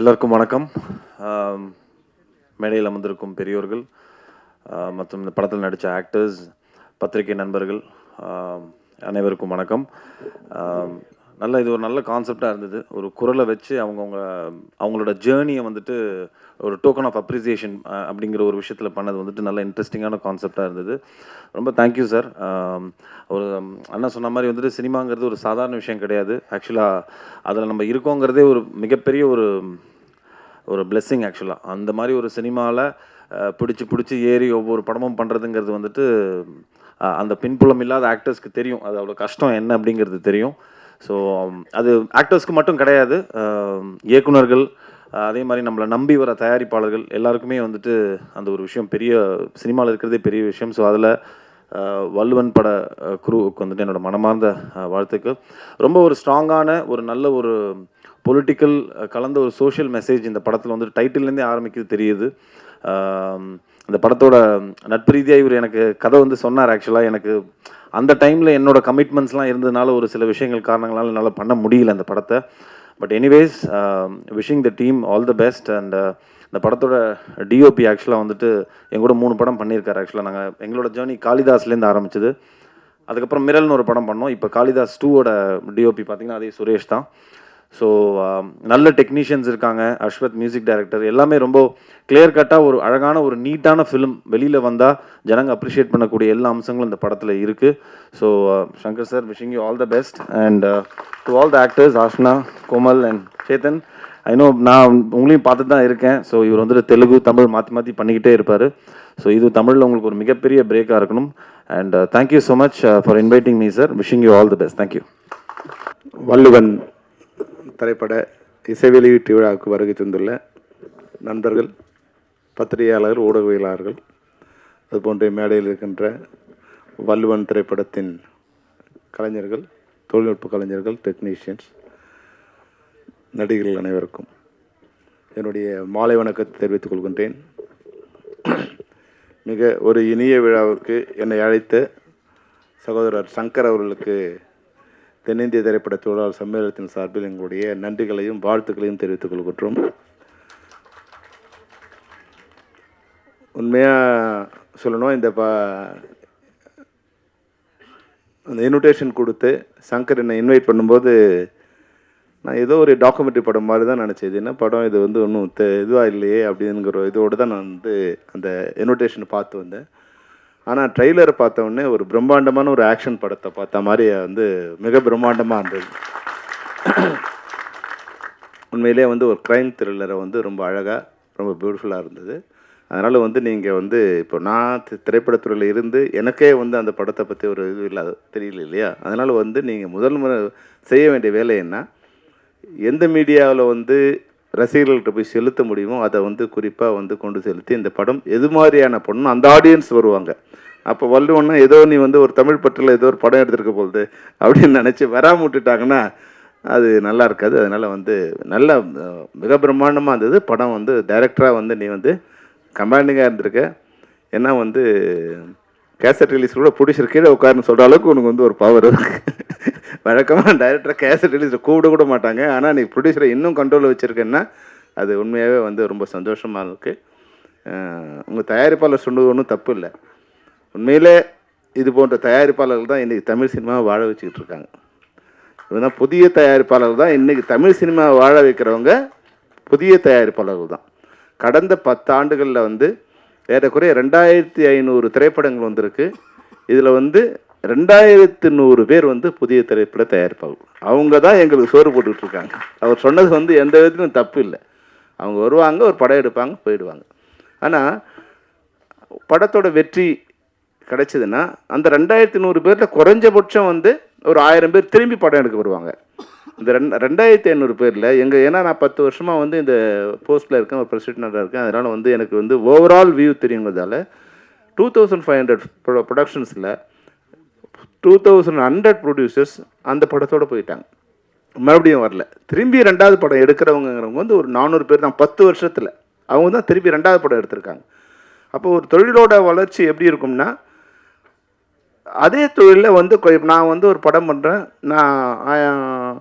எல்லாருக்கும் வணக்கம். மேடையில் அமர்ந்திருக்கும் பெரியோர்கள் மற்றும் இந்த படத்தில் நடித்த ஆக்டர்ஸ், பத்திரிகை நண்பர்கள் அனைவருக்கும் வணக்கம். இது ஒரு நல்ல கான்செப்டாக இருந்தது. ஒரு குரலை வச்சு அவங்களோட ஜேர்னியை வந்துட்டு ஒரு டோக்கன் ஆஃப் அப்ரிசியேஷன் அப்படிங்கிற ஒரு விஷயத்தில் பண்ணது வந்துட்டு நல்ல இன்ட்ரெஸ்டிங்கான கான்செப்டாக இருந்தது. ரொம்ப தேங்க்யூ சார். ஒரு அண்ணா சொன்ன மாதிரி வந்துட்டு சினிமாங்கிறது ஒரு சாதாரண விஷயம் கிடையாது. ஆக்சுவலாக அதில் நம்ம இருக்கோங்கிறதே ஒரு மிகப்பெரிய ஒரு பிளெஸ்ஸிங். ஆக்சுவலாக அந்த மாதிரி ஒரு சினிமாவில் பிடிச்சி ஏறி ஒவ்வொரு படமும் பண்ணுறதுங்கிறது வந்துட்டு அந்த பின்புலம் இல்லாத ஆக்டர்ஸ்க்கு தெரியும். அது அவ்வளோ கஷ்டம் என்ன அப்படிங்கிறது தெரியும். ஸோ அது ஆக்டர்ஸ்க்கு மட்டும் கிடையாது, இயக்குனர்கள், அதே மாதிரி நம்மளை நம்பி வர தயாரிப்பாளர்கள் எல்லாருக்குமே வந்துட்டு அந்த ஒரு விஷயம் பெரிய சினிமாவில் இருக்கிறதே பெரிய விஷயம். ஸோ அதில் வள்ளுவன் பட குரூவுக்கு வந்துட்டு என்னோடய மனமார்ந்த வாழ்த்துக்கள். ரொம்ப ஒரு ஸ்ட்ராங்கான ஒரு நல்ல ஒரு பொலிட்டிக்கல் கலந்த ஒரு சோஷியல் மெசேஜ் இந்த படத்தில் வந்துட்டு டைட்டில்லேருந்தே ஆரம்பிக்கிறது தெரியுது. அந்த படத்தோட நட்பு ரீதியாக இவர் எனக்கு கதை வந்து சொன்னார். ஆக்சுவலாக எனக்கு அந்த டைமில் என்னோடய கமிட்மெண்ட்ஸ்லாம் இருந்ததுனால ஒரு சில விஷயங்கள் காரணங்களால் என்னால் பண்ண முடியல அந்த படத்தை. But anyways, wishing the team all the best. And இந்த படத்தோட டிஓபி ஆக்சுவலாக வந்துட்டு எங்கூட 3 படம் பண்ணியிருக்காரு. ஆக்சுவலாக எங்களோட ஜேர்னி காளிதாஸ்லேருந்து ஆரம்பிச்சது. அதுக்கப்புறம் மிரல்னு ஒரு படம் பண்ணோம். இப்போ காளிதாஸ் 2ஓட டிஓபி பார்த்திங்கன்னா அதே சுரேஷ் தான். ஸோ நல்ல டெக்னீஷியன்ஸ் இருக்காங்க. Ashwath music director. எல்லாமே ரொம்ப கிளியர் கட்டாக ஒரு அழகான ஒரு நீட்டான ஃபிலிம் வெளியில் வந்தால் ஜனங்க அப்ரிஷியேட் பண்ணக்கூடிய எல்லா அம்சங்களும் இந்த படத்தில் இருக்குது. So Shankar sir, wishing you all the best. And to all the actors, ஆஷ்னா, Komal and Chetan, I know நான் உங்களையும் பார்த்து தான் இருக்கேன். ஸோ இவர் வந்துட்டு தெலுங்கு, தமிழ் மாற்றி பண்ணிக்கிட்டே இருப்பார். ஸோ இது தமிழில் உங்களுக்கு ஒரு மிகப்பெரிய பிரேக்காக இருக்கணும். And thank you so much for inviting me sir. Wishing you all the best. Thank you. Valluvan திரைப்பட இசை வெளியீட்டு விழாவுக்கு வருகை தந்துள்ள நண்பர்கள், பத்திரிகையாளர்கள், ஊடகவியலாளர்கள், அதுபோன்ற மேடையில் இருக்கின்ற வள்ளுவன் திரைப்படத்தின் கலைஞர்கள், தொழில்நுட்ப கலைஞர்கள், டெக்னீஷியன்ஸ், நடிகர்கள் அனைவருக்கும் என்னுடைய மாலை வணக்கத்தை தெரிவித்துக் கொள்கின்றேன். மிக ஒரு இனிய விழாவுக்கு என்னை அழைத்த சகோதரர் சங்கர் அவர்களுக்கு தென்னிந்திய திரைப்பட தொழிலாளர் சம்மேளனத்தின் சார்பில் எங்களுடைய நன்றிகளையும் வாழ்த்துக்களையும் தெரிவித்துக் கொள்கின்றோம். உண்மையாக சொல்லணும், அந்த இன்விடேஷன் கொடுத்து சங்கர் என்னை இன்வைட் பண்ணும்போது நான் ஏதோ ஒரு டாக்குமெண்ட்ரி படம் மாதிரி தான் நினச்சேன். இது என்ன படம், இது வந்து ஒன்றும் இதுவாக இல்லையே அப்படிங்கிற இதோடு தான் நான் அந்த இன்விடேஷனை பார்த்து வந்தேன். ஆனால் ட்ரெய்லரை பார்த்த உடனே ஒரு பிரம்மாண்டமான ஒரு ஆக்ஷன் படத்தை பார்த்த மாதிரி மிக பிரம்மாண்டமாக இருந்தது. உண்மையிலே ஒரு க்ரைம் த்ரில்லரை ரொம்ப அழகாக, ரொம்ப பியூட்டிஃபுல்லாக இருந்தது. அதனால் நீங்கள் இப்போ நான் திரைப்படத்துறையில் இருந்து எனக்கே அந்த படத்தை பற்றி ஒரு இது இல்லாத தெரியல இல்லையா. அதனால் நீங்கள் முதல் முறை செய்ய வேண்டிய வேலை என்ன, எந்த மீடியாவில் ரசிகர்கள்ட்ட போய் செலுத்த முடியுமோ அதை குறிப்பாக கொண்டு செலுத்தி இந்த படம் எது மாதிரியான படம் அந்த ஆடியன்ஸ் வருவாங்க. அப்போ வள்ளுவன்னா ஏதோ நீ ஒரு தமிழ் பற்றில் ஏதோ ஒரு படம் எடுத்துருக்க போகுது அப்படின்னு நினச்சி வராமல் விட்டுட்டாங்கன்னா அது நல்லா இருக்காது. அதனால் நல்ல மிக பிரம்மாண்டமாக இருந்தது படம். டைரக்டராக நீ கமாண்டிங்காக இருந்திருக்க. ஏன்னா கேசட் ரிலீஸ் கூட ப்ரொடியூசர் கீழே உட்காருன்னு சொல்கிற அளவுக்கு உனக்கு ஒரு பவர் இருக்குது. வழக்கமாக டைரக்டராக கேசட் ரிலீஸில் கூட மாட்டாங்க. ஆனால் நீ ப்ரொடியூசரை இன்னும் கண்ட்ரோலில் வச்சுருக்கேன்னா அது உண்மையாகவே ரொம்ப சந்தோஷமாக இருக்குது. உங்கள் தயாரிப்பாளர் சொன்னது ஒன்றும் தப்பு இல்லை. உண்மையிலே இது போன்ற தயாரிப்பாளர்கள் தான் இன்றைக்கி தமிழ் சினிமாவை வாழ வச்சுக்கிட்டு இருக்காங்க. இதுதான் புதிய தயாரிப்பாளர்கள் தான் இன்றைக்கி தமிழ் சினிமாவை வாழ வைக்கிறவங்க. புதிய தயாரிப்பாளர்கள் தான். கடந்த 10 ஆண்டுகளில் ஏறக்குறைய 2500 திரைப்படங்கள் வந்திருக்கு. இதில் 2100 பேர் புதிய திரைப்பட தயாரிப்பாளர்கள். அவங்க தான் எங்களுக்கு சோறு போட்டுக்கிட்டு இருக்காங்க. அவர் சொன்னது எந்த விதத்திலும் தப்பு இல்லை. அவங்க வருவாங்க, ஒரு படம் எடுப்பாங்க, போயிடுவாங்க. ஆனால் படத்தோட வெற்றி கிடைச்சதுன்னா அந்த 2100 பேரில் குறைஞ்சபட்சம் ஒரு 1000 பேர் திரும்பி படம் எடுக்க வருவாங்க. இந்த 2500 பேரில் ஏன்னா நான் 10 வருஷமாக இந்த போஸ்ட்டில் இருக்கேன், ஒரு பிரசிடெண்ட்டாக இருக்கேன். அதனால் எனக்கு ஓவரால் வியூ தெரியுங்கிறதால 2500 ப்ரொடக்ஷன்ஸில் 2100 ப்ரொடியூசர்ஸ் அந்த படத்தோடு போயிட்டாங்க, மறுபடியும் வரல. திரும்பி 2வது படம் எடுக்கிறவங்கிறவங்க ஒரு 400 பேர் தான் 10 வருஷத்தில். அவங்க தான் திரும்பி 2வது படம் எடுத்திருக்காங்க. அப்போ ஒரு தொழிலோட வளர்ச்சி எப்படி இருக்கும்னா, அதே தொழிலில் நான் ஒரு படம் பண்ணுறேன், நான்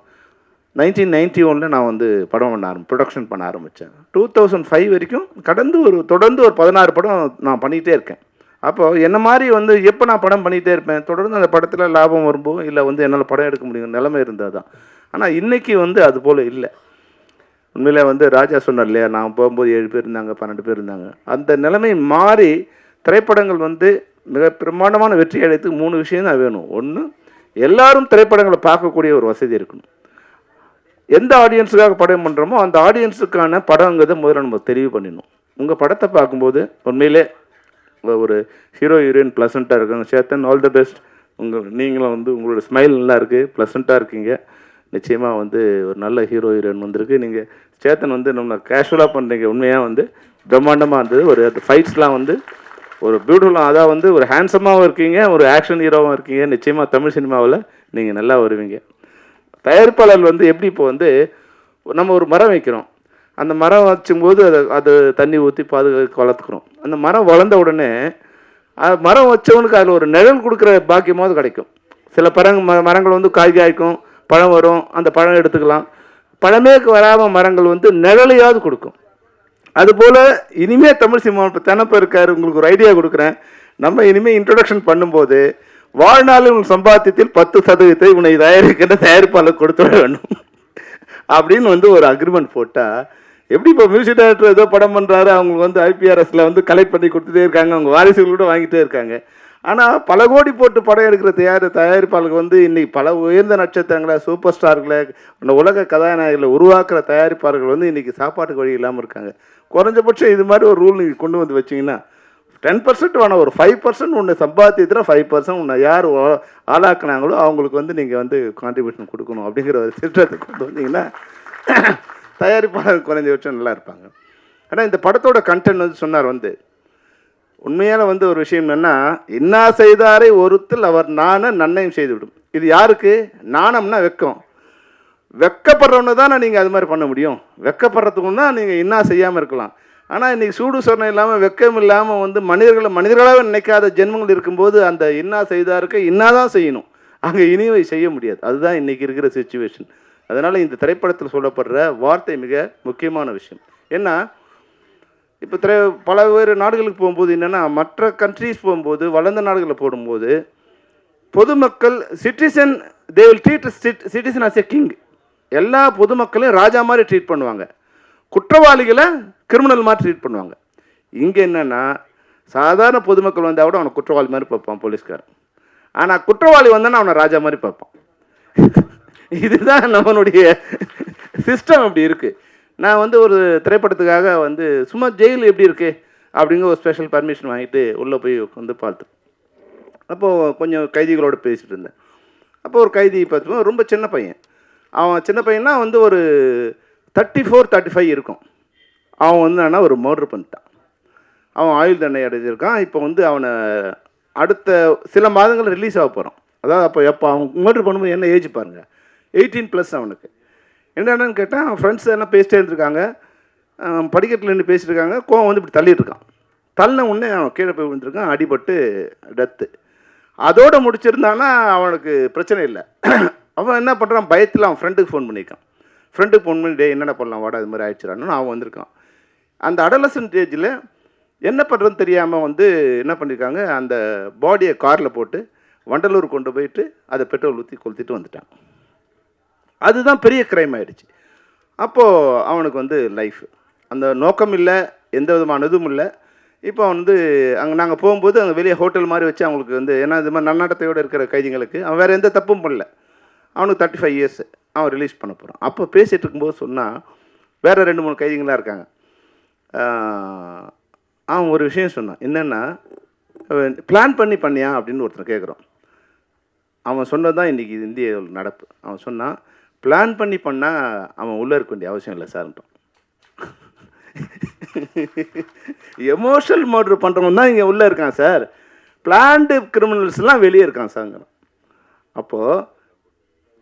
1991 நான் வந்து படம் பண்ண ப்ரொடக்ஷன் பண்ண ஆரம்பித்தேன். 2005 வரைக்கும் தொடர்ந்து ஒரு 16 படம் நான் பண்ணிகிட்டே இருக்கேன். அப்போது என்ன மாதிரி வந்து எப்போ நான் படம் பண்ணிகிட்டே இருப்பேன், தொடர்ந்து அந்த படத்தில் லாபம் வரும்போது இல்லை வந்து என்னால் படம் எடுக்க முடியும் நிலைமை இருந்தால் தான். ஆனால் இன்றைக்கி வந்து அது போல் இல்லை. உண்மையிலே வந்து ராஜா சொன்னார் இல்லையா, நான் போகும்போது 7 பேர் இருந்தாங்க, 12 பேர் இருந்தாங்க. அந்த நிலைமை மாறி திரைப்படங்கள் வந்து மிக பிரமாண்டமான வெற்றி அடைத்துக்கு 3 விஷயம் தான் வேணும். ஒன்று, எல்லாரும் திரைப்படங்களை பார்க்கக்கூடிய ஒரு வசதி இருக்கணும். எந்த ஆடியன்ஸுக்காக படம் பண்ணுறோமோ அந்த ஆடியன்ஸுக்கான படங்கிறத முதல்ல நம்ம தெரிவு பண்ணிடணும். உங்கள் படத்தை பார்க்கும்போது உண்மையிலே ஒரு ஹீரோ ஹீரோயின் ப்ளசண்ட்டாக இருக்காங்க. Chetan, all the best. நீங்களும் வந்து உங்களோட ஸ்மைல் நல்லா இருக்குது, ப்ளசண்ட்டாக இருக்கீங்க. நிச்சயமாக வந்து ஒரு நல்ல ஹீரோ ஹீரோயின் வந்திருக்கு. நீங்கள் சேத்தன் வந்து நம்ம கேஷுவலாக பண்ணுறீங்க, உண்மையாக வந்து பிரம்மாண்டமாக இருந்தது. ஒரு ஃபைட்ஸ்லாம் வந்து ஒரு பியூட்டிஃபுல்லாக, அதான் வந்து ஒரு ஹேண்ட்ஸமாகவும் இருக்கீங்க, ஒரு ஆக்ஷன் ஹீரோவும் இருக்கீங்க. நிச்சயமாக தமிழ் சினிமாவில் நீங்கள் நல்லா வருவீங்க. தயாரிப்பாளர் வந்து எப்படி இப்போ வந்து நம்ம ஒரு மரம் வைக்கிறோம், அந்த மரம் வச்சும்போது அது தண்ணி ஊற்றி பாதுகாத்து வளர்த்துக்கிறோம். அந்த மரம் வளர்ந்த உடனே மரம் வச்சவனுக்கு அதில் ஒரு நிழல் கொடுக்குற பாக்கியமாவது கிடைக்கும். சில மரங்கள் வந்து காய் காய்க்கும், பழம் வரும், அந்த பழம் எடுத்துக்கலாம். பழமே வராமல் மரங்கள் வந்து நிழலையாவது கொடுக்கும். அதுபோல் இனிமேல் தமிழ் சினிமா இப்போ தினப்போ இருக்கார், உங்களுக்கு ஒரு ஐடியா கொடுக்குறேன். நம்ம இனிமேல் இன்ட்ரொடக்ஷன் பண்ணும்போது வாழ்நாளில் உன் சம்பாத்தியத்தில் 10% உன்னை தயாரிக்கின்ற தயாரிப்பாளர் கொடுத்து விட வேண்டும் அப்படின்னு வந்து ஒரு அக்ரிமெண்ட் போட்டால் எப்படி? இப்போ மியூசிக் டைரக்டர் ஏதோ படம் பண்ணுறாரு, அவங்களுக்கு வந்து ஐபிஆர்எஸில் வந்து கலெக்ட் பண்ணி கொடுத்துட்டே இருக்காங்க, அவங்க வாரிசுகள் கூட வாங்கிட்டே இருக்காங்க. ஆனால் பல கோடி போட்டு படம் எடுக்கிற தயாரிப்பாளர்கள் வந்து இன்றைக்கி பல உயர்ந்த நட்சத்திரங்களை, சூப்பர் ஸ்டார்களை, இந்த உலக கதாநாயகர்களை உருவாக்குற தயாரிப்பாளர்கள் வந்து இன்றைக்கி சாப்பாட்டுக்கு வழி இல்லாமல் இருக்காங்க. குறைஞ்சபட்சம் இது மாதிரி ஒரு ரூல் நீங்கள் கொண்டு வந்து வச்சிங்கன்னா 10% வேணாம், ஒரு 5% உன்னை சம்பாத்தியத்தில் 5% உன்னை யார் ஆளாக்குனாங்களோ அவங்களுக்கு வந்து நீங்கள் வந்து கான்ட்ரிபியூஷன் கொடுக்கணும் அப்படிங்கிற ஒரு திட்டத்தை கொண்டு வந்தீங்கன்னா தயாரிப்பாளர் குறைஞ்சபட்சம் நல்லா இருப்பாங்க. ஆனால் இந்த படத்தோட கண்டென்ட் வந்து சொன்னார் வந்து உண்மையான வந்து ஒரு விஷயம் என்னென்னா, இன்னா செய்தாரை ஒருத்தில் அவர் நன்னயம் செய்துவிடும். இது யாருக்கு? நாணம்னா வெக்கம். வெக்கப்படுறவனு தானே நீங்கள் அது மாதிரி பண்ண முடியும். வெக்கப்படுறதுக்கும் தான் நீங்கள் இன்னா செய்யாமல் இருக்கலாம். ஆனால் இன்றைக்கி சூடு சொரணை இல்லாமல், வெக்கம் இல்லாமல் வந்து மனிதர்களாகவே நினைக்காத ஜென்மங்கள் இருக்கும்போது அந்த இன்னா செய்தாருக்கு இன்னாதான் செய்யணும், அங்கே இனிவை செய்ய முடியாது. அதுதான் இன்றைக்கி இருக்கிற சிச்சுவேஷன். அதனால் இந்த திரைப்படத்தில் சொல்லப்படுற வார்த்தை மிக முக்கியமான விஷயம். ஏன்னா இப்போ பல வேறு நாடுகளுக்கு போகும்போது என்னென்னா, மற்ற கண்ட்ரிஸ் போகும்போது, வளர்ந்த நாடுகளில் போடும்போது பொதுமக்கள் citizen, they will treat citizen as a king. எல்லா பொதுமக்களையும் ராஜா மாதிரி ட்ரீட் பண்ணுவாங்க, குற்றவாளிகளை கிரிமினல் மாதிரி ட்ரீட் பண்ணுவாங்க. இங்கே என்னென்னா, சாதாரண பொதுமக்கள் வந்தால் கூட அவனை குற்றவாளி மாதிரி பார்ப்பான் போலீஸ்காரன். ஆனால் குற்றவாளி வந்தானா அவனை ராஜா மாதிரி பார்ப்பான். இதுதான் நம்மளுடைய சிஸ்டம் அப்படி இருக்குது. நான் வந்து ஒரு திரைப்படத்துக்காக வந்து சும்மா ஜெயில் எப்படி இருக்குது அப்படிங்கிற ஒரு ஸ்பெஷல் பர்மிஷன் வாங்கிட்டு உள்ளே போய் வந்து பார்த்தேன். அப்போது கொஞ்சம் கைதிகளோடு பேசிகிட்டு இருந்தேன். அப்போ ஒரு கைதி பார்த்தோம், ரொம்ப சின்ன பையன். அவன் சின்ன பையனா வந்து ஒரு 34-35 இருக்கும். அவன் வந்து ஆனால் ஒரு மர்டர் பண்ணிட்டான். அவன் ஆயுள் தண்டனை அடைஞ்சிருக்கான். இப்போ வந்து அவனை அடுத்த சில மாதங்கள் ரிலீஸ் ஆக போகிறான். அதாவது அப்போ அவன் மர்டர் பண்ணும்போது என்ன ஏஜ் பாருங்கள், 18+ அவனுக்கு. என்னென்னு கேட்டால் அவன் ஃப்ரெண்ட்ஸ் எல்லாம் பேசிட்டே இருந்திருக்காங்க, படிக்கட்டில் நின்று பேசிட்டு இருக்காங்க. கோவம் வந்து இப்படி தள்ளிட்டு இருக்கான். தள்ளின உடனே அவன் கீழே போய் விழுந்திருக்கான், அடிபட்டு டெத்து. அதோடு முடிச்சிருந்தானா அவனுக்கு பிரச்சனை இல்லை. அவன் என்ன பண்ணுறான், பயத்தில் அவன் ஃப்ரெண்டுக்கு ஃபோன் பண்ணியிருக்கான். ஃப்ரெண்டுக்கு ஃபோன் பண்ணி, டே என்னென்ன பண்ணலாம் வாடா, இது மாதிரி ஆயிடுச்சுறான்னு அவன் வந்திருக்கான். அந்த அடலசன்ட் ஏஜில் என்ன பண்ணுறதுன்னு தெரியாமல் வந்து என்ன பண்ணியிருக்காங்க, அந்த பாடியை காரில் போட்டு வண்டலூர் கொண்டு போயிட்டு அதை பெட்ரோல் ஊற்றி கொளுத்திட்டு வந்துட்டான். அதுதான் பெரிய க்ரைம் ஆகிடுச்சு. அப்போது அவனுக்கு வந்து லைஃப், அந்த நோக்கம் இல்லை, எந்த விதமான இதுவும் இல்லை. இப்போ அவன் வந்து அங்கே நாங்கள் போகும்போது அங்கே வெளியே ஹோட்டல் மாதிரி வச்சு அவங்களுக்கு வந்து, ஏன்னா இது மாதிரி நன்னாட்டத்தையோடு இருக்கிற கைதிகளுக்கு அவன் வேறு எந்த தப்பும் பண்ணல. அவனுக்கு 35 இயர்ஸ், அவன் ரிலீஸ் பண்ண போகிறான். அப்போ பேசிகிட்டு இருக்கும்போது சொன்னால், வேறு 2-3 கைதிகளாக இருக்காங்க. அவன் ஒரு விஷயம் சொன்னான், என்னென்னா பிளான் பண்ணியா அப்படின்னு ஒருத்தர் கேட்குறோம். அவன் சொன்னது தான் இன்றைக்கி இந்திய நடப்பு. அவன் சொன்னான், பிளான் பண்ணால் அவன் உள்ளே இருக்க வேண்டிய அவசியம் இல்லை சார்ன்ட்டோம். எமோஷனல் மர்டர் பண்ணுறவன் தான் இங்கே உள்ளே இருக்கான் சார், பிளான்டு கிரிமினல்ஸ்லாம் வெளியே இருக்கான் சார்ங்கிறோம். அப்போது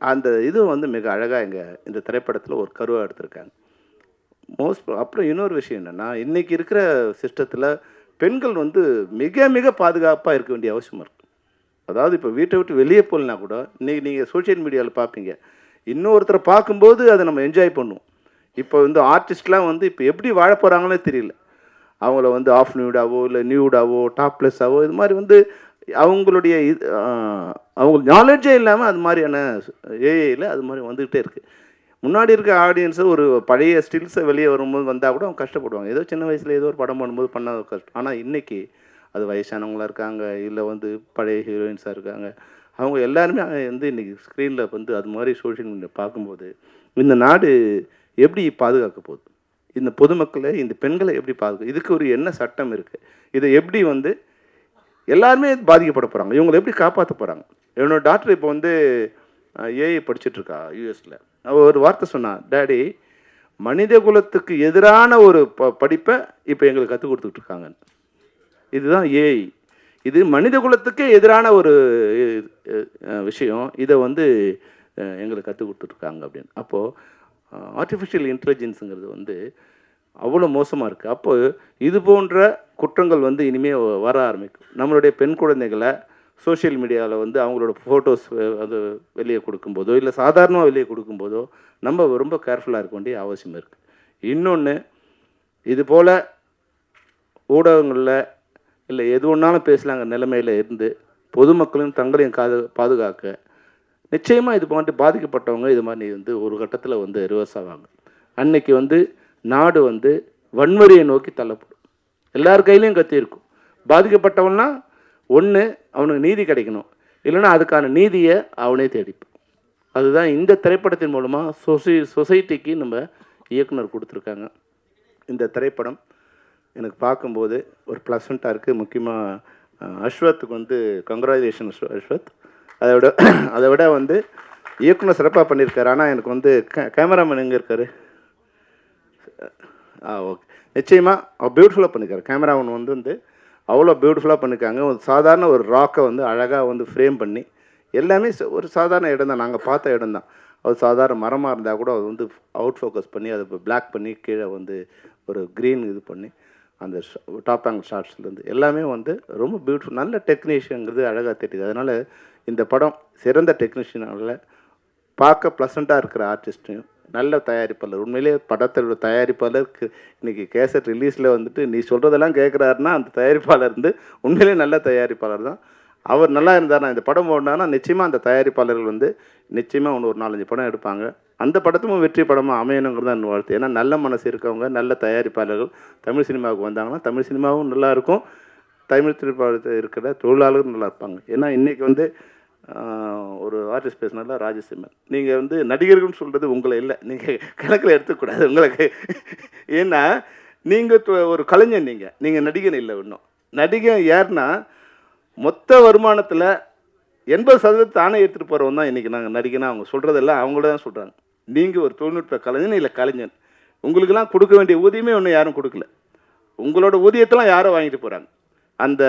அந்த இது வந்து மிக அழகாக இந்த திரைப்படத்தில் ஒரு கருவாக எடுத்திருக்காங்க. அப்புறம் இன்னொரு விஷயம் என்னென்னா, இன்றைக்கி இருக்கிற சிஸ்டத்தில் பெண்கள் வந்து மிக மிக பாதுகாப்பாக இருக்க வேண்டிய அவசியம் இருக்குது. அதாவது இப்போ வீட்டை விட்டு வெளியே போகலனா கூட இன்றைக்கி நீங்கள் சோஷியல் மீடியாவில் பார்ப்பீங்க, இன்னொருத்தரை பார்க்கும்போது அதை நம்ம என்ஜாய் பண்ணுவோம். இப்போ வந்து ஆர்டிஸ்ட்லாம் வந்து இப்போ எப்படி வாழ போகிறாங்களே தெரியல. அவங்கள வந்து ஆஃப் நியூடாவோ இல்லை நியூடாவோ டாப்லெஸ்ஸாவோ இது மாதிரி வந்து அவங்களுடைய அவங்க நாலேஜே இல்லாமல் அது மாதிரியான ஏஐயில் அது மாதிரி வந்துக்கிட்டே இருக்குது. முன்னாடி இருக்க ஆடியன்ஸை ஒரு பழைய ஸ்டில்ஸை வெளியே வரும்போது வந்தால் கூட அவங்க கஷ்டப்படுவாங்க. ஏதோ சின்ன வயசில் ஏதோ ஒரு படம் பண்ணும்போது பண்ண கஷ்டம். ஆனால் இன்றைக்கி அது வயசானவங்களாக இருக்காங்க, இல்லை வந்து பழைய ஹீரோயின்ஸாக இருக்காங்க. அவங்க எல்லாருமே வந்து இன்றைக்கி ஸ்க்ரீனில் வந்து அது மாதிரி சோஷியல் மீடியா பார்க்கும்போது இந்த நாடு எப்படி பாதுகாக்க போகுது, இந்த பொதுமக்களை இந்த பெண்களை எப்படி பாதுகாக்க, இதுக்கு ஒரு என்ன சட்டம் இருக்குது, இதை எப்படி வந்து எல்லாருமே பாதிக்கப்பட போகிறாங்க, இவங்களை எப்படி காப்பாற்ற போகிறாங்க. என்னோடய டாக்டர் இப்போ வந்து ஏஐ படிச்சுட்ருக்கா யூஎஸில். அவள் ஒரு வார்த்தை சொன்னான், டேடி மனித குலத்துக்கு எதிரான ஒரு படிப்பை இப்போ எங்களுக்கு கற்றுக் கொடுத்துட்ருக்காங்க. இதுதான் ஏஐ. இது மனித குலத்துக்கே எதிரான ஒரு விஷயம். இதை வந்து எங்களுக்கு கற்றுக் கொடுத்துட்ருக்காங்க அப்படின்னு. அப்போது ஆர்டிஃபிஷியல் இன்டெலிஜென்ஸுங்கிறது வந்து அவ்வளோ மோசமாக இருக்குது. அப்போ இது போன்ற குற்றங்கள் வந்து இனிமேல் வர ஆரம்பிக்கும். நம்மளுடைய பெண் குழந்தைகளை சோஷியல் மீடியாவில் வந்து அவங்களோட ஃபோட்டோஸ் அது வெளியே கொடுக்கும்போதோ இல்லை சாதாரணமாக வெளியே கொடுக்கும்போதோ நம்ம ரொம்ப கேர்ஃபுல்லாக இருக்க வேண்டிய அவசியம் இருக்குது. இன்னொன்று, இது போல் ஊடகங்களில் இல்லை எது ஒன்றாலும் பேசலாங்க நிலைமையில் இருந்து பொதுமக்களும் தங்களையும் பாதுகாக்க நிச்சயமாக இது போன்று பாதிக்கப்பட்டவங்க இது மாதிரி வந்து ஒரு கட்டத்தில் வந்து ரிவர்ஸ் ஆவாங்க. அன்னைக்கு வந்து நாடு வந்து வன்முறையை நோக்கி தள்ளப்படும். எல்லார் கையிலையும் கத்தி இருக்கும். பாதிக்கப்பட்டவன்னா ஒன்று அவனுக்கு நீதி கிடைக்கணும், இல்லைன்னா அதுக்கான நீதியை அவனே தேடிப்பான். அதுதான் இந்த திரைப்படத்தின் மூலமாக சொசைட்டிக்கு நம்ம இயக்குனர் கொடுத்துருக்காங்க. இந்த திரைப்படம் எனக்கு பார்க்கும்போது ஒரு ப்ளசண்ட்டாக இருக்குது. முக்கியமாக அஸ்வத்துக்கு வந்து கங்க்ராச்சுலேஷன் அஸ்வத். அதை விட வந்து இயக்குனர் சிறப்பாக பண்ணியிருக்காரு. ஆனால் எனக்கு வந்து கேமராமேன் எங்கே இருக்கார்? ஓகே, நிச்சயமாக பியூட்டிஃபுல்லாக பண்ணியிருக்காரு. கேமராமேன் வந்து அவ்வளோ பியூட்டிஃபுல்லாக பண்ணியிருக்காங்க. ஒரு சாதாரண ஒரு ராக்கை வந்து அழகாக வந்து ஃப்ரேம் பண்ணி எல்லாமே ஒரு சாதாரண இடம் தான், நாங்கள் பார்த்த இடம் தான். அது சாதாரண மரமாக இருந்தால் கூட அது வந்து அவுட் ஃபோக்கஸ் பண்ணி அதை பிளாக் பண்ணி கீழே வந்து ஒரு க்ரீன் இது பண்ணி அந்த டாப் ஆங்கிள் ஷாட்ஸ்லேருந்து எல்லாமே வந்து ரொம்ப பியூட்டிஃபுல், நல்ல டெக்னீஷியனுங்கிறது அழகாக தெரியுது. அதனால் இந்த படம் சிறந்த டெக்னீஷியனால் பார்க்க ப்ளசண்ட்டாக இருக்கிற ஆர்டிஸ்ட்டையும் நல்ல தயாரிப்பாளர், உண்மையிலே படத்தோட தயாரிப்பாளருக்கு இன்றைக்கி கேசட் ரிலீஸில் வந்துட்டு நீ சொல்கிறதெல்லாம் கேட்குறாருன்னா அந்த தயாரிப்பாளர் வந்து உண்மையிலே நல்ல தயாரிப்பாளர் தான். அவர் நல்லா இருந்தார்னா, இந்த படம் ஓடினார்னா நிச்சயமாக அந்த தயாரிப்பாளர்கள் வந்து நிச்சயமாக ஒன்று ஒரு 4-5 படம் எடுப்பாங்க. அந்த படத்தும் வெற்றி படமாக அமையணுங்கிறது தான் என் வாழ்த்து. ஏன்னா நல்ல மனசு இருக்கவங்க, நல்ல தயாரிப்பாளர்கள் தமிழ் சினிமாவுக்கு வந்தாங்கன்னா தமிழ் சினிமாவும் நல்லாயிருக்கும், தமிழ் திரைப்படத்தில் இருக்கிற தொழிலாளர்களும் நல்லா இருப்பாங்க. ஏன்னா இன்றைக்கி வந்து ஒரு ஆர்டிஸ்ட் பேசினால ராஜசிம்மன், நீங்கள் வந்து நடிகர்கள்னு சொல்கிறது உங்களை இல்லை, நீங்கள் கணக்கில் எடுத்துக்கூடாது உங்களுக்கு. ஏன்னா நீங்கள் ஒரு கலைஞன், நீங்கள் நடிகன் இல்லை. இன்னும் நடிகன் யாருன்னா மொத்த வருமானத்தில் 80% தானே எடுத்துகிட்டு போகிறவன் தான் இன்றைக்கி நாங்கள் நடிகனா. அவங்க சொல்கிறதெல்லாம் அவங்கள தான் சொல்கிறாங்க. நீங்கள் ஒரு தொழில்நுட்ப கலைஞன் இல்லை கலைஞன். உங்களுக்கெல்லாம் கொடுக்க வேண்டிய ஊதியமே ஒன்றும் யாரும் கொடுக்கல. உங்களோட ஊதியத்தெல்லாம் யாரும் வாங்கிட்டு போகிறாங்க. அந்த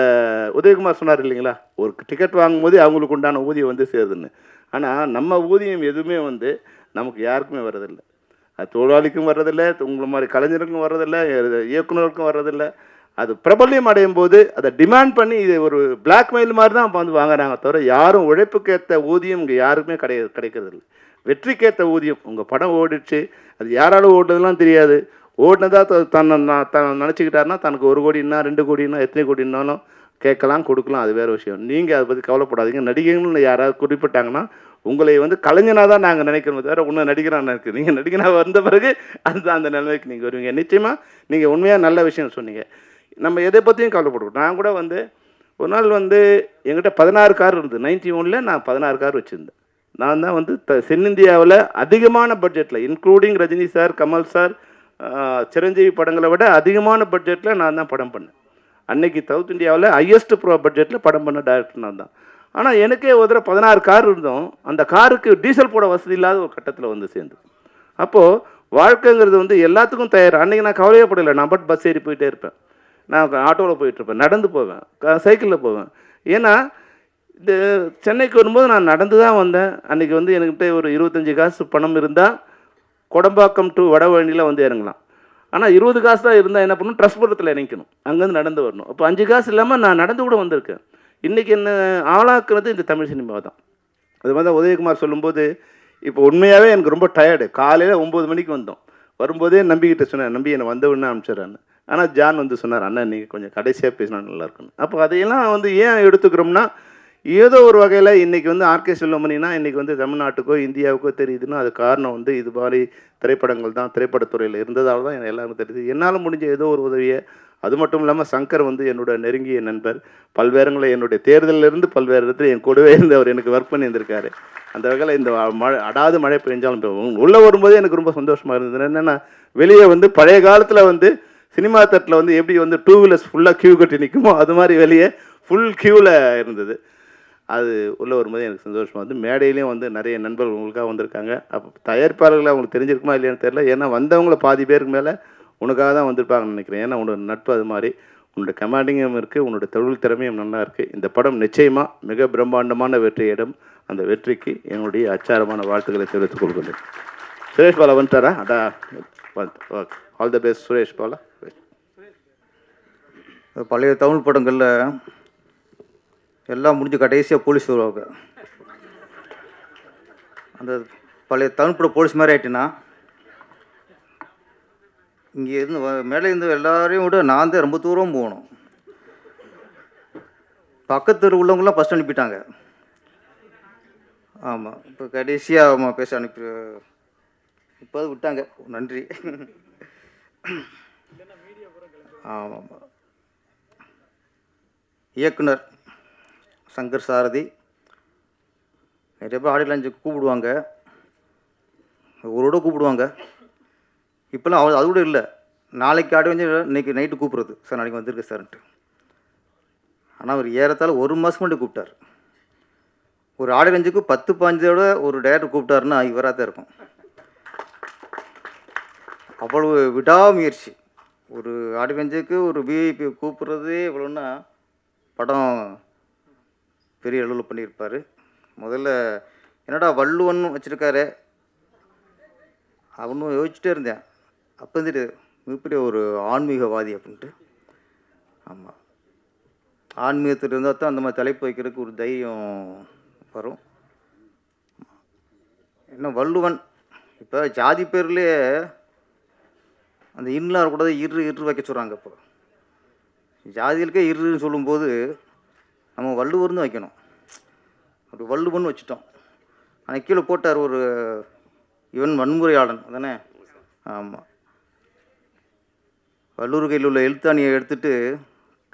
உதயகுமார் சொன்னார் இல்லைங்களா, ஒரு டிக்கெட் வாங்கும்போது அவங்களுக்கு உண்டான ஊதியம் வந்து சேருதுன்னு. ஆனால் நம்ம ஊதியம் எதுவுமே வந்து நமக்கு யாருக்குமே வர்றதில்லை. அது தொழிலாளிக்கும் வர்றதில்லை, உங்களை மாதிரி கலைஞருக்கும் வர்றதில்லை, இயக்குநருக்கும் வர்றதில்லை. அது பிரபல்யம் அடையும் போது அதை டிமாண்ட் பண்ணி இது ஒரு பிளாக்மெயில் மாதிரி தான் வந்து வாங்குறாங்க தவிர யாரும் உழைப்புக்கேற்ற ஊதியம் இங்கே யாருக்குமே கிடைக்கிறது இல்லை. வெற்றிக்கேற்ற ஊதியம். உங்கள் படம் ஓடிடுச்சு, அது யாராலும் ஓடுனதுலாம் தெரியாது. ஓடினதா தன்னை நினச்சிக்கிட்டாருன்னா தனக்கு 1 கோடின்னா 2 கோடின்னா எத்தனை கோடினாலும் கேட்கலாம், கொடுக்கலாம், அது வேறு விஷயம். நீங்கள் அதை பற்றி கவலைப்படாதீங்க. நடிகர்கள்னு யாராவது குறிப்பிட்டாங்கன்னா உங்களை வந்து கலைஞனாக தான் நாங்கள் நினைக்கிறோம் தவிர இன்னும் நடிகராக நினைக்கிறோம். நீங்கள் நடிகனாக வந்த பிறகு அந்த நிலைமைக்கு நீங்கள் வருவீங்க. நிச்சயமாக நீங்கள் உண்மையாக நல்ல விஷயம் சொன்னீங்க. நம்ம எதை பற்றியும் கவலைப்படுவோம். நான் கூட வந்து ஒரு நாள் வந்து எங்கிட்ட 16 கார் இருந்தது. 91ல் நான் 16 கார் வச்சுருந்தேன். நான் தான் வந்து தென்னிந்தியாவில் அதிகமான பட்ஜெட்டில், including Rajini sir, Kamal sir, Chiranjeevi படங்களை விட அதிகமான பட்ஜெட்டில் நான் தான் படம் பண்ணேன். அன்னைக்கு சவுத் இந்தியாவில் ஹையஸ்ட் பட்ஜெட்டில் படம் பண்ண டைரக்டர் நான் தான். ஆனால் எனக்கே ஒரு தடவை 16 கார் இருந்தோம். அந்த காருக்கு டீசல் போட வசதி இல்லாத ஒரு கட்டத்தில் வந்து சேர்ந்து. அப்போது வாழ்க்கைங்கிறது வந்து எல்லாத்துக்கும் தயார். அன்றைக்கி நான் கவலையே படலை. நான் பட் பஸ் ஏறி போயிட்டே இருப்பேன், நான் ஆட்டோவில் போயிட்டுருப்பேன், நடந்து போவேன், சைக்கிளில் போவேன். ஏன்னா இந்த சென்னைக்கு வரும்போது நான் நடந்து தான் வந்தேன். அன்றைக்கி வந்து என்கிட்ட ஒரு 25 காசு பணம் இருந்தால் கொடம்பாக்கம் டு வடவழியில் வந்து இறங்கலாம். ஆனால் 20 காசு தான் இருந்தால் என்ன பண்ணணும், ட்ரஸ்புரத்தில் இறங்கிக்கணும், அங்கேருந்து நடந்து வரணும். அப்போ 5 காசு இல்லாமல் நான் நடந்து கூட வந்திருக்கேன். இன்றைக்கி என்ன ஆளாக்குறது இந்த தமிழ் சினிமா தான். அது மாதிரி தான் உதயகுமார் சொல்லும்போது இப்போ உண்மையாகவே எனக்கு ரொம்ப டயர்டு. காலையில் 9 மணிக்கு வந்தோம். வரும்போதே நம்பிக்கிட்ட சொன்னேன், நம்பி என்னை வந்த உடனே அனுப்பிச்சிடுறான்னு. ஆனால் ஜான் வந்து சொன்னார், அண்ணா நீங்கள் கொஞ்சம் கடைசியாக பேசினா நல்லாயிருக்குன்னு. அப்போ அதையெல்லாம் வந்து ஏன் எடுத்துக்கிறோம்னா, ஏதோ ஒரு வகையில் இன்றைக்கி வந்து ஆர்கே செல்வமணினா இன்றைக்கி வந்து தமிழ்நாட்டுக்கோ இந்தியாவுக்கோ தெரியுதுன்னா அது காரணம் வந்து இது மாதிரி திரைப்படங்கள் தான், திரைப்படத்துறையில் இருந்ததால் தான் எல்லாருக்கும் தெரியுது. என்னால் முடிஞ்ச ஏதோ ஒரு உதவியை, அது மட்டும் இல்லாமல் சங்கர் வந்து என்னோட நெருங்கிய நண்பர். பல்வேறுங்களை என்னுடைய தேர்தலிருந்து பல்வேறு இடத்துல என் கூடவே இருந்து அவர் எனக்கு ஒர்க் பண்ணியிருந்திருக்காரு. அந்த வகையில் இந்த மழை அடாது மழை பெஞ்சாலும் உள்ளே வரும்போதே எனக்கு ரொம்ப சந்தோஷமாக இருந்தது. என்னென்னா வெளியே வந்து பழைய காலத்தில் வந்து சினிமா தட்டில் வந்து எப்படி வந்து 2 வீலர்ஸ் ஃபுல்லாக க்யூ கட்டி நிற்குமோ அது மாதிரி வெளியே ஃபுல் க்யூவில் இருந்தது. அது உள்ளே வரும்போது எனக்கு சந்தோஷமாக வந்து மேடையிலையும் வந்து நிறைய நண்பர்கள் உங்களுக்காக வந்திருக்காங்க. அப்போ தயாரிப்பாளர்கள் அவங்களுக்கு தெரிஞ்சிருக்குமா இல்லையான்னு தெரியல. ஏன்னா வந்தவங்கள பாதி பேருக்கு மேலே உனக்காக தான் வந்திருப்பாங்கன்னு நினைக்கிறேன். ஏன்னா உன்னோட நட்பு அது மாதிரி, உன்னோட கமாண்டிங்கும் இருக்குது, உன்னோட தொழில் திறமையும் நல்லா இருக்குது. இந்த படம் நிச்சயமாக மிக பிரம்மாண்டமான வெற்றியிடம். அந்த வெற்றிக்கு என்னுடைய அச்சாரமான வாழ்த்துக்களை தெரிவித்துக் கொள்கிறேன். சுரேஷ் பாலா வந்துட்டாரா? அதான் all the best Suresh Bala. பழைய தமிழ் படங்களில் எல்லாம் முடிஞ்சு கடைசியாக போலீஸ் வருவாங்க. அந்த பழைய தமிழ் படம் போலீஸ் மாதிரி ஆகிட்டுன்னா, இங்கே இருந்து மேலே இருந்து எல்லாரையும் விட நான் தான் ரொம்ப தூரம் போகணும். பக்கத்து உள்ளவங்களாம் ஃபஸ்ட் அனுப்பிட்டாங்க. ஆமாம், இப்போ கடைசியாக ஆமாம் பேச அனுப்பி இப்போ விட்டாங்க. நன்றி. ஆமாம், இயக்குனர் சங்கர் சாரதி நிறைய பேர் ஆடியோ லான்ச்சுக்கு கூப்பிடுவாங்க, ஒருவோட கூப்பிடுவாங்க. இப்போல்லாம் அது கூட இல்லை. நாளைக்கு ஆடியோ வந்து இன்றைக்கி நைட்டு கூப்பிட்றது, சார் நாளைக்கு வந்திருக்கு சார்ன்ட்டு. ஆனால் அவர் ஏறத்தாழ 1 மாதம் முன்னாடி கூப்பிட்டார். ஒரு ஆடியோ லான்ச்சுக்கு 10-15 ஒரு டேரக்டர் கூப்பிட்டாருன்னா இவராக தான் இருக்கும். அவ்வளவு விடாமுயற்சி. ஒரு ஆடியோ லான்ச்சுக்கு ஒரு விஐபி கூப்பிட்றதே இவ்வளோன்னா படம் பெரிய அளவில் பண்ணியிருப்பார். முதல்ல என்னடா வள்ளுவன் வச்சுருக்காரு அவனும் யோசிச்சுட்டே இருந்தேன். அப்போ வந்துட்டு மிகப்பெரிய ஒரு ஆன்மீகவாதி அப்படின்ட்டு. ஆமாம், ஆன்மீகத்தில் இருந்தால் தான் அந்த மாதிரி தலைப்பு வைக்கிறதுக்கு ஒரு தைரியம் வரும். என்ன வள்ளுவன் இப்போ ஜாதி பேர்லேயே அந்த இன்னும் கூடாது இரு வைக்க சொல்கிறாங்க. இப்போ ஜாதிகளுக்கே இருன்னு சொல்லும்போது நம்ம வள்ளுவர்னு வைக்கணும். அப்படி வள்ளுவன் வச்சுட்டோம். ஆனால் கீழே போட்டார் ஒரு இவன் வன்முறையாளன் தானே. ஆமாம், வள்ளுவர் கையில் உள்ள எழுத்தாணியை எடுத்துட்டு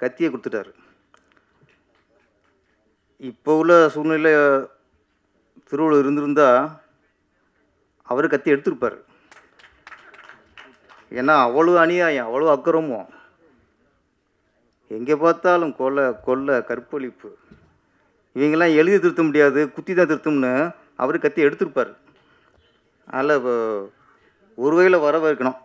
கத்தியை கொடுத்துட்டார். இப்போ உள்ள சூழ்நிலை திருவள்ளுவர் இருந்திருந்தால் அவர் கத்தி எடுத்திருப்பார். ஏன்னா அவ்வளோ அநியாயம், அவ்வளோ அக்கிரமம், எங்கே பார்த்தாலும் கொலை கற்பழிப்பு. இவங்கெல்லாம் எழுதி திருத்த முடியாது, குத்தி தான் திருத்தம்னு அவர் கத்தி எடுத்திருப்பார். அதில் இப்போ ஒரு வகையில் வரவேற்கணும்.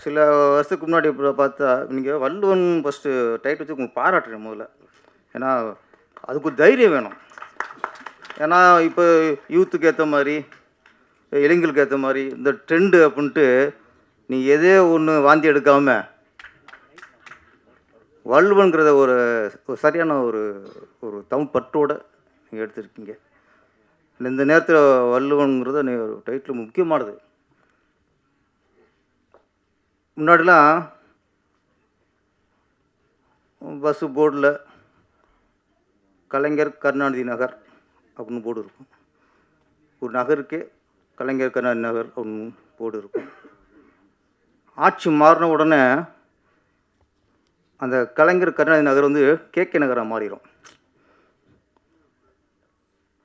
சில வருஷத்துக்கு முன்னாடி பார்த்தா நீங்கள் வள்ளுவன் ஃபஸ்ட்டு டைட்டில் வச்சு உங்களுக்கு பாராட்டுறேன் முதல்ல. ஏன்னா அதுக்கு ஒரு தைரியம் வேணும். ஏன்னா இப்போ யூத்துக்கு ஏற்ற மாதிரி, இளைஞர்களுக்கு ஏற்ற மாதிரி இந்த ட்ரெண்டு அப்படின்ட்டு நீ எதே ஒன்று வாந்தி எடுக்காமல் வள்ளுவன்கிறத ஒரு சரியான ஒரு தமிழ் பற்றோடு நீங்கள் எடுத்துருக்கீங்க. இந்த நேரத்தில் வள்ளுவன்கிறத நீ ஒரு டைட்டில் முக்கியமானது. முன்னாடிலாம் பஸ்ஸு போர்டில் கலைஞர் கருணாநிதி நகர் அப்படின்னு போர்டு இருக்கும். ஒரு நகருக்கே கலைஞர் கருணாநிதி நகர் அப்படின்னு போர்டு இருக்கும். ஆட்சி மாறின உடனே அந்த கலைஞர் கருணாநிதி நகர் வந்து கேகே நகராக மாறிடும்.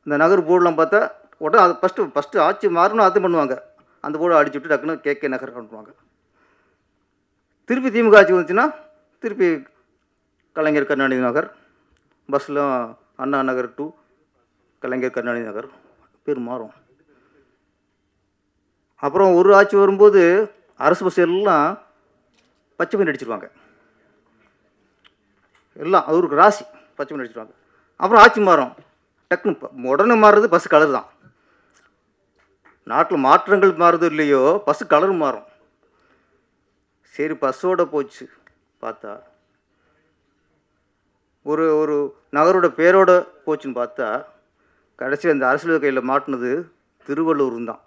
இந்த நகர் போர்டெலாம் பார்த்தா உடனே அது ஃபஸ்ட்டு ஆட்சி மாறணும் அது பண்ணுவாங்க. அந்த போர்டை அடிச்சு விட்டு டக்குன்னு கேகே நகர் பண்ணுவாங்க. திருப்பி திமுக ஆட்சி வந்துச்சுன்னா திருப்பி கலைஞர் கருணாநிதி நகர், பஸ்ஸில் அண்ணா நகர் டு கலைஞர் கருணாநிதி நகர் பேர் மாறும். அப்புறம் ஒரு ஆட்சி வரும்போது அரசு பஸ் எல்லாம் பச்சை பெயிண்ட் அடிச்சிருவாங்க. எல்லாம் அவருக்கு ராசி பச்சை பெயிண்ட் அடிச்சிருவாங்க. அப்புறம் ஆட்சி மாறும், டக்குன்னு உடனே மாறுறது பஸ் கலர் தான். நாட்டில் மாற்றங்கள் மாறுது இல்லையோ, பஸ்ஸு கலர் மாறும். சரி பஸ்ஸோட போச்சு பார்த்தா ஒரு ஒரு நகரோட பேரோட போச்சுன்னு பார்த்தா கடைசி அந்த அரசியல் கையில் மாட்டினது திருவள்ளூர் தான்.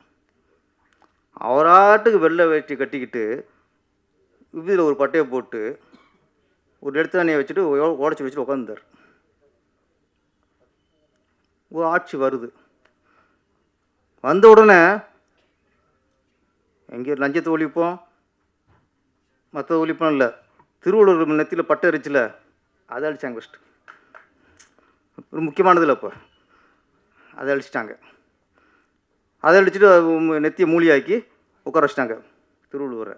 அவராட்டுக்கு வெள்ளை வேட்டி கட்டிக்கிட்டு இதில் ஒரு பட்டையை போட்டு ஒரு எடுத்தானியை வச்சுட்டு உடச்சி வச்சுட்டு உட்காந்துருந்தார். ஒரு ஆட்சி வருது, வந்த உடனே எங்கே லஞ்சத்தை ஒழிப்போம் மற்ற ஒழிப்போம் இல்லை, திருவள்ளூர் நெத்தியில் பட்டை அரிச்சில் அதை அழிச்சாங்க ஃபஸ்ட்டு. ஒரு முக்கியமானதில்லை. இப்போ அதை அழிச்சிட்டாங்க. அதை அழிச்சிட்டு நெத்தியை மூலியாக்கி உட்கார வச்சிட்டாங்க திருவள்ளுவரை.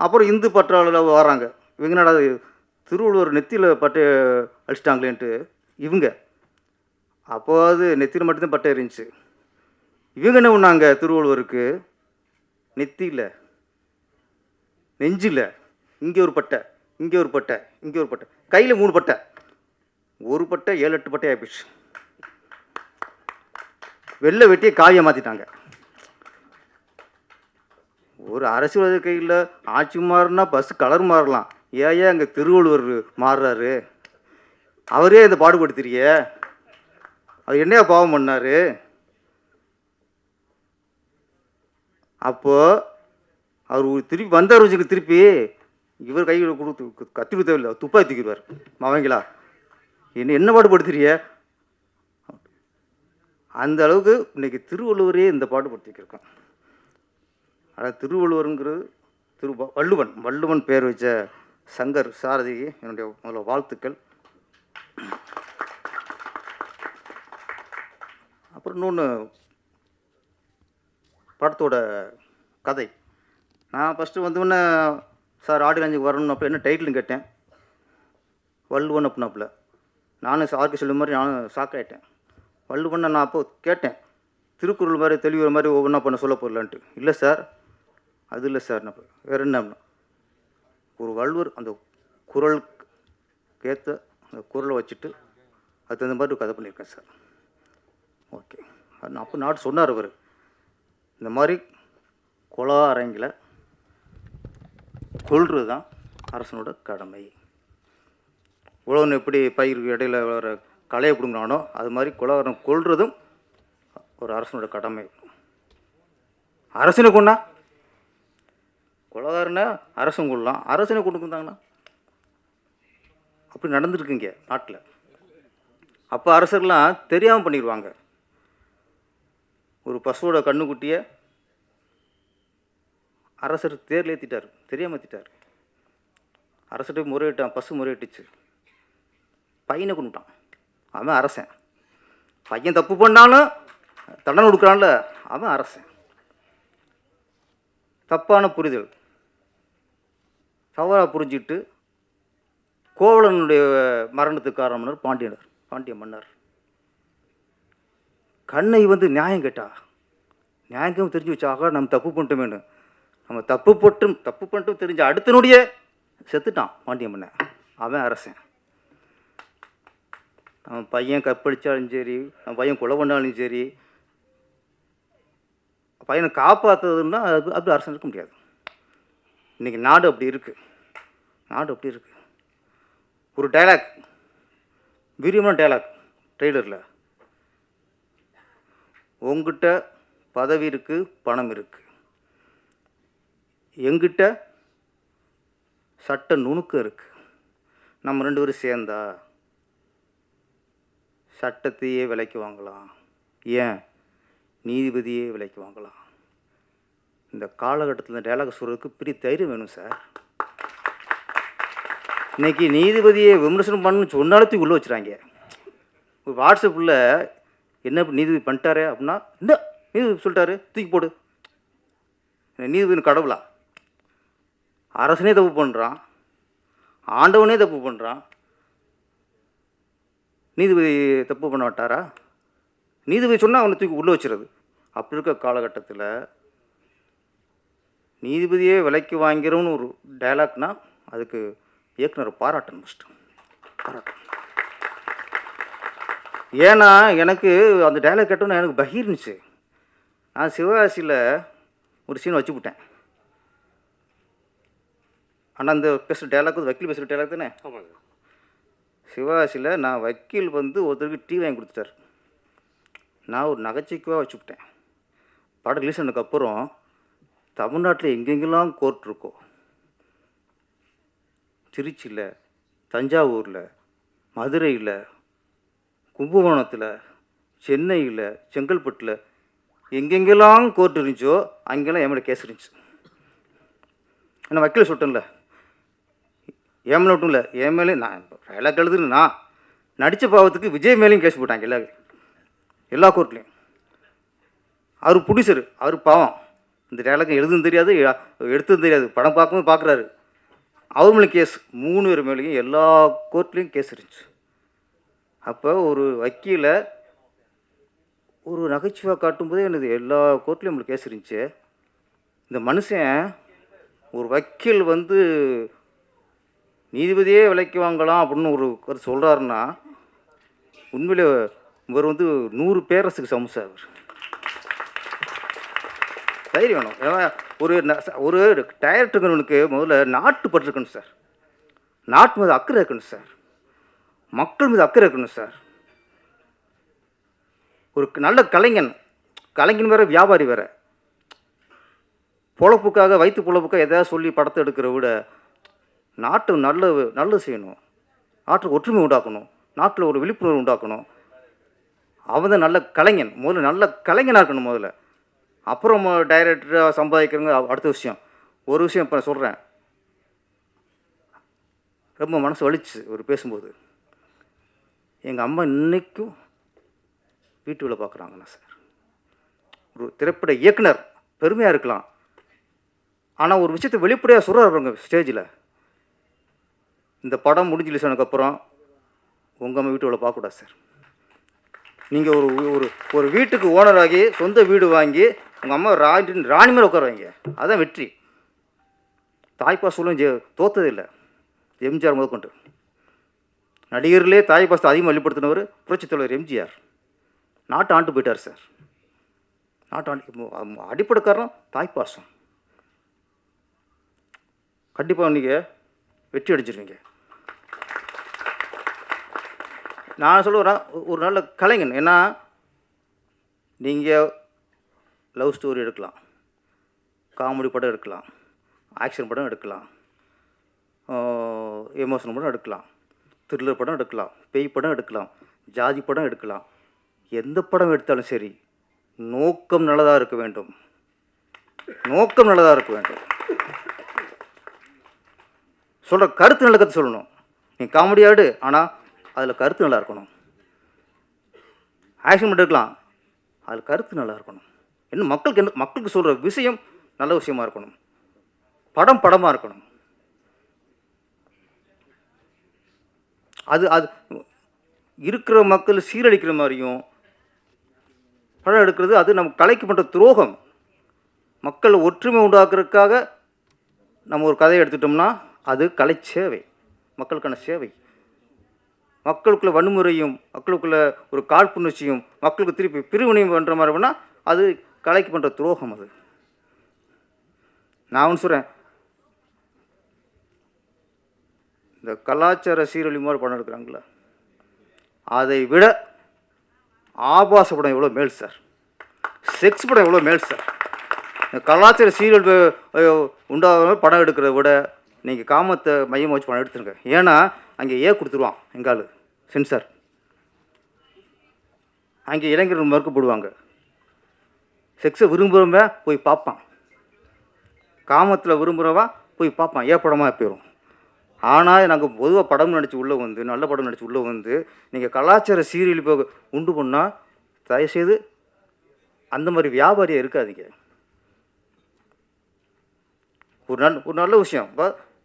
அப்புறம் இந்து பற்றாளர் வராங்க. இவங்க என்னடா திருவள்ளுவர் நெத்தியில் பட்டை அழிச்சிட்டாங்களேன்ட்டு இவங்க. அப்போது நெத்தியில் மட்டும்தான் பட்டை இருந்துச்சு. இவங்க என்ன பண்ணாங்க, திருவள்ளுவருக்கு நெத்தியில் நெஞ்சில் இங்கே ஒரு பட்டை, இங்கே ஒரு பட்டை, இங்கே ஒரு பட்டை, கையில் 3 பட்டை, ஒரு பட்டை 7-8 பட்டை ஆகிப்போச்சு. வெள்ளை வெட்டியை காவியை மாற்றிட்டாங்க. ஒரு அரசியல் கையில் ஆட்சி மாறினா பஸ் கலர் மாறலாம், ஏன் அங்கே திருவள்ளுவர் மாறுறாரு? அவரே இந்த பாடுபடுத்துறிய, அவர் என்னையா பாவம் பண்ணார்? அப்போது அவர் திருப்பி வந்தார் வச்சுக்க, திருப்பி இவர் கையில் கொடுத்து கத்தி கொடுத்தவில்லை, துப்பாக்கி தூக்கிடுவார். அவங்களா என்ன பாடுபடுத்துறிய? அந்த அளவுக்கு இன்றைக்கி திருவள்ளுவரே இந்த பாடுபடுத்திக்கிருக்கோம். ஆனால் திருவள்ளுவருங்கிறது வள்ளுவன் பேர் வச்ச சங்கர் சாரதிக்கு என்னுடைய முதல்ல வாழ்த்துக்கள். அப்புறம் இன்னொன்று, படத்தோட கதை. நான் ஃபஸ்ட்டு வந்தோடனே சார் ஆடியோ லான்ச்சுக்கு வரணும், அப்போ என்ன டைட்டில்னு கேட்டேன். வள்ளுவன் அப்படின்னாப்புல. நானும் சாருக்கு சொல்லும் மாதிரி நானும் ஷாக்காயிட்டேன். வள்ளுவன் நான் அப்போ கேட்டேன், திருக்குறள் மாதிரி தெளிவுற மாதிரி ஒவ்வொன்றா பண்ண சொல்ல போடலான்ட்டு. இல்லை சார், அது இல்லை சார். நான் வேறு என்ன, ஒரு வள்ளுவர் அந்த குறளுக்கு ஏற்ற அந்த குறளை வச்சுட்டு அது தகுந்த மாதிரி ஒரு கதை பண்ணியிருக்கேன் சார். ஓகே. அப்போ நாட்டு சொன்னார் அவர், இந்த மாதிரி கொலா அரங்கில் கொல்றது தான் அரசனோட கடமை. உழவன் எப்படி பயிர் இடையில வர களையை கொடுங்கனானோ அது மாதிரி கொலகாரன் கொல்றதும் ஒரு அரசனோட கடமை. அரசனை கொண்டா கொலகாரனை அரசன் கொள்ளலாம், அரசனை கொண்டு கொடுத்தாங்கன்னா அப்படி நடந்துருக்குங்க நாட்டில். அப்போ அரசர்லாம் தெரியாமல் பண்ணிடுவாங்க. ஒரு பசுவோட கண்ணுக்குட்டியை அரசர் தேர்ல ஏற்றிட்டார், தெரியாமல் ஏற்றிட்டார். அரசர்கிட்ட முறையிட்டான், பசு முறையிட்டுச்சு, பையனை கொண்டுட்டான். அவன் அரசன். பையன் தப்பு பண்ணாலும் தண்டனை கொடுக்குறான்ல, அவன் அரசன். தப்பான புரிதல், தவறாக புரிஞ்சுக்கிட்டு கோவலனுடைய மரணத்துக்கு காரணம் பாண்டிய மன்னர். கண்ணை வந்து நியாயம் கேட்டா, நியாயம் தெரிஞ்சு வச்சாக நம்ம தப்பு பண்ணிட்டோமேனு. நம்ம தப்பு பண்ணிட்டும் தெரிஞ்ச அடுத்த நொடியே செத்துட்டான் பாண்டிய மன்னன். அவன் அரசன். அவன் பையன் கற்பழிச்சாலும் சரி, அவன் பையன் கொலை பண்ணாலும் சரி, பையனை காப்பாற்றுறதுன்னா அது அப்படி அரசன் இருக்க முடியாது. இன்றைக்கி நாடு அப்படி இருக்குது. ஒரு டைலாக், வீரியமான டைலாக் ட்ரெய்லரில், உங்ககிட்ட பதவி இருக்குது, பணம் இருக்குது, எங்கிட்ட சட்ட நுணுக்கம் இருக்குது. நம்ம 2 பேரும் சேர்ந்தா சட்டத்தையே விலைக்கு வாங்கலாம், ஏன் நீதிபதியே விலைக்கு வாங்கலாம். இந்த காலகட்டத்தில் இந்த டைலாக் சொல்கிறதுக்கு பெரிய தைரியம் வேணும் சார். இன்றைக்கி நீதிபதியை விமர்சனம் பண்ணு சொன்னாலும் உள்ளே வச்சுறாங்க. ஒரு வாட்ஸ்அப்பில் என்ன நீதிபதி பண்ணிட்டாரே அப்படின்னா, இந்த நீதிபதி சொல்லிட்டாரு தூக்கி போடு. நீதிபதி கடவுளா? அரசனே தப்பு பண்ணுறான், ஆண்டவனே தப்பு பண்ணுறான், நீதிபதி தப்பு பண்ண மாட்டாரா? நீதிபதி சொன்னால் அவனை தூக்கி உள்ளே வச்சுறது. அப்படி இருக்க காலகட்டத்தில் நீதிபதியே விலைக்கு வாங்கிறோன்னு ஒரு டைலாக்னா அதுக்கு இயக்குனர் பாராட்டணும், ஃபஸ்ட்டு பாராட்டணும். ஏன்னா எனக்கு அந்த டைலாக் கேட்டோன்னா எனக்கு பகீர்னுச்சு. நான் சிவகாசியில் ஒரு சீன் வச்சு விட்டேன். ஆனால் அந்த பேசுகிற டைலாக் வக்கீல் பேசுகிற டைலாக் தானே. சிவாசியில் நான் வக்கீல் வந்து ஒருத்தருக்கு டீ வாங்கி கொடுத்துட்டார். நான் ஒரு நகைச்சுவையாக வச்சுக்கிட்டேன். படம் ரிலீஸ் ஆனதுக்கப்புறம் தமிழ்நாட்டில் எங்கெங்கெல்லாம் கோர்ட் இருக்கோ, திருச்சியில், தஞ்சாவூரில், மதுரையில், கும்பகோணத்தில், சென்னையில், செங்கல்பட்டில் எங்கெங்கெல்லாம் கோர்ட் இருந்துச்சோ அங்கெல்லாம் என் மேலே கேஸ் இருந்துச்சு. நான் வக்கீல் சொல்லிட்டேன்ல, என் மேலே மட்டும் இல்லை, என் மேலே நான் டைலாக் எழுதுன்னு நான் நடித்த பாவத்துக்கு விஜய் மேலேயும் கேஸ் போட்டாங்க எல்லா கோர்ட்லேயும். அவர் ப்ரொடியூசர், அவர் பாவம், இந்த டைலாக் எழுதுன்னு தெரியாது, எடுத்ததும் தெரியாது, படம் பார்க்கும்போது பார்க்குறாரு. அவர் மேலே கேஸ், 3 பேர் மேலேயும் எல்லா கோர்ட்லேயும் கேஸ் இருந்துச்சு. அப்போ ஒரு வக்கீலை ஒரு நகைச்சுவாக காட்டும்போதே எனக்கு எல்லா கோர்ட்லேயும் நம்மளுக்கு கேஸ் இருந்துச்சு. இந்த மனுஷன் ஒரு வக்கீல் வந்து நீதிபதியே விலைக்கு வாங்கலாம் அப்படின்னு ஒரு கருத்து சொல்கிறாருன்னா உண்மையிலே இவர் வந்து 100 பேரரசுக்கு சமம் சார். அவர் தைரியம் வேணும். ஏன்னா ஒரு டைரக்டருங்களுக்கு முதல்ல நாட்டு பற்று இருக்கணும் சார், நாட்டு மீது அக்கறை இருக்கணும் சார், மக்கள் மீது அக்கறை இருக்கணும் சார். ஒரு நல்ல கலைஞன் வேறு, வியாபாரி வேறு. பொழப்புக்காக, வயிற்று பொழப்புக்காக எதாவது சொல்லி படத்தை எடுக்கிற விட நாட்டு நல்லது செய்யணும், நாட்டுக்கு ஒற்றுமை உண்டாக்கணும், நாட்டில் ஒரு விழிப்புணர்வு உண்டாக்கணும். அவன் தான் நல்ல கலைஞன். முதல்ல நல்ல கலைஞனாக இருக்கணும் முதல்ல. அப்புறம் டைரக்டராக சம்பாதிக்கிறவங்க அடுத்த விஷயம். ஒரு விஷயம் இப்போ சொல்கிறேன், ரொம்ப மனசு வலிச்சு ஒரு பேசும்போது. எங்கள் அம்மா இன்றைக்கும் வீட்டு வேலை பார்க்குறாங்கண்ணா சார். ஒரு திரைப்பட இயக்குனர் பெருமையாக இருக்கலாம், ஆனால் ஒரு விஷயத்தை வெளிப்படையாக சொல்கிறாங்க ஸ்டேஜில். இந்த படம் முடிஞ்சு ரிலீஸ் ஆனதுக்கப்புறம் உங்கள் அம்மா வீட்டு வேலை பார்க்கக்கூடாது சார். நீங்கள் ஒரு வீட்டுக்கு ஓனராகி சொந்த வீடு வாங்கி உங்கள் அம்மா ராணி மேலே உட்கார வைங்க, அதுதான் வெற்றி. தாய்ப்பாசலும் தோத்ததில்லை. எம்ஜிஆர் முதற்கொண்டு நடிகர்களே தாய்ப்பாசத்தை அதிகமாக வெளிப்படுத்தினவர் புரட்சித் தலைவர் எம்ஜிஆர். நாட்டை ஆண்டு போயிட்டார் சார். அடிப்படை காரணம் தாய்ப்பாசம். கண்டிப்பாக நீங்கள் வெற்றி அடிச்சிருவீங்க. நான் சொல்லுறேன், ஒரு நல்ல கலைஞன். ஏன்னா நீங்கள் லவ் ஸ்டோரி எடுக்கலாம், காமெடி படம் எடுக்கலாம், ஆக்ஷன் படம் எடுக்கலாம், எமோஷனல் படம் எடுக்கலாம், த்ரில்லர் படம் எடுக்கலாம், பேய் படம் எடுக்கலாம், ஜாதி படம் எடுக்கலாம். எந்த படம் எடுத்தாலும் சரி, நோக்கம் நல்லதாக இருக்க வேண்டும். நோக்கம் நல்லதாக இருக்க வேண்டும். சொல்கிற கருத்து நல்ல கருத்து சொல்லணும். நீ காமெடியாடு, ஆனால் அதில் கருத்து நல்லா இருக்கணும். ஆக்ஷன் படம் எடுக்கலாம், அதில் கருத்து நல்லா இருக்கணும். மக்களுக்கு சொல்கிற விஷயம் நல்ல விஷயமா இருக்கணும். படமாக இருக்கணும். அது இருக்கிற மக்கள் சீரழிக்கிற மாதிரியும் படம் எடுக்கிறது அது நம்ம கலைக்கு பண்ணுற துரோகம். மக்கள் ஒற்றுமை உண்டாக்குறதுக்காக நம்ம ஒரு கதையை எடுத்துட்டோம்னா அது கலை சேவை, மக்களுக்கான சேவை. மக்களுக்குள்ள வன்முறையும், மக்களுக்குள்ள ஒரு காழ்ப்புணர்ச்சியும், மக்களுக்கு திருப்பி பிரிவினையும் பண்ணுற மாதிரி பண்ணால் அது கலைக்கு பண்ணுற துரோகம். அது நான் ஒன்று சொல்கிறேன், இந்த கலாச்சார சீரழி மாதிரி படம் எடுக்கிறாங்களா, அதை விட ஆபாச படம் எவ்வளோ மேல் சார், செக்ஸ் படம் எவ்வளோ மேல் சார். இந்த கலாச்சார சீரியல் உண்டாக படம் எடுக்கிறத விட நீங்கள் காமத்தை மையமாக வச்சு படம் எடுத்துருங்க. ஏன்னா அங்கே கொடுத்துருவான் எங்கால் சென்சார். அங்கே இளைஞர்கள் மறுக்கப்படுவாங்க. செக்ஸை விரும்புகிறவன் போய் பார்ப்பான், காமத்தில் விரும்புகிறவன் போய் பார்ப்பான், படமாக போயிடும். ஆனால் நாங்கள் பொதுவாக படம் நடித்து உள்ளே வந்து, நல்ல படம் நடித்து உள்ளே வந்து நீங்கள் கலாச்சார சீரியல் இப்போ உண்டு பண்ணால் தயவுசெய்து அந்த மாதிரி வியாபாரியாக இருக்காதீங்க. ஒரு நல்ல விஷயம்.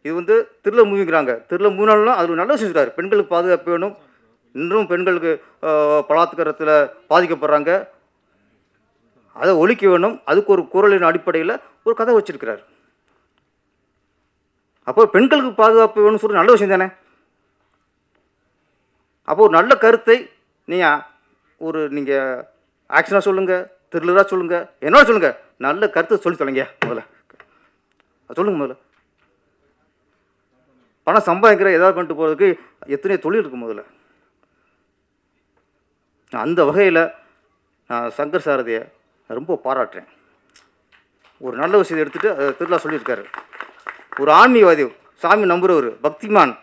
இது வந்து த்ரில்லர் மூவிங்கிறாங்க. த்ரில்லர் மூவினாலும் அது ஒரு நல்ல விஷயம் சொல்கிறார். பெண்களுக்கு பாதுகாப்பு வேணும். இன்றும் பெண்களுக்கு பலாத்காரத்தில் பாதிக்கப்படுறாங்க, அதை ஒழிக்க வேணும். அதுக்கு ஒரு குரலின் அடிப்படையில் ஒரு கதை வச்சிருக்கிறார். அப்போ பெண்களுக்கு பாதுகாப்பு வேணும்னு சொல்லி நல்ல விஷயம் தானே. அப்போ ஒரு நல்ல கருத்தை நீங்கள் ஆக்ஷனாக சொல்லுங்கள், த்ரில்லராக சொல்லுங்கள், என்னோட சொல்லுங்கள், நல்ல கருத்தை சொல்லி தொலைங்க. முதல்ல சொல்லுங்கள். முதல்ல பணம் சம்பாதிக்கிற ஏதாவது பண்ணிட்டு போகிறதுக்கு எத்தனையோ தொழில் இருக்குது முதல்ல. அந்த வகையில் நான் சங்கர் சாரதியை ரொம்ப பாராட்டுறேன். ஒரு நல்ல விஷயத்தை எடுத்துகிட்டு அதை திருவிழா சொல்லியிருக்காரு. ஒரு ஆன்மீகவாதி, சாமி நம்புகிறவர், பக்திமான்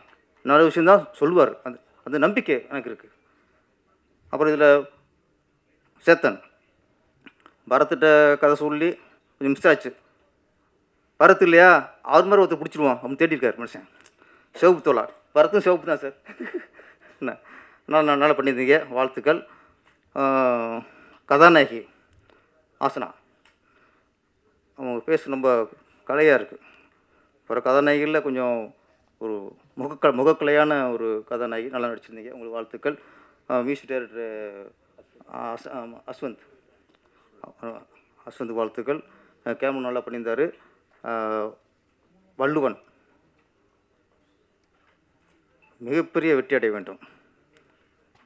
நல்ல விஷயந்தான் சொல்லுவார். அந்த நம்பிக்கை எனக்கு இருக்குது. அப்புறம் இதில் சேத்தன் பரத்திட்ட கதை சொல்லி கொஞ்சம் மிஸ் ஆச்சு. பரத் இல்லையா, அவர் மாதிரி ஒருத்தர் பிடிச்சிருவோம் அப்படின்னு தேடிருக்கார் மனுஷன். சிவப்பு தோழர், பரத்தும் சிவப்பு தான் சார். என்ன நல்லா பண்ணியிருந்தீங்க, வாழ்த்துக்கள். கதாநாயகி ஆசனா, அவங்க பேச ரொம்ப கலையாக இருக்குது. அப்புறம் கதாநாயகியில் கொஞ்சம் ஒரு முகக்கலையான ஒரு கதாநாயகி, நல்லா நடிச்சிருந்தீங்க, உங்களுக்கு வாழ்த்துக்கள். மியூசிக் டைரக்டர் அஸ்வந்த் வாழ்த்துக்கள். கேமரா நல்லா பண்ணியிருந்தார். வள்ளுவன் மிகப்பெரிய வெற்றி அடைய வேண்டும்.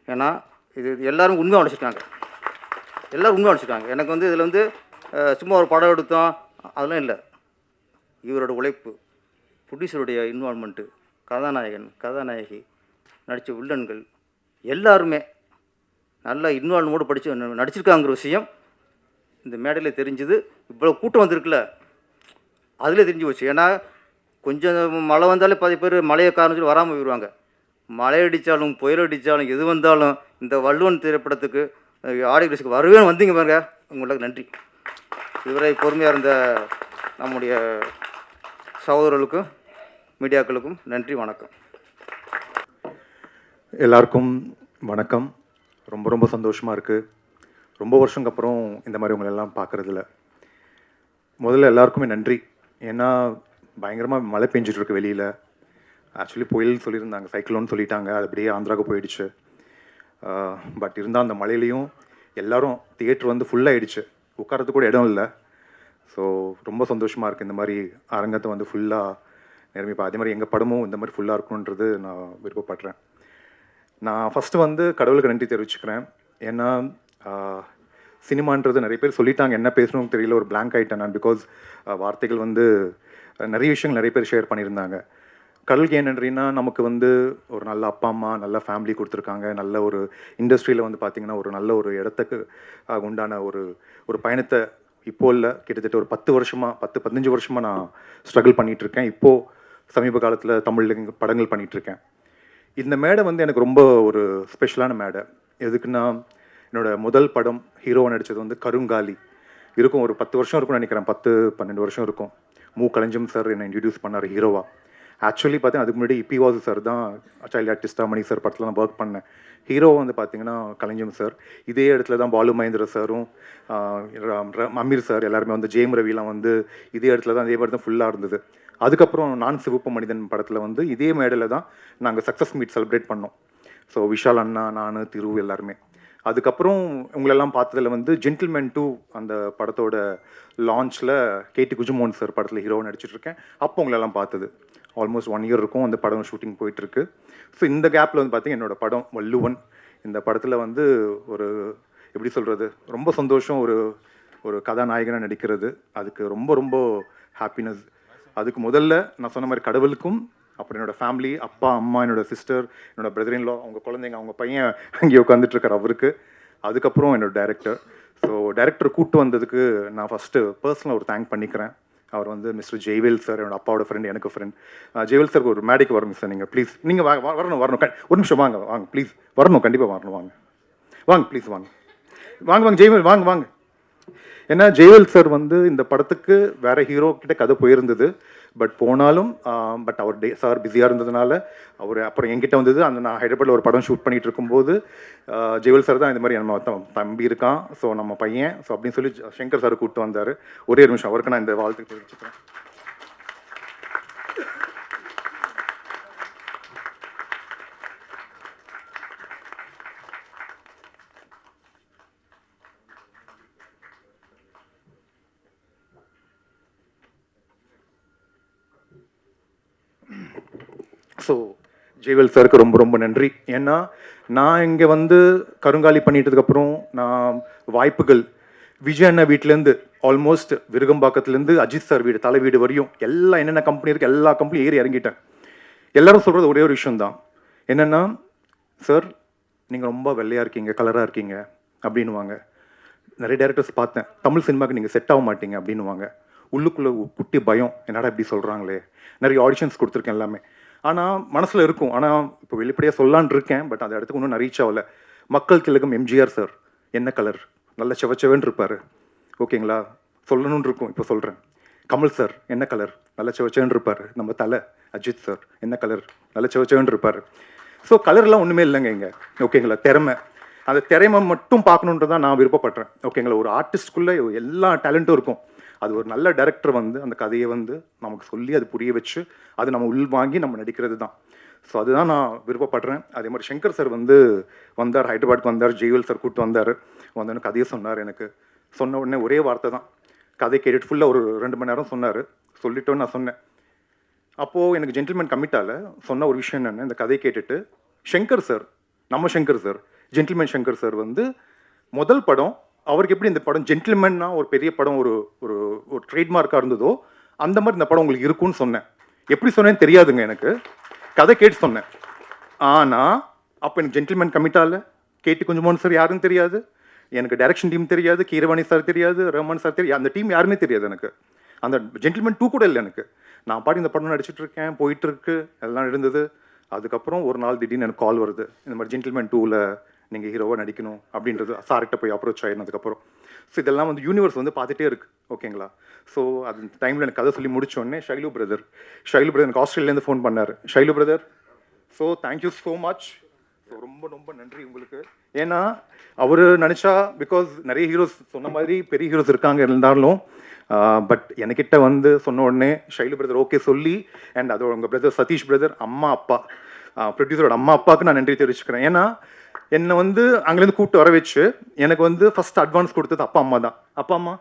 ஏன்னா இது எல்லோரும் உண்மையாக நடிச்சிருக்காங்க, எல்லோரும் உண்மையாக நடிச்சிருக்காங்க. எனக்கு வந்து இதில் வந்து சும்மா ஒரு படம் எடுத்தோம் அதெல்லாம் இல்லை. இவரோட உழைப்பு, ப்ரொடியூசருடைய இன்வால்மெண்ட்டு, கதாநாயகன், கதாநாயகி, நடித்த வில்லன்கள் எல்லாருமே நல்ல இன்வால்வ்மோடு நடிச்சிருக்காங்கிற விஷயம் இந்த மேடையில் தெரிஞ்சுது. இவ்வளோ கூட்டம் வந்திருக்குல்ல, அதில் தெரிஞ்சு போச்சு. ஏன்னா கொஞ்சம் மழை வந்தாலே பாதி பேர் மழையை காரணம் சொல்லி வராமல் போயிடுவாங்க. மழை அடித்தாலும் புயல் அடித்தாலும் எது வந்தாலும் இந்த வள்ளுவன் திரைப்படத்துக்கு ஆடியோஸ்க்கு வருவேன்னு வந்தீங்க பாருங்க, உங்களுக்கு நன்றி. இதுவரை பொறுமையாக இருந்த நம்முடைய சகோதரர்களுக்கும் மீடியாக்களுக்கும் நன்றி, வணக்கம். எல்லாருக்கும் வணக்கம். ரொம்ப ரொம்ப சந்தோஷமாக இருக்குது. ரொம்ப வருஷங்க அப்புறம் இந்த மாதிரி உங்களெல்லாம் பார்க்குறதில்ல. முதல்ல எல்லாருக்குமே நன்றி. ஏன்னா பயங்கரமாக மழை பெஞ்சிட்ருக்கு வெளியில். ஆக்சுவலி புயல் சொல்லியிருந்தாங்க, சைக்ளோன்னு சொல்லிட்டாங்க, அது அப்படியே ஆந்திராவுக்கு போயிடுச்சு. பட் இருந்தால் அந்த மழையிலையும் எல்லோரும் தியேட்டர் வந்து ஃபுல்லாகிடுச்சு, உட்காரத்துக்கு கூட இடம் இல்லை. ஸோ ரொம்ப சந்தோஷமாக இருக்குது இந்த மாதிரி அரங்கத்தை வந்து ஃபுல்லாக நிரம்பிப்பா. அதே மாதிரி எங்கள் படமும் இந்த மாதிரி ஃபுல்லாக இருக்கணுன்றது நான் விருப்பப்படுறேன். நான் ஃபஸ்ட்டு வந்து கடவுளுக்கு நன்றி தெரிவிச்சுக்கிறேன். ஏன்னா சினிமான்றது நிறைய பேர் சொல்லிட்டாங்க, என்ன பேசணும்னு தெரியல, ஒரு பிளாங்க் ஆகிட்டேன் நான். பிகாஸ் வார்த்தைகள் வந்து நிறைய விஷயங்கள் நிறைய பேர் ஷேர் பண்ணியிருந்தாங்க. கடவுளுக்கு ஏன் நன்றினா, நமக்கு வந்து ஒரு நல்ல அப்பா அம்மா, நல்ல ஃபேமிலி கொடுத்துருக்காங்க. நல்ல ஒரு இண்டஸ்ட்ரியில் வந்து பார்த்திங்கன்னா ஒரு நல்ல ஒரு இடத்துக்கு உண்டான ஒரு பயணத்தை இப்போ இல்லை, கிட்டத்தட்ட ஒரு 10-15 வருஷமாக நான் ஸ்ட்ரகிள் பண்ணிகிட்ருக்கேன். இப்போது சமீப காலத்தில் தமிழில் படங்கள் பண்ணிகிட்ருக்கேன். இந்த மேடை வந்து எனக்கு ரொம்ப ஒரு ஸ்பெஷலான மேடை. எதுக்குன்னா, என்னோடய முதல் படம் ஹீரோவை நடித்தது வந்து கருங்காலி இருக்கும். ஒரு 10 வருஷம் இருக்கும்னு நினைக்கிறேன், 10-12 வருஷம் இருக்கும். மு. கலைஞம் சார் என்னை இன்ட்ரடியூஸ் பண்ணார் ஹீரோவா. ஆக்சுவலி பார்த்தீங்கன்னா அதுக்கு முன்னாடி இப்பி வாசு சார் தான் சைல்டு ஆர்டிஸ்டாக மணி சார் படத்தில் நான் ஒர்க் பண்ணேன். ஹீரோ வந்து பார்த்தீங்கன்னா கலைஞம் சார். இதே இடத்துல தான் பாலு மகேந்திர சாரும் அமீர் சார் எல்லாருமே வந்து ஜெயம் ரவிலாம் வந்து இதே இடத்துல தான், அதே மாதிரி தான் ஃபுல்லாக இருந்தது. அதுக்கப்புறம் நான் சிவப்பு மனிதன் படத்தில் வந்து இதே மேடையில் தான் நாங்கள் சக்ஸஸ் மீட் செலிப்ரேட் பண்ணோம். ஸோ விஷால் அண்ணா, நான், திரு எல்லாருமே. அதுக்கப்புறம் உங்களெல்லாம் பார்த்ததில் வந்து ஜென்டில்மேன் 2 அந்த படத்தோட லான்ச்சில் கேடி குஜுமோன் சார் படத்தில் ஹீரோவை நடிச்சிட்ருக்கேன். அப்போ உங்களெல்லாம் பார்த்தது ஆல்மோஸ்ட் 1 இயர் இருக்கும். அந்த படம் ஷூட்டிங் போயிட்டுருக்கு. ஸோ இந்த கேப்பில் வந்து பார்த்திங்கன்னா என்னோடய படம் வள்ளுவன். இந்த படத்தில் வந்து ஒரு எப்படி சொல்கிறது, ரொம்ப சந்தோஷம். ஒரு கதாநாயகனாக நடிக்கிறது, அதுக்கு ரொம்ப ரொம்ப ஹாப்பினஸ். அதுக்கு முதல்ல நான் சொன்ன மாதிரி கடவுளுக்கும், அப்புறம் என்னோடய ஃபேமிலி, அப்பா அம்மா, என்னோடய சிஸ்டர், என்னோடய பிரதரின்லா, அவங்க குழந்தைங்க, அவங்க பையன் அங்கே உட்காந்துட்ருக்கார் அவருக்கு. அதுக்கப்புறம் என்னோடய டைரக்டர். ஸோ டைரக்டர் கூப்பிட்டு வந்ததுக்கு நான் ஃபஸ்ட்டு பர்சனலாக ஒரு தேங்க் பண்ணிக்கிறேன். அவர் வந்து மிஸ்டர் ஜெய்வேல் சார், என்னோட அப்பாவோட ஃப்ரெண்ட், எனக்கு ஃப்ரெண்ட். ஜெய்வேல் சார் ஒரு மேடைக்கு வரணும் சார், நீங்கள் ப்ளீஸ், நீங்கள் வரணும் ஒரு நிமிஷம் வாங்க ப்ளீஸ், வரணும், கண்டிப்பாக வரணும், வாங்க ப்ளீஸ், வாங்க ஜெய்வேல், வாங்க. ஏன்னா ஜெய்வேல் சார் வந்து இந்த படத்துக்கு வேறு ஹீரோ கிட்ட கதை போயிருந்தது. பட் போனாலும் அவர் சார் பிஸியாக இருந்ததுனால அவர் அப்புறம் என்கிட்ட வந்தது. நான் ஹைதராபாத்தில் ஒரு படம் ஷூட் பண்ணிகிட்டு இருக்கும்போது ஜெய்வேல் சார் தான் இந்த மாதிரி நம்ம தம்பி இருக்கான், ஸோ நம்ம பையன், ஸோ அப்படின்னு சொல்லி சங்கர் சார் கூப்பிட்டு வந்தார். ஒரே நிமிஷம், அவருக்கு நான் இந்த வாழ்த்து தெரிவிச்சுக்கிறேன். ஸோ ஜெய்வேல் சாருக்கு ரொம்ப ரொம்ப நன்றி. ஏன்னா நான் இங்கே வந்து கருங்காலி பண்ணிட்டதுக்கப்புறம் நான் வாய்ப்புகள் விஜய் அண்ணா வீட்டிலேருந்து ஆல்மோஸ்ட் விருகம்பாக்கத்துலேருந்து அஜித் சார் வீடு, தலை வீடு வரையும் எல்லாம் என்னென்ன கம்பெனி இருக்குது எல்லா கம்பெனியும் ஏறி இறங்கிட்டேன். எல்லாரும் சொல்கிறது ஒரே ஒரு விஷயம்தான், என்னென்னா சார் நீங்கள் ரொம்ப வெள்ளையாக இருக்கீங்க, கலராக இருக்கீங்க அப்படின்னுவாங்க. நிறைய டேரக்டர்ஸ் பார்த்தேன், தமிழ் சினிமாவுக்கு நீங்கள் செட் ஆக மாட்டீங்க அப்படின்னுவாங்க. உள்ளுக்குள்ளே குட்டி பயம், என்னடா இப்படி சொல்கிறாங்களே. நிறைய ஆடிஷன்ஸ் கொடுத்துருக்கேன் எல்லாமே, ஆனால் மனசில் இருக்கும். ஆனால் இப்போ வெளிப்படையாக சொல்லான்னு இருக்கேன், பட் அந்த இடத்துக்கு இன்னும் நான் ரீச் ஆகலை. மக்கள் திலகம் எம்ஜிஆர் சார் என்ன கலர், நல்ல செவச்செவன்னு இருப்பார், ஓகேங்களா, சொல்லணும்னு இருக்கும், இப்போ சொல்கிறேன். கமல் சார் என்ன கலர், நல்ல செவச்செவன்னு இருப்பார். நம்ம தலை அஜித் சார் என்ன கலர், நல்ல செவச்செவன்னு இருப்பார். ஸோ கலர்லாம் ஒன்றுமே இல்லைங்க இங்கே, ஓகேங்களா. திறமை, அந்த திறமை மட்டும் பார்க்கணுன்றதான் நான் விருப்பப்படுறேன், ஓகேங்களா. ஒரு ஆர்டிஸ்ட்குள்ளே எல்லா டேலண்ட்டும் இருக்கும். அது ஒரு நல்ல டைரக்டர் வந்து அந்த கதையை வந்து நமக்கு சொல்லி அது புரிய வச்சு அது நம்ம உள்வாங்கி நம்ம நடிக்கிறது தான். ஸோ அதுதான் நான் விருப்பப்படுறேன். அதே மாதிரி சங்கர் சார் வந்து வந்தார், ஹைதராபாத்துக்கு வந்தார், ஜெய்வல் சார் கூப்பிட்டு வந்தார். வந்தோன்னு கதையை சொன்னார். எனக்கு சொன்ன உடனே ஒரே வார்த்தை தான், கதை கேட்டுட்டு ஃபுல்லாக ஒரு 2 மணி நேரம் சொன்னார். சொல்லிட்டோன்னு நான் சொன்னேன். அப்போது எனக்கு ஜென்டில்மேன் கமிட்டால் சொன்ன ஒரு விஷயம் என்னென்ன, இந்த கதையை கேட்டுட்டு சங்கர் சார், நம்ம Shankar sir, gentleman Shankar sir வந்து முதல் படம் அவருக்கு எப்படி இந்த படம் ஜென்டில்மேன்னா ஒரு பெரிய படம், ஒரு ஒரு ஒரு ட்ரேட்மார்க்காக இருந்ததோ அந்த மாதிரி இந்த படம் உங்களுக்கு இருக்குன்னு சொன்னேன். எப்படி சொன்னேன்னு தெரியாதுங்க, எனக்கு கதை கேட்டு சொன்னேன். ஆனால் அப்போ எனக்கு ஜென்டில்மேன் கமிட்டால் கேட்டி குஞ்சுமோகன் சார் யாருன்னு தெரியாது, எனக்கு டைரக்ஷன் டீம் தெரியாது, கீரவாணி சார் தெரியாது, ரஹ்மான் சார் தெரியாது, அந்த டீம் யாருமே தெரியாது எனக்கு. அந்த ஜென்டில்மேன் 2 கூட இல்லை எனக்கு. நான் பாட்டு இந்த படம் நடிச்சிட்டு இருக்கேன், போயிட்டுருக்கு, எல்லாம் இருந்தது. அதுக்கப்புறம் ஒரு நாள் திடீர்னு எனக்கு கால் வருது, இந்த மாதிரி ஜென்டில்மேன் 2ல் நீங்கள் ஹீரோவாக நடிக்கணும் அப்படின்றது. சார்கிட்ட போய் அப்ரோச் ஆகினதுக்கப்புறம் ஸோ இதெல்லாம் வந்து யூனிவர்ஸ் வந்து பார்த்துட்டே இருக்குது, ஓகேங்களா. ஸோ அது டைமில் எனக்கு கதை சொல்லி முடிச்சோடனே ஷைலு பிரதர் எனக்கு ஆஸ்திரேலியாலேருந்து ஃபோன் பண்ணார். Shailu brother, so thank you so much. So ரொம்ப ரொம்ப நன்றி உங்களுக்கு. ஏன்னா அவர் நினச்சா, பிகாஸ் நிறைய ஹீரோஸ் சொன்ன மாதிரி பெரிய ஹீரோஸ் இருக்காங்க இருந்தாலும், பட் என்கிட்ட வந்து சொன்ன உடனே ஷைலு பிரதர் ஓகே சொல்லி, அண்ட் அதோட உங்கள் பிரதர் சதீஷ் பிரதர், அம்மா அப்பா, ப்ரொடியூசரோட அம்மா அப்பாவுக்கு நான் நன்றி தெரிவிச்சுக்கிறேன். ஏன்னா என்னை வந்து அங்கேருந்து கூப்பிட்டு வர வச்சு எனக்கு வந்து ஃபஸ்ட் அட்வான்ஸ் கொடுத்தது அப்பா அம்மா தான். அம்மா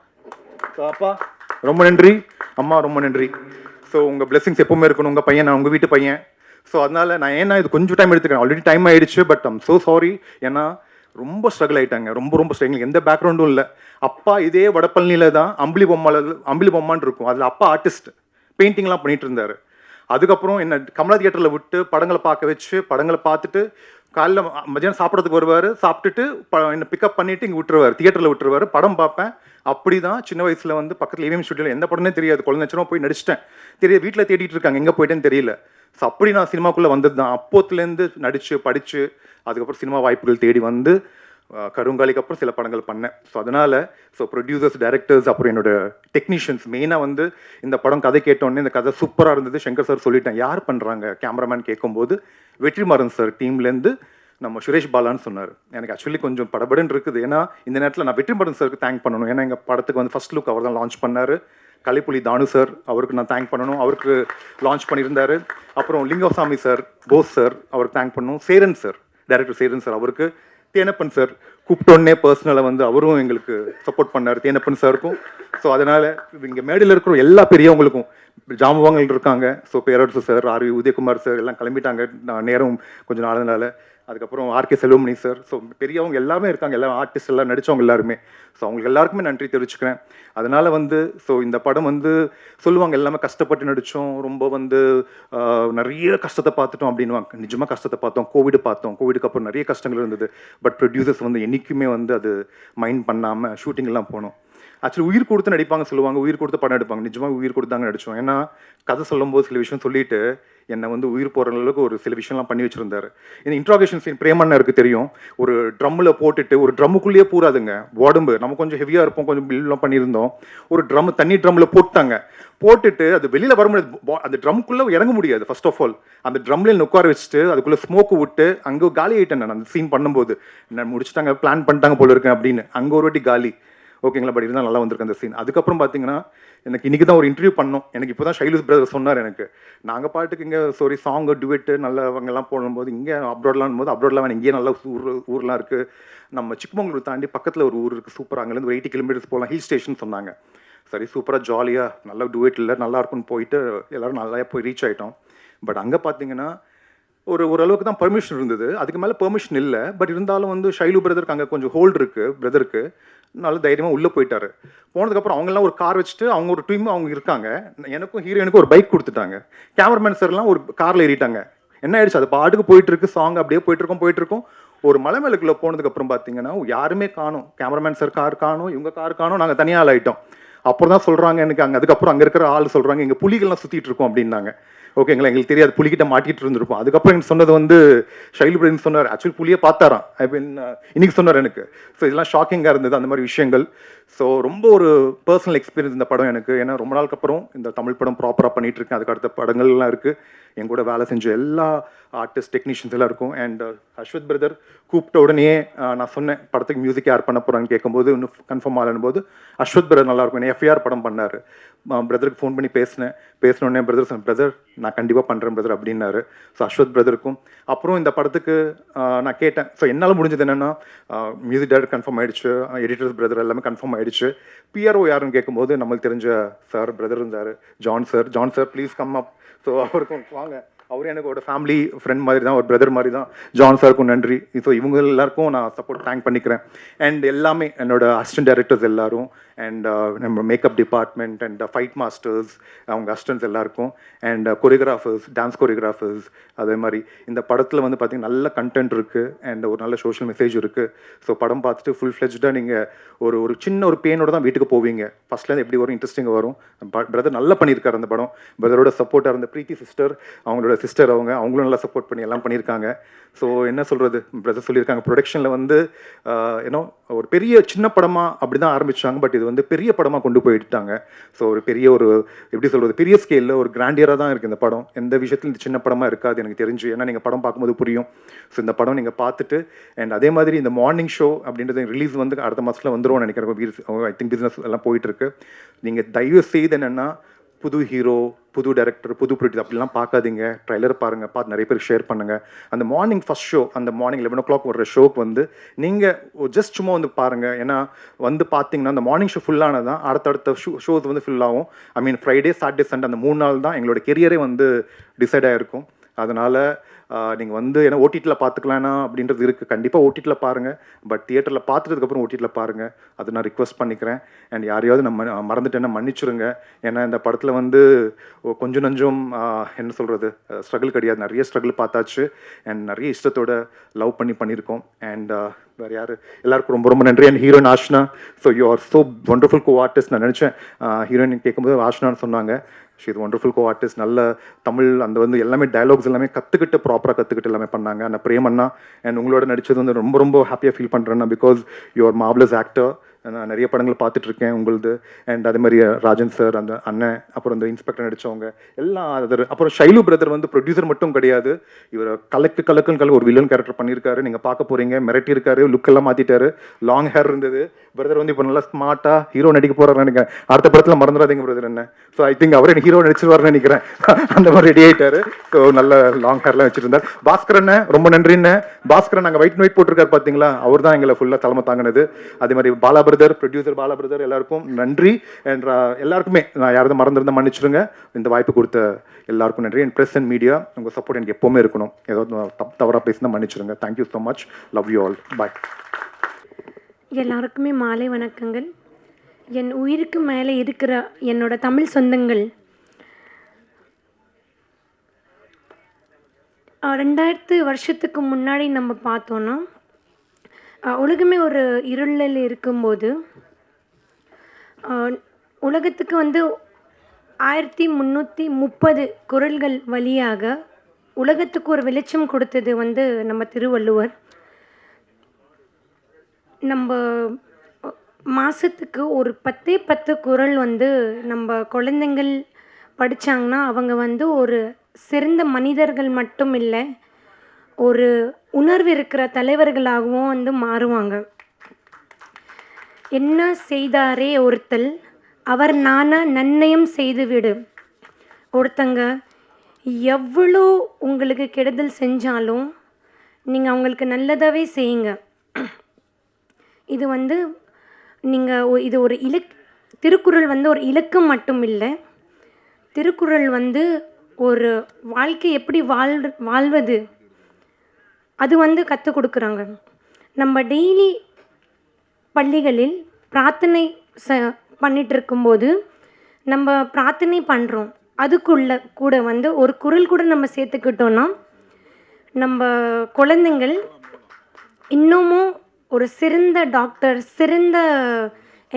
அப்பா ரொம்ப நன்றி, அம்மா ரொம்ப நன்றி. ஸோ உங்கள் பிளெஸிங்ஸ் எப்பவுமே இருக்கணும். உங்கள் பையன், நான் உங்கள் வீட்டு பையன். ஸோ அதனால் நான் ஏன்னா இது கொஞ்சம் டைம் எடுத்துக்கிறேன், ஆல்ரெடி டைம் ஆகிடுச்சு, பட் ஐம் ஸோ சாரி. ஏன்னா ரொம்ப ஸ்ட்ரகிள் ஆகிட்டாங்க, ரொம்ப ஸ்ட்ரகிள், எந்த பேக்ரவுண்டும் இல்லை. அப்பா இதே வடப்பழனியில் தான் அம்பிளி பொம்மான்னு இருக்கும், அதில் அப்பா ஆர்டிஸ்ட், பெயிண்டிங்லாம் பண்ணிகிட்டு இருந்தார். அதுக்கப்புறம் என்ன கமலா தியேட்டரில் விட்டு படங்களை பார்க்க வச்சு, படங்களை பார்த்துட்டு காலைல மதியானம் சாப்பிட்றதுக்கு வருவார், சாப்பிட்டுட்டு என்னை பிக்கப் பண்ணிவிட்டு இங்கே விட்டுருவார், தியேட்டரில் விட்டுருவார், படம் பார்ப்பேன். அப்படி தான் சின்ன வயசில் வந்து பக்கத்தில் ஏவிஎம் ஸ்டுடியோவில் எந்த படமே தெரியாது, குழந்தை நச்சனமாக போய் நடிச்சிட்டேன். தெரியாது, வீட்டில் தேடிட்டு இருக்காங்க, எங்கே போயிட்டேன்னு தெரியல. ஸோ அப்படி நான் சினிமாக்குள்ளே வந்தது தான். அப்போத்துலேருந்து நடித்து படித்து அதுக்கப்புறம் சினிமா வாய்ப்புகள் தேடி வந்து கருங்காலிக்கு அப்புறம் சில படங்கள் பண்ணேன். ஸோ அதனால் ப்ரொடியூசர்ஸ், டைரக்டர்ஸ், அப்புறம் என்னோட டெக்னீஷியன்ஸ், மெயினாக வந்து இந்த படம் கதை கேட்டோடனே இந்த கதை சூப்பராக இருந்தது, சங்கர் சார் சொல்லிட்டேன், யார் பண்ணுறாங்க கேமராமேன் கேட்கும்போது வெற்றிமாறன் சார் டீம்லேருந்து நம்ம சுரேஷ் பாலான்னு சொன்னார். எனக்கு ஆக்சுவலி கொஞ்சம் படபடன்னு இருக்குது. ஏன்னா இந்த நேரத்தில் நான் வெற்றிமாறன் சாருக்கு தேங்க் பண்ணணும். ஏன்னா எங்கள் படத்துக்கு வந்து ஃபர்ஸ்ட் லுக் அவர் தான் லான்ச் பண்ணார். கலைப்புலி தானு சார், அவருக்கு நான் தேங்க் பண்ணணும், அவருக்கு லான்ச் பண்ணியிருந்தார். அப்புறம் லிங்கசாமி சார், போஸ் சார், அவருக்கு தேங்க் பண்ணணும். Cheran sir, director Cheran sir, அவருக்கு. தேனப்பன் சார் கூப்பிட்டோன்னே பர்சனலாக வந்து அவரும் எங்களுக்கு சப்போர்ட் பண்ணார், தேனப்பன் சாருக்கும். ஸோ அதனால் இங்கே மேடையில் இருக்கிற எல்லா பெரியவங்களுக்கும், ஜாம்பவாங்கள் இருக்காங்க. ஸோ பேரரசு சார், ஆர்வி உதயகுமார் சார் எல்லாம் கிளம்பிட்டாங்க, நான் நேரம் கொஞ்சம் நாளனால. அதுக்கப்புறம் ஆர்கே செல்வமணி சார், ஸோ பெரியவங்க எல்லாமே இருக்காங்க, எல்லா ஆர்டிஸ்ட் எல்லாம் நடித்தவங்க எல்லாருமே. ஸோ அவங்களுக்கு எல்லாருக்குமே நன்றி தெரிவிச்சுக்கிறேன். அதனால் வந்து ஸோ இந்த படம் வந்து சொல்லுவாங்க எல்லாமே கஷ்டப்பட்டு நடித்தோம், ரொம்ப வந்து நிறைய கஷ்டத்தை பார்த்துட்டோம் அப்படின்வாங்க. நிஜமாக கஷ்டத்தை பார்த்தோம், கோவிடுக்கு அப்புறம் நிறைய கஷ்டங்கள் இருந்தது. பட் ப்ரொடியூசர்ஸ் வந்து என்றைக்குமே வந்து அது மைண்ட் பண்ணாமல் ஷூட்டிங்லாம் போனோம். ஆக்சுவலி உயிர் கொடுத்து நடிப்பாங்க சொல்லுவாங்க, உயிர் கொடுத்து படம் எடுப்பாங்க. நிஜமாக உயிர் கொடுத்தாங்க நடித்தோம். ஏன்னா கதை சொல்லும்போது சில விஷயம் சொல்லிட்டு என்னை வந்து உயிர் போகிற அளவுக்கு ஒரு சில விஷயம்லாம் பண்ணி வச்சுருந்தாரு. இந்த இன்ட்ராகேஷன் சீன் பிரேமண்ணருக்கு தெரியும், ஒரு ட்ரம்மில் போட்டுட்டு, ஒரு ட்ரம்முக்குள்ளேயே பூராதுங்க உடம்பு, நம்ம கொஞ்சம் ஹெவியாக இருப்போம், கொஞ்சம் பில்லாம் பண்ணியிருந்தோம். ஒரு தண்ணி ட்ரம்மில் போட்டுட்டு அது வெளியில் வர முடியாது, அந்த ட்ரம்குள்ளே இறங்க முடியாது. ஃபர்ஸ்ட் ஆஃப் ஆல் அந்த ட்ரம்ல உட்கார வச்சுட்டு அதுக்குள்ளே ஸ்மோக்கு விட்டு அங்கே காலி ஆகிட்டேன் நான். அந்த சீன் பண்ணும்போது நான் முடிச்சுட்டாங்க, பிளான் பண்ணிட்டாங்க போல இருக்கேன் அப்படின்னு, அங்கே ஒரு வாட்டி காலி, ஓகேங்களா. பட் இருந்தால் நல்லா வந்திருக்கு அந்த சீன். அதுக்கப்புறம் பார்த்தீங்கன்னா எனக்கு இன்றைக்கி தான் ஒரு இன்டர்வியூ பண்ணோம். எனக்கு இப்போ தான் ஷைலு பிரதர் சொன்னார், எனக்கு நாங்கள் பாட்டுக்கு இங்கே சாங்கு டுவெட்டு நல்லவங்கெல்லாம் போடும்போது இங்கே அப்ராட்லாம் வேணும், இங்கேயே நல்ல ஊர்லாம் இருக்குது. நம்ம சிக்மங்களூர் தாண்டி பக்கத்தில் ஒரு ஊர் இருக்குது சூப்பராக, அங்கேருந்து ஒரு 80 கிலோமீட்டர்ஸ் போகலாம், ஹில் ஸ்டேஷன் சொன்னாங்க. சரி சூப்பராக ஜாலியாக நல்லா டுவெட் இல்லை நல்லா இருக்குன்னு போயிட்டு எல்லோரும் நல்லா போய் ரீச் ஆகிட்டோம். பட் அங்கே பார்த்தீங்கன்னா ஓரளவுக்கு தான் பர்மிஷன் இருந்தது, அதுக்கு மேலே பெர்மிஷன் இல்லை. பட் இருந்தாலும் வந்து ஷைலு பிரதருக்கு அங்கே கொஞ்சம் ஹோல்டு இருக்குது பிரதருக்கு. நல்ல தைரியமாக உள்ளே போயிட்டாரு. போனதுக்கப்புறம் அவங்கெல்லாம் ஒரு கார் வச்சுட்டு அவங்க ஒரு டீம் அவங்க இருக்காங்க. எனக்கும் ஹீரோயினுக்கும் ஒரு பைக் கொடுத்துட்டாங்க. கேமராமேன் சார்லாம் ஒரு காரில் ஏறிட்டாங்க. என்ன ஆயிடுச்சு, அது பாட்டுக்கு போயிட்டு இருக்கு, சாங் அப்படியே போயிட்டு இருக்கோம். ஒரு மலை மேலுக்குள்ளே போனதுக்கப்புறம் பார்த்தீங்கன்னா யாருமே காணும். கேமராமேன் சார் கார் காணும், இவங்க கார் காணும், நாங்கள் தனியாக ஆள் ஆகிட்டோம். அப்புறம் தான் சொல்கிறாங்க எனக்கு அதுக்கப்புறம் அங்கே இருக்கிற ஆள் சொல்கிறாங்க, இங்கே புலிகள்லாம் சுற்றிட்டு இருக்கோம் அப்படின்னாங்க. ஓகேங்களா, எங்களுக்கு தெரியாது, புலிகிட்ட மாட்டிட்டு இருந்திருப்போம். அதுக்கப்புறம் எனக்கு சொன்னது வந்து ஷைலு பிரதர் சொன்னார், ஆக்சுவலி புலியை பார்த்தாராம். ஐ மீன் இன்னைக்கு சொன்னார் எனக்கு. ஸோ இதெல்லாம் ஷாக்கிங்காக இருந்தது அந்த மாதிரி விஷயங்கள். ஸோ ரொம்ப ஒரு பர்சனல் எக்ஸ்பீரியன்ஸ் இந்த படம் எனக்கு. ஏன்னா ரொம்ப நாளுக்கு அப்புறம் இந்த தமிழ் படம் ப்ராப்பராக பண்ணிட்டு இருக்கேன். அதுக்கு அடுத்த படங்கள்லாம் இருக்குது. என் கூட வேலை செஞ்ச எல்லா ஆர்டிஸ்ட் டெக்னீஷியன்ஸ் எல்லாம் இருக்கும். அண்ட் அஸ்வத் பிரதர் கூப்பிட்ட உடனே நான் சொன்னேன் படத்துக்கு மியூசிக் யார் பண்ண போகிறான்னு கேட்கும்போது இன்னும் கன்ஃபார்ம் ஆகலன்னு போது அஸ்வத் பிரதர் நல்லாயிருக்கும். என்ன எஃப்ஐஆர் படம் பண்ணார். பிரதருக்கு ஃபோன் பண்ணி பேசினோடனே பிரதர் சொன்ன, பிரதர் நான் கண்டிப்பாக பண்ணுறேன் பிரதர் அப்படின்னாரு. ஸோ அஸ்வத் பிரதருக்கும் அப்புறம் இந்த படத்துக்கு நான் கேட்டேன். ஸோ என்னால் முடிஞ்சது என்னென்னா மியூசிக் டைரக்டர் கன்ஃபார்ம் ஆகிடுச்சு, எடிட்டர்ஸ் பிரதர் எல்லாமே கன்ஃபார்ம் ஆகிடுச்சு. பிஆர்ஓ யாருன்னு கேட்கும்போது நம்மளுக்கு தெரிஞ்ச சார் பிரதர் இருந்தார், John sir please come up. So அவருக்கும் வாங்க, அவரும் எனக்கு ஒரு ஃபேமிலி ஃப்ரெண்ட் மாதிரி தான், ஒரு பிரதர் மாதிரி தான். ஜான் சாருக்கும் நன்றி. ஸோ இவங்க எல்லாருக்கும் நான் சப்போர்ட் தேங்க் பண்ணிக்கிறேன். அண்ட் எல்லாமே என்னோட அசிஸ்டன்ட் டைரக்டர்ஸ் எல்லாரும், அண்ட் நம்ம makeup department and fight masters அவங்க அசிஸ்டன்ட்ஸ் எல்லாருக்கும், அண்ட் கொரியோகிராஃபர்ஸ், டான்ஸ் கொரியோகிராஃபர்ஸ். அதே மாதிரி இந்த படத்தில் வந்து பார்த்திங்கன்னா நல்ல கண்டென்ட் இருக்குது அண்ட் ஒரு நல்ல சோஷியல் மெசேஜ் இருக்குது. ஸோ படம் பார்த்துட்டு ஃபுல் ஃப்ளெஜ்டாக நீங்கள் ஒரு சின்ன ஒரு பெயினோட தான் வீட்டுக்கு போவீங்க. ஃபஸ்ட்லேருந்து எப்படி வரும், இன்ட்ரெஸ்டிங்காக வரும். பிரதர் நல்லா பண்ணியிருக்காரு அந்த படம். பிரதரோட சப்போர்ட்டாக இருந்த பிரீத்தி சிஸ்டர், அவங்களோட சிஸ்டர் அவங்களும் நல்லா சப்போர்ட் பண்ணி எல்லாம் பண்ணியிருக்காங்க. ஸோ என்ன சொல்கிறது, பிரதர் சொல்லியிருக்காங்க ப்ரொடக்ஷனில் வந்து ஏன்னோ ஒரு பெரிய சின்ன படமாக அப்படி தான் ஆரம்பித்தாங்க. பட் இது வந்து பெரிய படமாக கொண்டு போயிட்டாங்க. ஸோ ஒரு பெரிய ஒரு எப்படி சொல்கிறது, பெரிய ஸ்கேலில் ஒரு கிராண்டியராக தான் இருக்குது இந்த படம். எந்த விஷயத்துலையும் இந்த சின்ன படமாக இருக்காது எனக்கு தெரிஞ்சு. ஏன்னா நீங்கள் படம் பார்க்கும்போது புரியும். ஸோ இந்த படம் நீங்கள் பார்த்துட்டு அண்ட் அதே மாதிரி இந்த மார்னிங் ஷோ அப்படின்றது ரிலீஸ் வந்து அடுத்த மாதத்தில் வந்துடும் நினைக்கிறேன். ஐ திங்க் பிஸ்னஸ் எல்லாம் போயிட்டுருக்கு. நீங்கள் தயவு செய்து என்னென்னா புது ஹீரோ, புது டைரக்டர், புது ப்ரொடியூசர் அப்படிலாம் பார்க்காதீங்க. ட்ரைலர் பாருங்கள், பார்த்து நிறைய பேர் ஷேர் பண்ணுங்கள். அந்த மார்னிங் ஃபஸ்ட் ஷோ, அந்த மார்னிங் 11 o'clock வர ஷோக்கு வந்து நீங்கள் ஜஸ்ட் சும்மா வந்து பாருங்கள். ஏன்னா வந்து பார்த்தீங்கன்னா அந்த மார்னிங் ஷோ ஃபுல்லானதான் அடுத்தடுத்த ஷோஸ் வந்து ஃபுல்லாகும். ஐ மீன் ஃப்ரைடே, சாட்டர்டே, சண்டே அந்த 3 நாள் தான் எங்களோட கெரியரே வந்து டிசைட் ஆகிருக்கும். அதனால் நீங்கள் வந்து ஏன்னா ஓடிடியில் பார்த்துக்கலான்னா அப்படின்றது இருக்குது. கண்டிப்பாக ஓடிடியில் பாருங்கள். பட் தியேட்டரில் பார்த்துட்டதுக்கப்புறம் ஓடிடியில் பாருங்கள். அது நான் ரிக்வெஸ்ட் பண்ணிக்கிறேன். அண்ட் யாரையாவது நம்ம மறந்துட்டேன்னா மன்னிச்சுருங்க. ஏன்னா இந்த படத்தில் வந்து கொஞ்சம் நஞ்சம் என்ன சொல்கிறது, ஸ்ட்ரகிள் கிடையாது, நிறைய ஸ்ட்ரகிள் பார்த்தாச்சு. அண்ட் நிறைய இஷ்டத்தோட லவ் பண்ணியிருக்கோம். அண்ட் வேறு யார், எல்லாருக்கும் ரொம்ப ரொம்ப நன்றி. And heroine ஆஷ்னா, so you are so wonderful co artist. நான் நினச்சேன் ஹீரோயின் கேட்கும்போது ஆஷ்னான்னு சொன்னாங்க. She is wonderful co artist. நல்ல தமிழ் அந்த வந்து எல்லாமே டயலாக்ஸ் எல்லாமே ப்ராப்பராக கற்றுக்கிட்டு எல்லாமே பண்ணாங்க. அந்த பிரேமண்ணா அண்ட் உங்களோட நடித்தது வந்து ரொம்ப ரொம்ப ஹாப்பியாக ஃபீல் பண்ணுறேன்னா, because you are marvellous actor. நான் நிறைய படங்கள் பார்த்துட்ருக்கேன் உங்களுது. அண்ட் அதே மாதிரி ராஜன் சார், அந்த அண்ணன், அப்புறம் அந்த இன்ஸ்பெக்டர் நடித்தவங்க எல்லாம் அதர். அப்புறம் ஷைலு பிரதர் வந்து ப்ரொடியூசர் மட்டும் கிடையாது, இவர் கலக்குன்னு ஒரு வில்லன் கேரக்டர் பண்ணியிருக்காரு. நீங்கள் பார்க்க போகிறீங்க. மிரட்டி இருக்காரு, லுக்கெல்லாம் மாற்றிட்டாரு. லாங் ஹேர் இருந்தது. பிரதர் வந்து இப்போ நல்லா ஸ்மார்ட்டாக ஹீரோ நடிக்க போகிறாருன்னு நினைக்கிறேன். அடுத்த படத்தில் மறந்துடாதீங்க பிரதர் என்ன. ஸோ ஐ திங்க் அவரே ஹீரோ நடிச்சிருவாருன்னு நினைக்கிறேன். அந்த மாதிரி ரெடி ஆகிட்டாரு. ஸோ நல்ல லாங் ஹேர்லாம் வச்சுருந்தார். பாஸ்கரண்ணே ரொம்ப நன்றின்னு. பாஸ்கரன் நாங்கள் ஒயிட் போட்டிருக்காரு பார்த்தீங்களா, அவர் தான் எங்களை ஃபுல்லாக தலைமை தாங்கினது. அதே மாதிரி Bala brother, producer Bala brother, எல்லாருக்கும் நன்றி. அண்ட் எல்லாருக்குமே நான் யாராவது மறந்துருந்தால் மன்னிச்சிருங்க. இந்த வாய்ப்பு கொடுத்த எல்லாருக்கும் நன்றி. அண்ட் ப்ரெஸ் அண்ட் மீடியா, உங்கள் சப்போர்ட் எனக்கு எப்போவுமே இருக்கணும். ஏதாவது தவறாக பேசினா மன்னிச்சிருங்க. Thank you so much. Love you all. Bye. எல்லாருக்குமே மாலை வணக்கங்கள். என் உயிருக்கு மேலே இருக்கிற என்னோட தமிழ் சொந்தங்கள், 2000 வருஷத்துக்கு முன்னாடி நம்ம பார்த்தோன்னா உலகமே ஒரு இருளில் இருக்கும்போது உலகத்துக்கு வந்து 1330 குறள்கள் வழியாக உலகத்துக்கு ஒரு வெளிச்சம் கொடுத்தது வந்து நம்ம திருவள்ளுவர். நம்ம மாதத்துக்கு ஒரு 10 குறள் வந்து நம்ம குழந்தைங்கள் படித்தாங்கன்னா அவங்க வந்து ஒரு சிறந்த மனிதர்கள் மட்டும் இல்லை, ஒரு உணர்வு இருக்கிற தலைவர்களாகவும் வந்து மாறுவாங்க. என்ன செய்தாரே ஒருத்தல் அவர் நான நன்னயம் செய்துவிடு. ஒருத்தங்க எவ்வளோ உங்களுக்கு கெடுதல் செஞ்சாலும் நீங்கள் அவங்களுக்கு நல்லதாகவே செய்யுங்க. இது வந்து நீங்கள் இது ஒரு திருக்குறள் வந்து ஒரு இலக்கம் மட்டும் இல்லை, திருக்குறள் வந்து ஒரு வாழ்க்கை எப்படி வாழ்வது அது வந்து கற்றுக் கொடுக்குறாங்க. நம்ம டெய்லி பள்ளிகளில் பிரார்த்தனை பண்ணிட்டு இருக்கும்போது நம்ம பிரார்த்தனை பண்ணுறோம், அதுக்குள்ள கூட வந்து ஒரு குரல் கூட நம்ம சேர்த்துக்கிட்டோன்னா நம்ம குழந்தைங்கள் இன்னமும் ஒரு சிறந்த டாக்டர், சிறந்த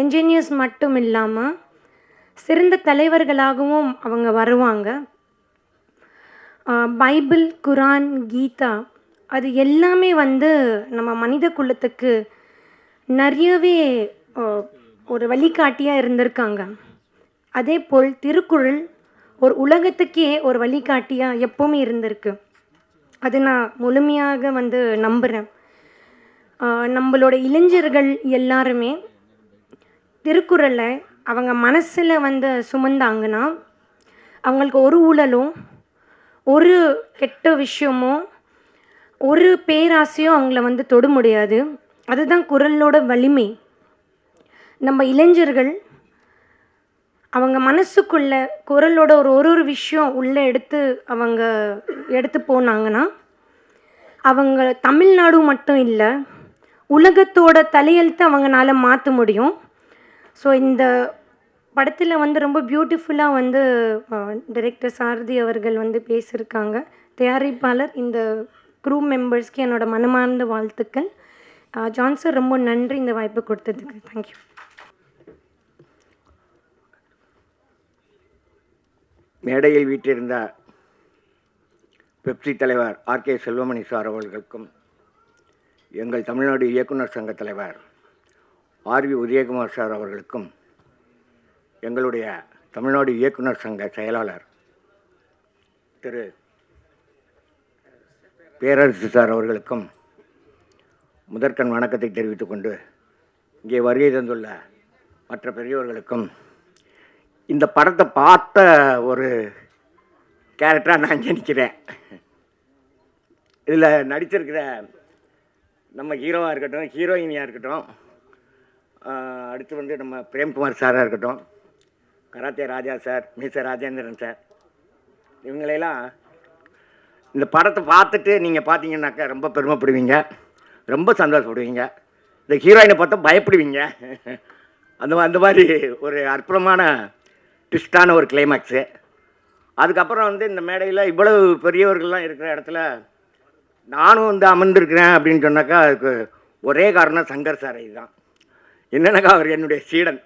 என்ஜினியர்ஸ் மட்டும் இல்லாமல் சிறந்த தலைவர்களாகவும் அவங்க வருவாங்க. பைபிள், குரான், கீதா அது எல்லாமே வந்து நம்ம மனித குலத்துக்கு நிறையவே ஒரு வழிகாட்டியாக இருந்திருக்காங்க. அதே போல் திருக்குறள் ஒரு உலகத்துக்கே ஒரு வழிகாட்டியாக எப்போவுமே இருந்திருக்கு. அது நான் முழுமையாக வந்து நம்புகிறேன். நம்மளோட இளைஞர்கள் எல்லாருமே திருக்குறளை அவங்க மனசில் வந்து சுமந்தாங்கன்னா அவங்களுக்கு ஒரு ஊழலும் ஒரு கெட்ட விஷயமோ ஒரு பேராசையோ அவங்கள வந்து தொட முடியாது. அதுதான் குறளோட வலிமை. நம்ம இளைஞர்கள் அவங்க மனசுக்குள்ள குறளோட ஒரு விஷயம் உள்ளே எடுத்து போனாங்கன்னா அவங்க தமிழ்நாடு மட்டும் இல்லை, உலகத்தோட தலையெழுத்து அவங்களால மாற்ற முடியும். ஸோ இந்த படத்தில் வந்து ரொம்ப பியூட்டிஃபுல்லாக வந்து டைரக்டர் சாரதி அவர்கள் வந்து பேசியிருக்காங்க. தயாரிப்பாளர், இந்த க்ரூ மெம்பர்ஸ்க்கு என்னோட மனமார்ந்த வாழ்த்துக்கள். ஜான் சார் ரொம்ப நன்றி இந்த வாய்ப்பு கொடுத்ததுக்கு. தேங்க்யூ. மேடையில் வீற்றிருந்த பெப்சி தலைவர் ஆர்கே செல்வமணி சார் அவர்களுக்கும், எங்கள் தமிழ்நாடு இயக்குனர் சங்க தலைவர் ஆர்வி உதயகுமார் சார் அவர்களுக்கும், எங்களுடைய தமிழ்நாடு இயக்குனர் சங்க செயலாளர் திரு பேரரசு சார் அவர்களுக்கும் முதற்கண் வணக்கத்தை தெரிவித்துக் கொண்டு, இங்கே வருகை தந்துள்ள மற்ற பெரியவர்களுக்கும், இந்த படத்தை பார்த்த ஒரு கேரக்டராக நான் இங்கே நிற்கிறேன். இதில் நடிச்சிருக்கிற நம்ம ஹீரோவாக இருக்கட்டும், ஹீரோயினியாக இருக்கட்டும், அடுத்து வந்து நம்ம பிரேம்குமார் சாராக இருக்கட்டும், கராத்தே ராஜா சார், மிஸ்டர் ராஜேந்திரன் சார், இவங்களையெல்லாம் இந்த படத்தை பார்த்துட்டு நீங்கள் பார்த்தீங்கன்னாக்கா ரொம்ப பெருமைப்படுவீங்க, ரொம்ப சந்தோஷப்படுவீங்க. இந்த ஹீரோயினை பார்த்தா பயப்படுவீங்க. அந்த மாதிரி ஒரு அற்புதமான ட்விஸ்டான ஒரு கிளைமேக்ஸு. அதுக்கப்புறம் வந்து இந்த மேடையில் இவ்வளவு பெரியவர்கள்லாம் இருக்கிற இடத்துல நானும் வந்து அமர்ந்திருக்கிறேன் அப்படின்னு சொன்னாக்கா அதுக்கு ஒரே காரணம் சங்கர் சாரை தான். என்னன்னாக்கா அவர் என்னுடைய சீடன்.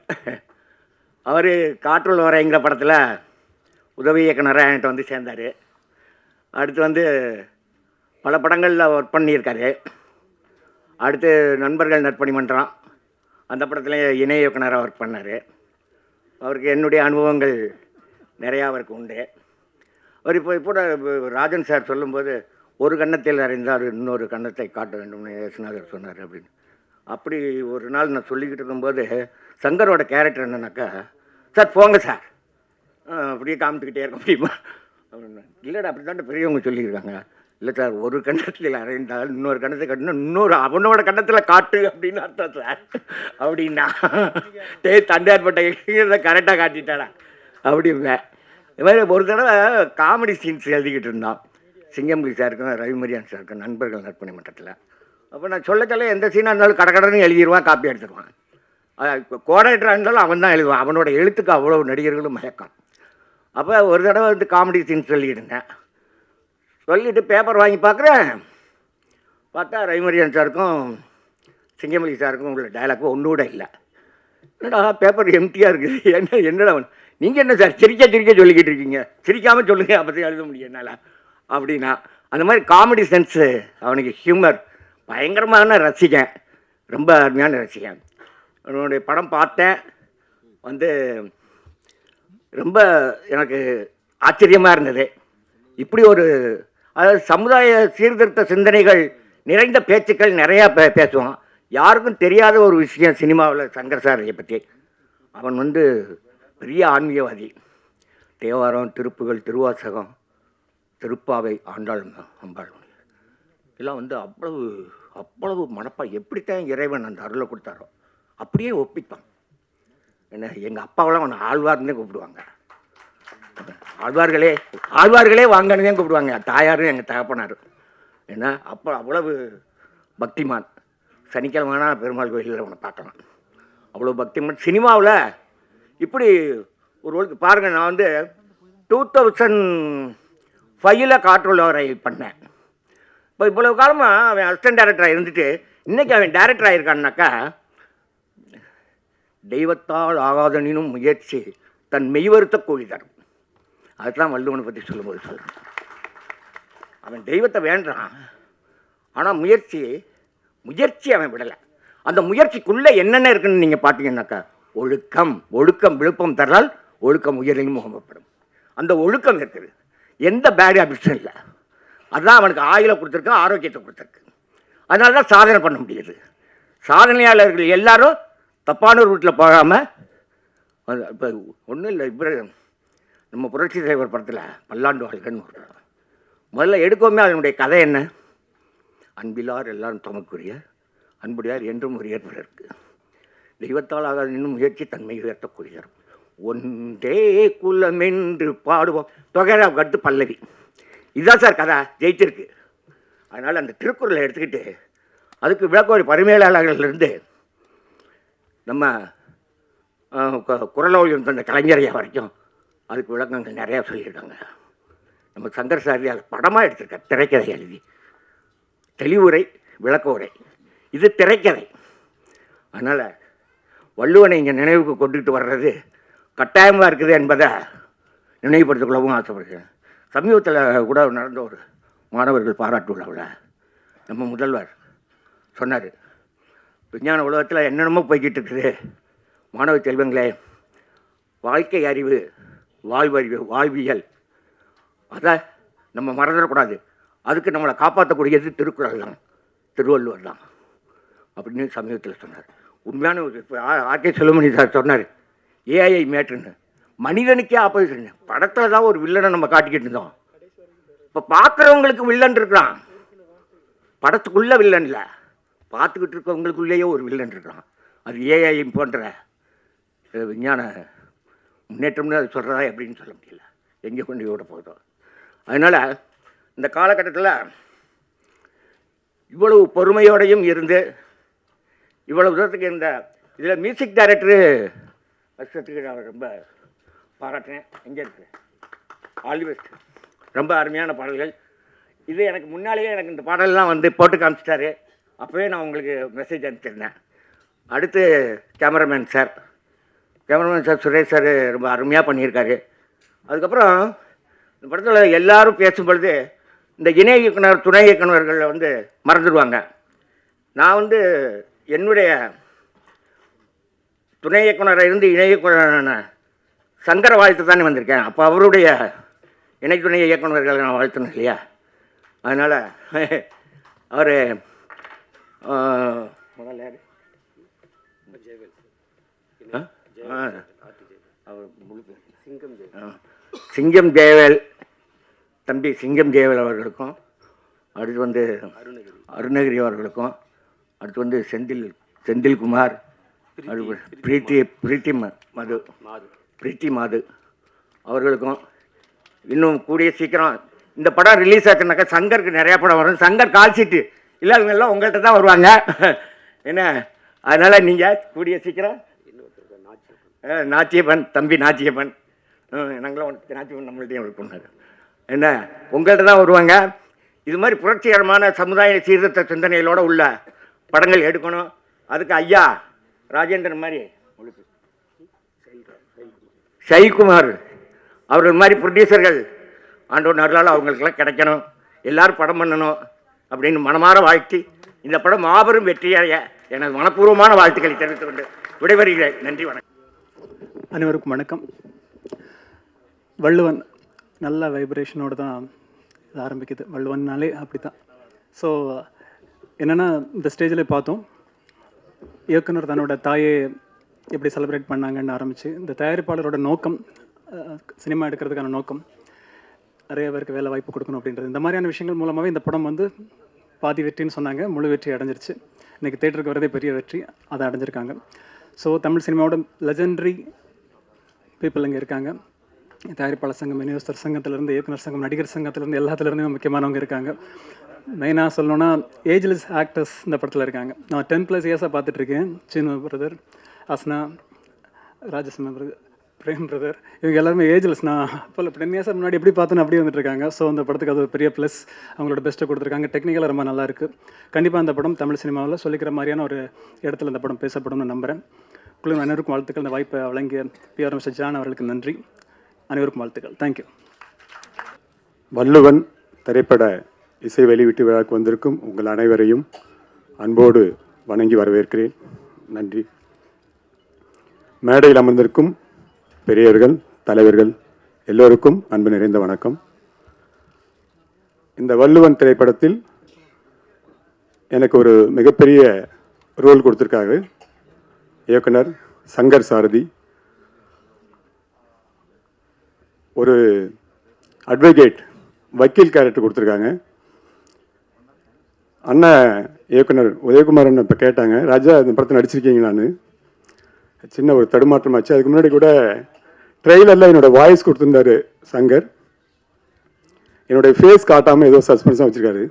அவர் காற்றுள்ள வரைங்கிற படத்தில் உதவி இயக்குனராக என்கிட்ட வந்து சேர்ந்தார். அடுத்து வந்து பல படங்களில் ஒர்க் பண்ணியிருக்காரு. அடுத்து நண்பர்கள் நற்பணி மன்றம், அந்த படத்தில் இணை இயக்குனராக ஒர்க் பண்ணார். அவருக்கு என்னுடைய அனுபவங்கள் நிறையா அவருக்கு உண்டு. அவர் இப்போ ராஜன் சார் சொல்லும்போது ஒரு கன்னத்தில் அறிந்தால் இன்னொரு கன்னத்தை காட்ட வேண்டும்னு இயேசுநாதர் சொன்னார் அப்படின்னு. அப்படி ஒரு நாள் நான் சொல்லிக்கிட்டு இருக்கும்போது சங்கரோட கேரக்டர் என்னன்னாக்கா, சார் போங்க சார் அப்படியே காமிச்சுக்கிட்டே இருக்க முடியுமா அப்படின்னா, இல்லைடா அப்படி தான் பெரியவங்க சொல்லியிருக்காங்க. இல்லை சார், ஒரு கன்னத்தில் அறைந்தால் இன்னொரு கன்னத்தை காட்டணும், இன்னொரு அவனோட கன்னத்தில் காட்டு அப்படின்னு அர்த்தம் சார் அப்படின்னா, தண்டையார்பட்ட கரெக்டாக காட்டிட்டாடா அப்படிங்க. இது மாதிரி ஒரு தடவை காமெடி சீன்ஸ் எழுதிக்கிட்டு இருந்தான் சிங்கம்புலி சாருக்கும் ரவிமரியான் சாருக்கும் நண்பர்கள் நற்பணி மன்றத்தில். அப்போ நான் சொல்ல எந்த சீனாக இருந்தாலும் கடற்கடன்னு எழுதிடுவான், காப்பி எடுத்துருவான். கோஆர்டினேட்டராக இருந்தாலும் அவன் தான் எழுதுவான். அவனோட எழுத்துக்கு அவ்வளோ நடிகர்களும் மயக்கம். அப்போ ஒரு தடவை வந்து காமெடி சீன்ஸ் சொல்லிக்கிட்டு இருந்தேன். சொல்லிவிட்டு பேப்பர் வாங்கி பார்க்குறேன். பார்த்தா ரவிமரியான் சாருக்கும் சிங்கமல்லி சாருக்கும் உள்ள டைலாக் ஒன்று கூட இல்லை. என்னடா பேப்பர் எம்டியாக இருக்குது, என்னடா நீங்கள் என்ன சார் சிரிக்க சொல்லிக்கிட்டு இருக்கீங்க, சிரிக்காமல் சொல்லுங்கள், அப்போ எழுத முடியும் என்னால் அப்படின்னா. அந்த மாதிரி காமெடி சென்ஸு அவனுக்கு, ஹியூமர் பயங்கரமான ரசிகன், ரொம்ப அருமையான ரசிகன். அவனுடைய படம் பார்த்தேன், வந்து ரொம்ப எனக்கு ஆச்சரியமாக இருந்தது. இப்படி ஒரு, அதாவது சமுதாய சீர்திருத்த சிந்தனைகள் நிறைந்த பேச்சுக்கள் நிறையா பேசுவான். யாருக்கும் தெரியாத ஒரு விஷயம் சினிமாவில் சங்கர் சாரையை பற்றி. அவன் வந்து பெரிய ஆன்மீகவாதி. தேவாரம், திருப்புகள், திருவாசகம், திருப்பாவை, ஆண்டாள் அம்பாள் இதெல்லாம் வந்து அவ்வளவு மனப்பா எப்படித்தான் இறைவன் அந்த அருளை கொடுத்தாரோ அப்படியே ஒப்பிப்பான். என்ன, எங்கள் அப்பாவெல்லாம் அவனை ஆழ்வார்னே கூப்பிடுவாங்க. ஆழ்வார்களே வாங்கன்னு தான் கூப்பிடுவாங்க. தாயாரும் எங்கள் தகப்பனார். ஏன்னா அப்போ அவ்வளவு பக்திமான். சனிக்கிழமைனா பெருமாள் கோயிலில் அவனை பார்க்கலாம். அவ்வளோ பக்தி. சினிமாவில் இப்படி ஒரு பாருங்கள், நான் வந்து 2005 காற்றுள்ளவரை பண்ணேன். இப்போ இவ்வளவு காலமாக அவன் அசிஸ்டன்ட் டைரக்டராக இருந்துட்டு இன்றைக்கி அவன் டைரக்டர் ஆகியிருக்கான்னாக்கா, தெய்வத்தால் ஆகாதனினும் முயற்சி தன் மெய்வருத்த கூலி தரும். அதுதான் வள்ளுவனை பற்றி சொல்லும்போது சொல்கிறேன். அவன் தெய்வத்தை வேண்டான், ஆனால் முயற்சி அவன் விடலை. அந்த முயற்சிக்குள்ளே என்னென்ன இருக்குன்னு நீங்கள் பார்த்தீங்கன்னாக்கா, ஒழுக்கம் விழுப்பம் தரால் ஒழுக்கம் உயரிலும் முகமப்படும். அந்த ஒழுக்கம் இருக்குது, எந்த பேட் ஹேபிட்ஸும் இல்லை. அதுதான் அவனுக்கு ஆயுளை கொடுத்துருக்கு, ஆரோக்கியத்தை கொடுத்துருக்கு. அதனால தான் சாதனை பண்ண முடியுது. சாதனையாளர்கள் எல்லாரும் தப்பான ரூட்டில் போகாமல், இப்போ ஒன்றும் இல்லை, இப்போ நம்ம புரட்சி தலைவர் படத்தில் பல்லாண்டு வாழ்கன்னு ஒரு படம் முதல்ல எடுக்கவுமே அதனுடைய கதை என்ன? அன்பிலார் எல்லாரும் தமக்குரிய, அன்புடையார் என்றும் உரியர் பிறருக்கு, தெய்வத்தால் ஆகாத இன்னும் முயற்சி தன்மை உயர்த்தக்கூடியர், ஒன்றே குலமென்று பாடுவோம், தொகைரா கட்டு பல்லவி. இதுதான் சார் கதை, ஜெயிச்சிருக்கு. அதனால் அந்த திருக்குறளை எடுத்துக்கிட்டு அதுக்கு விளக்கோரி பரிமையாளர்களிலிருந்து நம்ம குரலோவியம் தந்த கலைஞரையா வரைக்கும் அதுக்கு விளக்கங்கள் நிறையா சொல்லியிருக்காங்க. நம்ம சங்கர் சாரி அதை படமாக எடுத்திருக்கார், திரைக்கதை எழுதி. தெளிவுரை, விளக்க உரை, இது திரைக்கதை. அதனால் வள்ளுவனை இங்கே நினைவுக்கு கொண்டுகிட்டு வர்றது கட்டாயமாக இருக்குது என்பதை நினைவுபடுத்திக்கொள்ளவும் ஆசைப்படுகிறேன். சமீபத்தில் கூட நடந்த ஒரு மாணவர்கள் பாராட்டு விழாவில் நம்ம முதல்வர் சொன்னார், விஞ்ஞான உலகத்தில் என்னென்னமோ போய்கிட்டு இருக்குது, மாணவ செல்வங்களே, வாழ்க்கை அறிவு, வாழ்வறிவு, வாழ்வியல், அதை நம்ம மறந்துடக்கூடாது. அதுக்கு நம்மளை காப்பாற்றக்கூடியது திருக்குறள் தான், திருவள்ளுவர் தான் அப்படின்னு சமீபத்தில் சொன்னார். உண்மையான இப்போ ஆர்கே செல்வமணி சார் சொன்னார், ஏஐ மேட்ருன்னு, மனிதனுக்கே ஆப்போசிஷன். படத்தில் தான் ஒரு வில்லனை நம்ம காட்டிக்கிட்டு இருந்தோம், இப்போ பார்க்குறவங்களுக்கு வில்லன் இருக்கிறான். படத்துக்குள்ளே வில்லன் இல்லை, பார்த்துக்கிட்டு இருக்கவங்களுக்குள்ளேயே ஒரு வில்லன் இருக்கிறான். அது ஏஐ போன்ற விஞ்ஞான முன்னேற்றம்னு அது சொல்கிறதா எப்படின்னு சொல்ல முடியல, எங்கே கொண்டு விட போதோ. அதனால் இந்த காலகட்டத்தில் இவ்வளவு பொறுமையோடையும் இருந்து இவ்வளவு தூரத்துக்கு இந்த இதில் மியூசிக் டைரக்டரு வருஷத்துக்கு நான் ரொம்ப பாராட்டினேன். எங்கே இருக்குது ஆல் தி பெஸ்ட். ரொம்ப அருமையான பாடல்கள். இது எனக்கு முன்னாலேயே எனக்கு இந்த பாடல்லாம் வந்து போட்டு காமிச்சிட்டாரு. அப்போவே நான் உங்களுக்கு மெசேஜ் அனுப்பிச்சிருந்தேன். அடுத்து கேமராமேன் சார் சுரேஷ் சார் ரொம்ப அருமையாக பண்ணியிருக்காரு. அதுக்கப்புறம் இந்த படத்தில் எல்லோரும் பேசும்பொழுது இந்த இணை இயக்குனர், துணை இயக்குநர்களை வந்து மறந்துடுவாங்க. நான் வந்து என்னுடைய துணை இயக்குனரை இருந்து இணை இயக்குனரான சங்கரை வாழ்த்து தானே வந்திருக்கேன். அப்போ அவருடைய இணை துணை இயக்குநர்களை நான் வாழ்த்தணும் இல்லையா? அதனால் அவர் முதல்ல யார்? சிங்கம் ஜெயவேல், தம்பி சிங்கம் ஜெயவேல் அவர்களுக்கும், அடுத்து வந்து அருணகிரி அவர்களுக்கும், அடுத்து வந்து செந்தில்குமார், பிரீத்தி மாது அவர்களுக்கும், இன்னும் கூடிய சீக்கிரம் இந்த படம் ரிலீஸ் ஆச்சுனாக்கா சங்கருக்கு நிறையா படம் வரும். சங்கர் கால் சீட்டு இல்லாதவங்கெல்லாம் உங்கள்கிட்ட தான் வருவாங்க என்ன. அதனால் நீங்கள் கூடிய சீக்கிரம் நாச்சியப்பன், தம்பி நாச்சியப்பன், நாங்களாம் நாச்சியப்பன் நம்மள்டையும் ஒர்க் பண்ணார் என்ன, உங்கள்கிட்ட தான் வருவாங்க. இது மாதிரி புரட்சிகரமான சமுதாய சீர்திருத்த சிந்தனைகளோடு உள்ள படங்கள் எடுக்கணும். அதுக்கு ஐயா ராஜேந்திரன் மாதிரி, ஷைகுமார் அவர்கள் மாதிரி ப்ரொடியூசர்கள் ஆண்டோர் நல்லால் அவங்களுக்கெல்லாம் கிடைக்கணும், எல்லோரும் படம் பண்ணணும் அப்படின்னு மனமாற வாழ்த்தி இந்த படம் மாபெரும் வெற்றியடைய எனது மனப்பூர்வமான வாழ்த்துக்களை தெரிவித்துக் கொண்டு விடைபெறுகிறேன். நன்றி, வணக்கம். அனைவருக்கும் வணக்கம். வள்ளுவன் நல்ல வைப்ரேஷனோடு தான் இது ஆரம்பிக்குது. வள்ளுவன்னாலே அப்படி தான். ஸோ என்னென்னா, இந்த ஸ்டேஜில் பார்த்தோம், இயக்குனர் தன்னோட தாயை எப்படி செலிப்ரேட் பண்ணாங்கன்னு ஆரம்பித்து, இந்த தயாரிப்பாளரோட நோக்கம், சினிமா எடுக்கிறதுக்கான நோக்கம், நிறைய பேருக்கு வேலை வாய்ப்பு கொடுக்கணும் அப்படின்றது, இந்த மாதிரியான விஷயங்கள் மூலமாகவே இந்த படம் வந்து பாதி வெற்றின்னு சொன்னாங்க, முழு வெற்றி அடைஞ்சிருச்சு. இன்றைக்கி தேட்டருக்கு வரதே பெரிய வெற்றி, அதை அடைஞ்சிருக்காங்க. ஸோ தமிழ் சினிமாவோட லெஜெண்டரி பீப்புள் இங்கே இருக்காங்க. தயாரிப்பாளர் சங்கம், விநியோகஸ்தர் சங்கத்திலேருந்து, இயக்குனர் சங்கம், நடிகர் சங்கத்திலேருந்து, எல்லாத்துலேருந்துமே முக்கியமானவங்க இருக்காங்க. மெயினாக சொல்லணுன்னா ஏஜ்லெஸ் ஆக்டர்ஸ் இந்த படத்தில் இருக்காங்க. நான் 10+ இயர்ஸாக பார்த்துட்ருக்கேன். சீனு பிரதர், அஸ்னா, ராஜசிம்மன், பிரேம் பிரதர், இவங்க எல்லாருமே ஏஜ்லெஸ். நான் இப்போ 10 இயர்ஸ் முன்னாடி எப்படி பார்த்தோன்னு அப்படியே வந்துட்டுருக்காங்க. ஸோ அந்த படத்துக்கு அது ஒரு பெரிய ப்ளஸ். அவங்களோட பெஸ்ட்டை கொடுத்துருக்காங்க. டெக்னிக்கலாக ரொம்ப நல்லா இருக்குது. கண்டிப்பாக அந்த படம் தமிழ் சினிமாவில் சொல்லிக்கிற மாதிரியான ஒரு இடத்துல இந்த படம் பேசப்படும்னு நம்புகிறேன். குழு அனைவருக்கும் வாழ்த்துக்கள். இந்த வாய்ப்பை வழங்கிய PR மிஸ்டர் ஜான் அவர்களுக்கு நன்றி. அனைவருக்கும் வாழ்த்துக்கள். தேங்க்யூ. வள்ளுவன் திரைப்பட இசை வெளியீட்டு விழாவுக்கு வந்திருக்கும் உங்கள் அனைவரையும் அன்போடு வணங்கி வரவேற்கிறேன். நன்றி. மேடையில் அமர்ந்திருக்கும் பெரியவர்கள், தலைவர்கள் எல்லோருக்கும் அன்பு நிறைந்த வணக்கம். இந்த வள்ளுவன் திரைப்படத்தில் எனக்கு ஒரு மிகப்பெரிய ரோல் கொடுத்துருக்காரு இயக்குனர் சங்கர் சாரதி. ஒரு அட்வொகேட், வக்கீல் கேரக்டர் கொடுத்துருக்காங்க. அண்ணன் இயக்குனர் உதயகுமார் அண்ணன் இப்போ கேட்டாங்க, ராஜா இந்த படத்தை நடிச்சிருக்கீங்களான்னு. சின்ன ஒரு தடுமாற்றம் ஆச்சு. அதுக்கு முன்னாடி கூட ட்ரெயிலரில் என்னோடய வாய்ஸ் கொடுத்துருந்தாரு சங்கர். என்னுடைய ஃபேஸ் காட்டாமல் ஏதோ சஸ்பென்ஸாக வச்சுருக்காரு,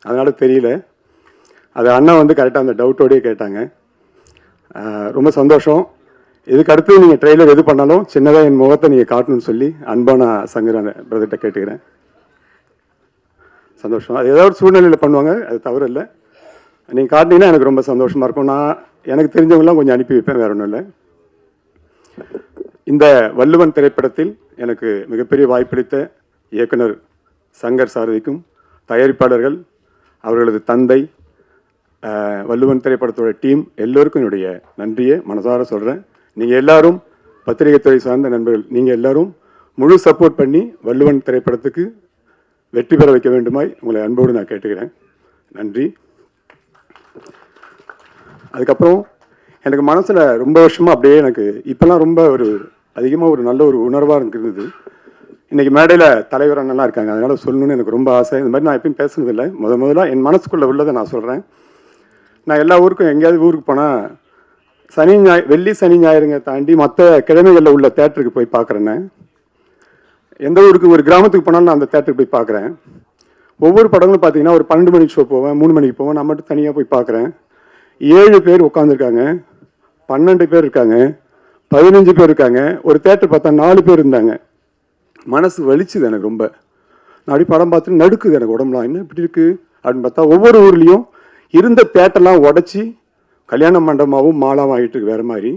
அதனால் தெரியல. அது அண்ணா வந்து கரெக்டாக அந்த டவுட்டோடையே கேட்டாங்க. ரொம்ப சந்தோஷம். இதுக்கு அடுத்து நீங்கள் ட்ரெயிலர் எது பண்ணாலும் சின்னதாக என் முகத்தை நீங்கள் காட்டணும்னு சொல்லி அன்பான சங்கர் அந்த பிரதர்கிட்ட கேட்டுக்கிறேன். சந்தோஷம். அது ஏதாவது ஒரு சூழ்நிலையில் பண்ணுவாங்க, அது தவறு இல்லை. நீங்கள் காட்டினீங்கன்னா எனக்கு ரொம்ப சந்தோஷமாக இருக்கும். நான் எனக்கு தெரிஞ்சவங்களாம் கொஞ்சம் அனுப்பி வைப்பேன், வேற ஒன்றும் இல்லை. இந்த வள்ளுவன் திரைப்படத்தில் எனக்கு மிகப்பெரிய வாய்ப்பளித்த இயக்குனர் சங்கர் சாரதிக்கும், தயாரிப்பாளர்கள், அவர்களது தந்தை, வள்ளுவன் திரைப்படத்தோட டீம் எல்லோருக்கும் என்னுடைய நன்றியை மனசார சொல்கிறேன். நீங்கள் எல்லாரும் பத்திரிகை துறை சார்ந்த நண்பர்கள், நீங்கள் எல்லாரும் முழு சப்போர்ட் பண்ணி வள்ளுவன் திரைப்படத்துக்கு வெற்றி பெற வைக்க வேண்டுமாய் உங்களை அன்போடு நான் கேட்டுக்கிறேன். நன்றி. அதுக்கப்புறம் எனக்கு மனசில் ரொம்ப வருஷமாக அப்படியே எனக்கு இப்போல்லாம் ரொம்ப ஒரு அதிகமாக ஒரு நல்ல ஒரு உணர்வாக இருந்தது. இன்றைக்கி மேடையில் தலைவர் அண்ணெல்லாம் இருக்காங்க, அதனால் சொல்லணும்னு எனக்கு ரொம்ப ஆசை. இந்த மாதிரி நான் எப்பயும் பேசுனதில்லை. முதல்ல என் மனசுக்குள்ளே உள்ளதை நான் சொல்கிறேன். நான் எல்லா ஊருக்கும் எங்கேயாவது ஊருக்கு போனால் வெள்ளி சனி ஞாயிறுங்க தாண்டி மற்ற கிழமைகளில் உள்ள தேட்டருக்கு போய் பார்க்குறேன்னு. எந்த ஊருக்கு ஒரு கிராமத்துக்கு போனாலும் நான் அந்த தேட்டருக்கு போய் பார்க்குறேன். ஒவ்வொரு படங்களும் பார்த்தீங்கன்னா ஒரு 12 மணிக்கு ஷோ போவேன், 3 மணிக்கு போவேன். நான் மட்டும் தனியாக போய் பார்க்குறேன். 7 பேர் உட்காந்துருக்காங்க, 12 பேர் இருக்காங்க, 15 பேர் இருக்காங்க. ஒரு தேட்டர் பார்த்தா 4 பேர் இருந்தாங்க. மனசு வலிச்சுது எனக்கு ரொம்ப. நான் அப்படி படம் பார்த்துட்டு நடுக்குது எனக்கு உடம்புலாம். என்ன இப்படி இருக்குது அப்படின்னு பார்த்தா ஒவ்வொரு ஊர்லேயும் இருந்த தேட்டர்லாம் உடச்சி கல்யாண மண்டபமாகவும் மாலாவும் ஆகிட்டு இருக்கு வேறு மாதிரி.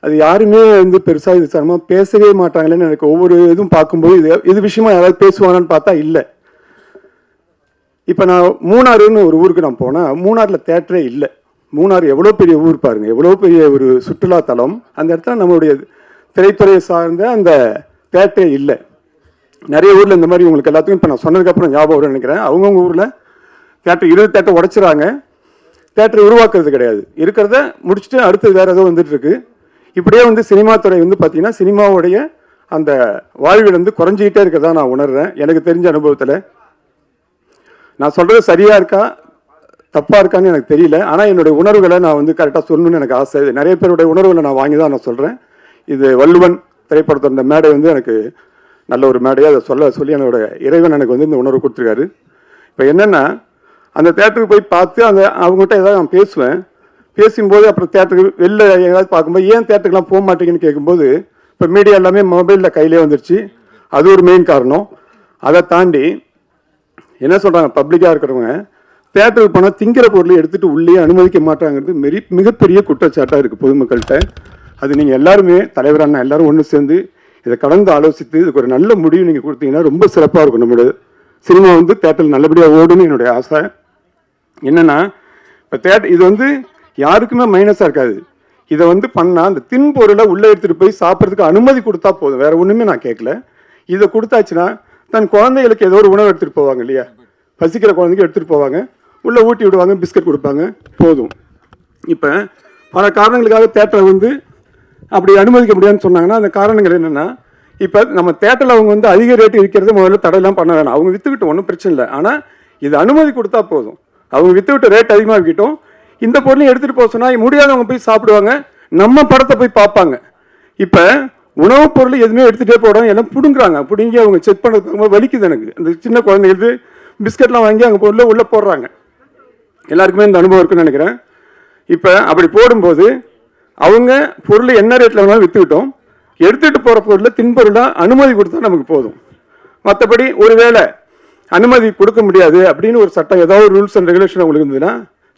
அது யாருமே வந்து பெருசாக இது சாரமாக பேசவே மாட்டாங்களேன்னு எனக்கு ஒவ்வொரு இதுவும் பார்க்கும்போது இது விஷயமா யாராவது பேசுவாங்கன்னு பார்த்தா இல்லை. இப்போ நான் மூணாறுன்னு ஒரு ஊருக்கு நான் போனால் மூணாறில் தேட்டரே இல்லை. மூணாறு எவ்வளோ பெரிய ஊர் பாருங்க, எவ்வளோ பெரிய ஒரு சுற்றுலாத்தலம். அந்த இடத்துல நம்மளுடைய திரைத்துறையை சார்ந்த அந்த தேட்டரே இல்லை. நிறைய ஊரில் இந்த மாதிரி உங்களுக்கு எல்லாத்துக்கும் இப்போ நான் சொன்னதுக்கப்புறம் ஞாபகம் வரும்னு நினைக்கிறேன். அவங்கவுங்க ஊரில் தேட்டர் 20 தேட்டர் உடைச்சிடறாங்க, தேட்டரை உருவாக்குறது கிடையாது. இருக்கிறத முடிச்சுட்டு அடுத்து வேறு ஏதோ வந்துட்டு இருக்கு. இப்படியே வந்து சினிமா துறை வந்து பார்த்தீங்கன்னா சினிமாவுடைய அந்த வாழ்வில் வந்து குறைஞ்சிக்கிட்டே இருக்கிறதா நான் உணர்றேன். எனக்கு தெரிஞ்ச அனுபவத்தில் நான் சொல்கிறது சரியாக இருக்கா தப்பாக இருக்கான்னு எனக்கு தெரியல. ஆனால் என்னுடைய உணர்வுகளை நான் வந்து கரெக்டாக சொல்லணும்னு எனக்கு ஆசை. நிறைய பேருடைய உணர்வுகளை நான் வாங்கி தான் நான் சொல்கிறேன். இது வள்ளுவன் திரைப்படத்தோட மேடை வந்து எனக்கு நல்ல ஒரு மேடையாக அதை சொல்லி என்னோட இறைவன் எனக்கு வந்து இந்த உணர்வு கொடுத்துருக்காரு. இப்போ என்னென்னா அந்த தேட்டருக்கு போய் பார்த்து அவங்ககிட்ட ஏதாவது நான் பேசுவேன். பேசும்போது அப்புறம் தேட்டருக்கு வெளில ஏதாவது பார்க்கும்போது ஏன் தேட்டருக்குலாம் போக மாட்டேங்குன்னு கேட்கும்போது இப்போ மீடியா எல்லாமே மொபைலில் கையிலே வந்துருச்சு. அது ஒரு மெயின் காரணம். அதை தாண்டி என்ன சொல்கிறாங்க, பப்ளிக்காக இருக்கிறவங்க தேட்டருக்கு போனால் திங்கிற பொருளை எடுத்துகிட்டு உள்ளே அனுமதிக்க மாட்டாங்கிறது மிகப்பெரிய குற்றச்சாட்டாக இருக்குது பொதுமக்கள்கிட்ட. அது நீங்கள் எல்லாருமே தலைவரான எல்லாரும் ஒன்று சேர்ந்து இதை கலந்து ஆலோசித்து இதுக்கு ஒரு நல்ல முடிவு நீங்கள் கொடுத்தீங்கன்னா ரொம்ப சிறப்பாக இருக்கும். நம்மளோட சினிமா வந்து தேட்டரில் நல்லபடியாக ஓடுன்னு என்னுடைய ஆசை. என்னென்னா இப்போ இது வந்து யாருக்குமே மைனஸாக இருக்காது. இதை வந்து பண்ணால் அந்த தின்பொருளை உள்ளே எடுத்துகிட்டு போய் சாப்பிட்றதுக்கு அனுமதி கொடுத்தா போதும், வேறு ஒன்றுமே நான் கேட்கல. இதை கொடுத்தாச்சுன்னா தன் குழந்தைகளுக்கு ஏதோ ஒரு உணவு எடுத்துகிட்டு போவாங்க இல்லையா, பசிக்கிற குழந்தைக்கு எடுத்துகிட்டு போவாங்க, உள்ளே ஊட்டி விடுவாங்க, பிஸ்கட் கொடுப்பாங்க, போதும். இப்போ பல காரணங்களுக்காக தேட்டரை வந்து அப்படி அனுமதிக்க முடியாதுன்னு சொன்னாங்கன்னா அந்த காரணங்கள் என்னென்னா, இப்போ நம்ம தேட்டரில் அவங்க வந்து அதிக ரேட்டு விற்கிறது முதல்ல தடையெல்லாம் பண்ண வேணாம். அவங்க விற்றுக்கிட்டு ஒன்றும் பிரச்சனை இல்லை. ஆனால் இது அனுமதி கொடுத்தா போதும். அவங்க விற்றுக்கிட்டு ரேட் அதிகமாக விற்கிட்டோம். இந்த பொருளையும் எடுத்துகிட்டு போக சொன்னால் முடியாதவங்க போய் சாப்பிடுவாங்க, நம்ம படத்தை போய் பார்ப்பாங்க. இப்போ உணவுப் பொருள் எதுவுமே எடுத்துகிட்டே போகிறோம், எல்லாம் பிடுங்குறாங்க. பிடுங்கி அவங்க செக் பண்ணுறதுக்கு வலிக்குது எனக்கு. அந்த சின்ன குழந்தைங்களுக்கு பிஸ்கட்லாம் வாங்கி அங்கே பொருளை உள்ளே போடுறாங்க. எல்லாருக்குமே இந்த அனுபவம் இருக்குன்னு நினைக்கிறேன். இப்போ அப்படி போடும்போது அவங்க பொருளை என்ன ரேட்டில் வேணாலும் விற்றுக்கிட்டோம், எடுத்துகிட்டு போகிற பொருளை தின்பொருளாக அனுமதி கொடுத்தா நமக்கு போதும். மற்றபடி ஒருவேளை அனுமதி கொடுக்க முடியாது அப்படின்னு ஒரு சட்டம், ஏதாவது ரூல்ஸ் அண்ட் ரெகுலேஷன் உங்களுக்கு இருந்ததுன்னா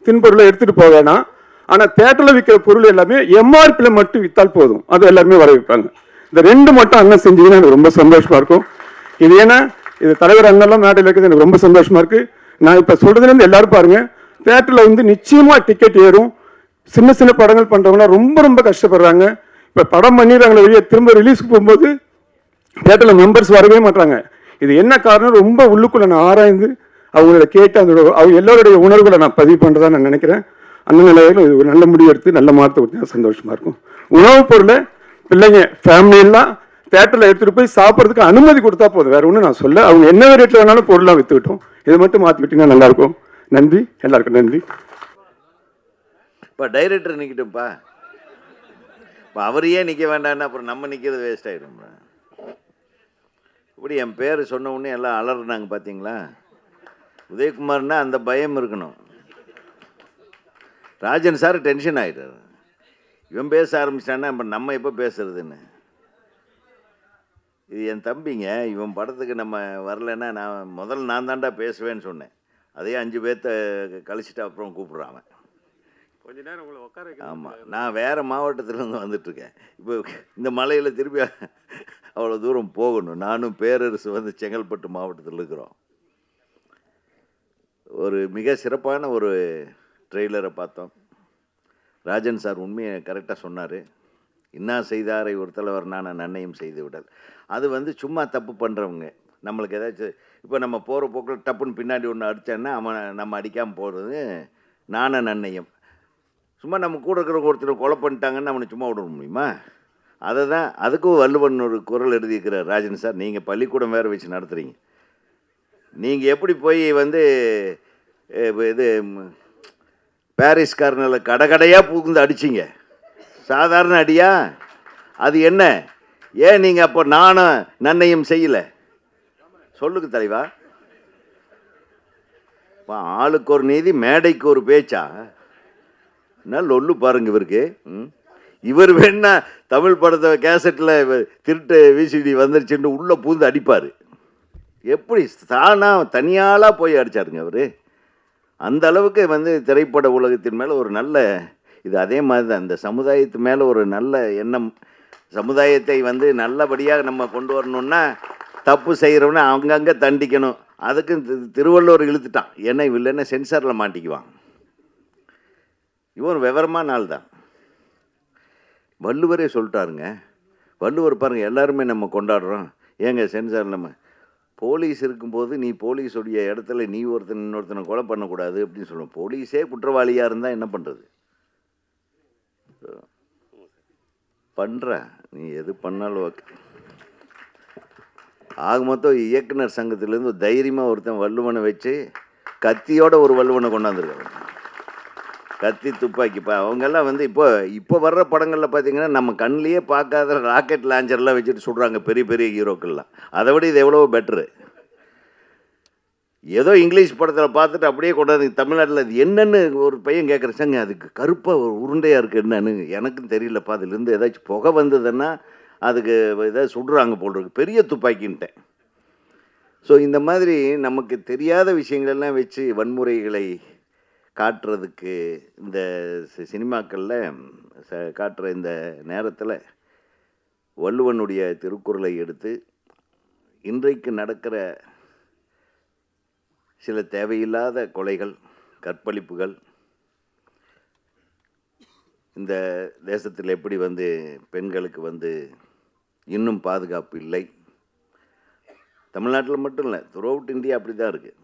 தின்பொருளை எடுத்துகிட்டு போக வேணாம். ஆனால் தேட்டரில் விற்கிற பொருள் எல்லாமே எம்ஆர்பியில் மட்டும் விற்றால் போதும், அது எல்லாருமே வர வைப்பாங்க. இந்த 2 மட்டும் அண்ணன் செஞ்சீங்கன்னா எனக்கு ரொம்ப சந்தோஷமாக இருக்கும். இது ஏன்னா இது தலைவர் அண்ணெல்லாம் மேடையில் இருக்கிறது எனக்கு ரொம்ப சந்தோஷமாக இருக்குது. நான் இப்போ சொல்கிறதுலேருந்து எல்லாரும் பாருங்கள், தேட்டரில் வந்து நிச்சயமாக டிக்கெட் ஏறும். சின்ன சின்ன படங்கள் பண்ணுறவங்களாம் ரொம்ப ரொம்ப கஷ்டப்படுறாங்க. இப்போ படம் பண்ணிடுறாங்களே வெளியே, திரும்ப ரிலீஸ்க்கு போகும்போது தேட்டரில் மெம்பர்ஸ் வரவே மாட்டாங்க. இது என்ன காரணம் ரொம்ப உள்ளுக்குள்ளே நான் ஆராய்ந்து அவங்களோட கேட்டு அவங்க எல்லோருடைய உணர்வுகளை நான் பதிவு பண்ணுறதா நான் நினைக்கிறேன். அந்த நிலையில் இது ஒரு நல்ல முடிவு எடுத்து நல்ல மாற்றத்தை கொடுத்தா சந்தோஷமாக இருக்கும். உணவுப் பொருளை பிள்ளைங்க ஃபேமிலியெல்லாம் தேட்டரில் எடுத்துகிட்டு போய் சாப்பிட்றதுக்கு அனுமதி கொடுத்தா போதும், வேறு ஒன்றும் நான் சொல்ல. அவங்க என்ன ரேட்டில் வேணாலும் பொருளாக விற்றுக்கிட்டோம், இதை மட்டும் மாற்றி விட்டீங்கன்னா நல்லாயிருக்கும். நன்றி, எல்லாருக்கும் நன்றி. இப்போ டைரக்டர் நிற்கட்டும்ப்பா. இப்போ அவர் ஏன் நிற்க வேண்டாம்னா அப்புறம் நம்ம நிற்கிறது வேஸ்ட் ஆகிடும். இப்படி என் பேர் சொன்ன உடனே எல்லாம் அலறுனாங்க பார்த்தீங்களா. உதயகுமார்னா அந்த பயம் இருக்கணும். ராஜன் சார் டென்ஷன் ஆகிட்டார். இவன் பேச ஆரம்பிச்சிட்டான்னா அப்புறம் நம்ம எப்போ பேசுறதுன்னு. இது என் தம்பிங்க, இவன் படத்துக்கு நம்ம வரலைன்னா நான் தாண்டா பேசுவேன்னு சொன்னேன். அதே 5 பேர்த்த கழிச்சிட்டு அப்புறம் கூப்பிட்றான் கொஞ்ச நேரம் உங்களை உட்கார. ஆமாம், நான் வேறு மாவட்டத்திலேருந்து வந்துட்டுருக்கேன். இப்போ இந்த மலையில் திருப்பி அவ்வளோ தூரம் போகணும். நானும் பேரரசு வந்து செங்கல்பட்டு மாவட்டத்தில் இருக்கிறோம். ஒரு மிக சிறப்பான ஒரு ட்ரெய்லரை பார்த்தோம். ராஜன் சார் உண்மையை கரெக்டாக சொன்னார். இன்னா செய்தாரை ஒரு தலைவர் நான் நன்னையும் செய்து விடல். அது வந்து சும்மா தப்பு பண்ணுறவங்க நம்மளுக்கு ஏதாச்சும் இப்போ நம்ம போகிற போக்கில் டப்புன்னு பின்னாடி ஒன்று அடித்தோன்னா நம்ம அடிக்காமல் போகிறது நான நன்னையும். சும்மா நம்ம கூட இருக்கிற ஒருத்தர் கொலை பண்ணிட்டாங்கன்னு அவனை சும்மா விட முடியுமா? அதை தான் அதுக்கும் வள்ளுவன் ஒரு குரல் எழுதியிருக்கிறார் ராஜன் சார். நீங்கள் பள்ளிக்கூடம் வேறு வச்சு நடத்துகிறீங்க. நீங்கள் எப்படி போய் வந்து இது பாரிஸ் கார்னரில் கடையாக புகுந்து அடிச்சிங்க, சாதாரண அடியா? அது என்ன? ஏன் நீங்கள் அப்போ நானும் நன்னையும் செய்யலை? சொல்லுங்க தலைவா. ஆளுக்கு ஒரு நீதி மேடைக்கு ஒரு பேச்சா? என்ன லொல்லு பாருங்க இவருக்கு. இவர் வேணா தமிழ் படத்தை கேசட்டில் திருட்டு விசிடி வந்துருச்சுன்னு உள்ளே பூந்து அடிப்பார். எப்படி தனியாளாக போய் அடித்தாருங்க அவர். அந்த அளவுக்கு வந்து திரைப்பட உலகத்தின் மேலே ஒரு நல்ல இது. அதே மாதிரி தான் இந்த சமுதாயத்து மேலே ஒரு நல்ல எண்ணம். சமுதாயத்தை வந்து நல்லபடியாக நம்ம கொண்டு வரணுன்னா தப்பு செய்கிறவனை அங்கங்கே தண்டிக்கணும். அதுக்கு திருவள்ளுவர் இழுத்துட்டான். ஏன்னா இல்லைன்னா சென்சாரில் மாட்டிக்குவான். இவன் விவரமான நாள் தான். வள்ளுவரே சொல்லிட்டாருங்க. வள்ளுவர் பாருங்கள், எல்லாருமே நம்ம கொண்டாடுறோம். ஏங்க சென்சார் நம்ம போலீஸ் இருக்கும்போது நீ போலீஸுடைய இடத்துல நீ இன்னொருத்தனை கொலை பண்ணக்கூடாது அப்படின்னு சொல்லுவோம். போலீஸே குற்றவாளியாக இருந்தால் என்ன பண்ணுறது? பண்ணுற நீ எது பண்ணாலும் ஓகே. ஆக மொத்தம் இயக்குனர் சங்கத்திலேருந்து தைரியமாக ஒருத்தன் வள்ளுவனை வச்சு கத்தியோட ஒரு வள்ளுவனை கொண்டாந்துருக்காங்க. கத்தி துப்பாக்கிப்பா அவங்கெல்லாம் வந்து இப்போ வர்ற படங்களில் பார்த்தீங்கன்னா நம்ம கண்ணிலேயே பார்க்காத ராக்கெட் லான்ச்சர்லாம் வச்சுட்டு சுடுறாங்க பெரிய பெரிய ஹீரோக்கள்லாம். அதை விட இது எவ்வளோ பெட்ரு. ஏதோ இங்கிலீஷ் படத்தில் பார்த்துட்டு அப்படியே கொண்டாந்து தமிழ்நாட்டில் அது என்னென்னு ஒரு பையன் கேட்குறச்சாங்க, அதுக்கு கருப்பாக ஒரு உருண்டையாக இருக்குது என்னன்னு எனக்கும் தெரியலப்பா. அதுலேருந்து ஏதாச்சும் புகை வந்ததுன்னா அதுக்கு ஏதாவது சுடுறாங்க போல் இருக்கு, பெரிய துப்பாக்கின்ட்டேன். ஸோ இந்த மாதிரி நமக்கு தெரியாத விஷயங்களெல்லாம் வச்சு வன்முறைகளை காட்டுறதுக்கு இந்த சினிமாக்களில் காட்டுற இந்த நேரத்தில் வள்ளுவனுடைய திருக்குறளை எடுத்து இன்றைக்கு நடக்கிற சில தேவையில்லாத கொலைகள், கற்பழிப்புகள், இந்த தேசத்தில் எப்படி வந்து பெண்களுக்கு வந்து இன்னும் பாதுகாப்பு இல்லை. தமிழ்நாட்டில் மட்டும் இல்லை, த்ரூஅவுட் இந்தியா அப்படி தான் இருக்குது.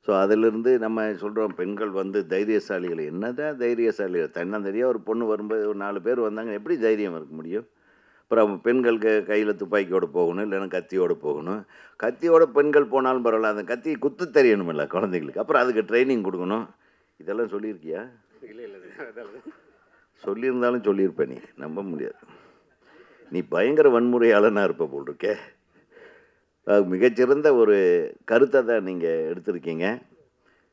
ஸோ அதிலிருந்து நம்ம சொல்கிறோம் பெண்கள் வந்து தைரியசாலிகள். என்னதான் தைரியசாலிகள்? தன்னந்தனியாக ஒரு பொண்ணு வரும்போது ஒரு 4 பேர் வந்தாங்க, எப்படி தைரியம் இருக்க முடியும்? அப்புறம் பெண்களுக்கு கையில் துப்பாக்கியோடு போகணும், இல்லைன்னா கத்தியோடு போகணும். கத்தியோட பெண்கள் போனாலும் பரவாயில்ல, அந்த கத்தி குத்து தெரியணுமில்ல குழந்தைங்களுக்கு. அப்புறம் அதுக்கு ட்ரைனிங் கொடுக்கணும். இதெல்லாம் சொல்லியிருக்கியா? இல்லை சொல்லியிருந்தாலும் சொல்லியிருப்பேன். நீ நம்ப முடியாது. நீ பயங்கர வன்முறையாளனாக இருப்ப போல் இருக்கே. மிகச்சிறந்த ஒரு கருத்தை தான் நீங்கள் எடுத்திருக்கீங்க.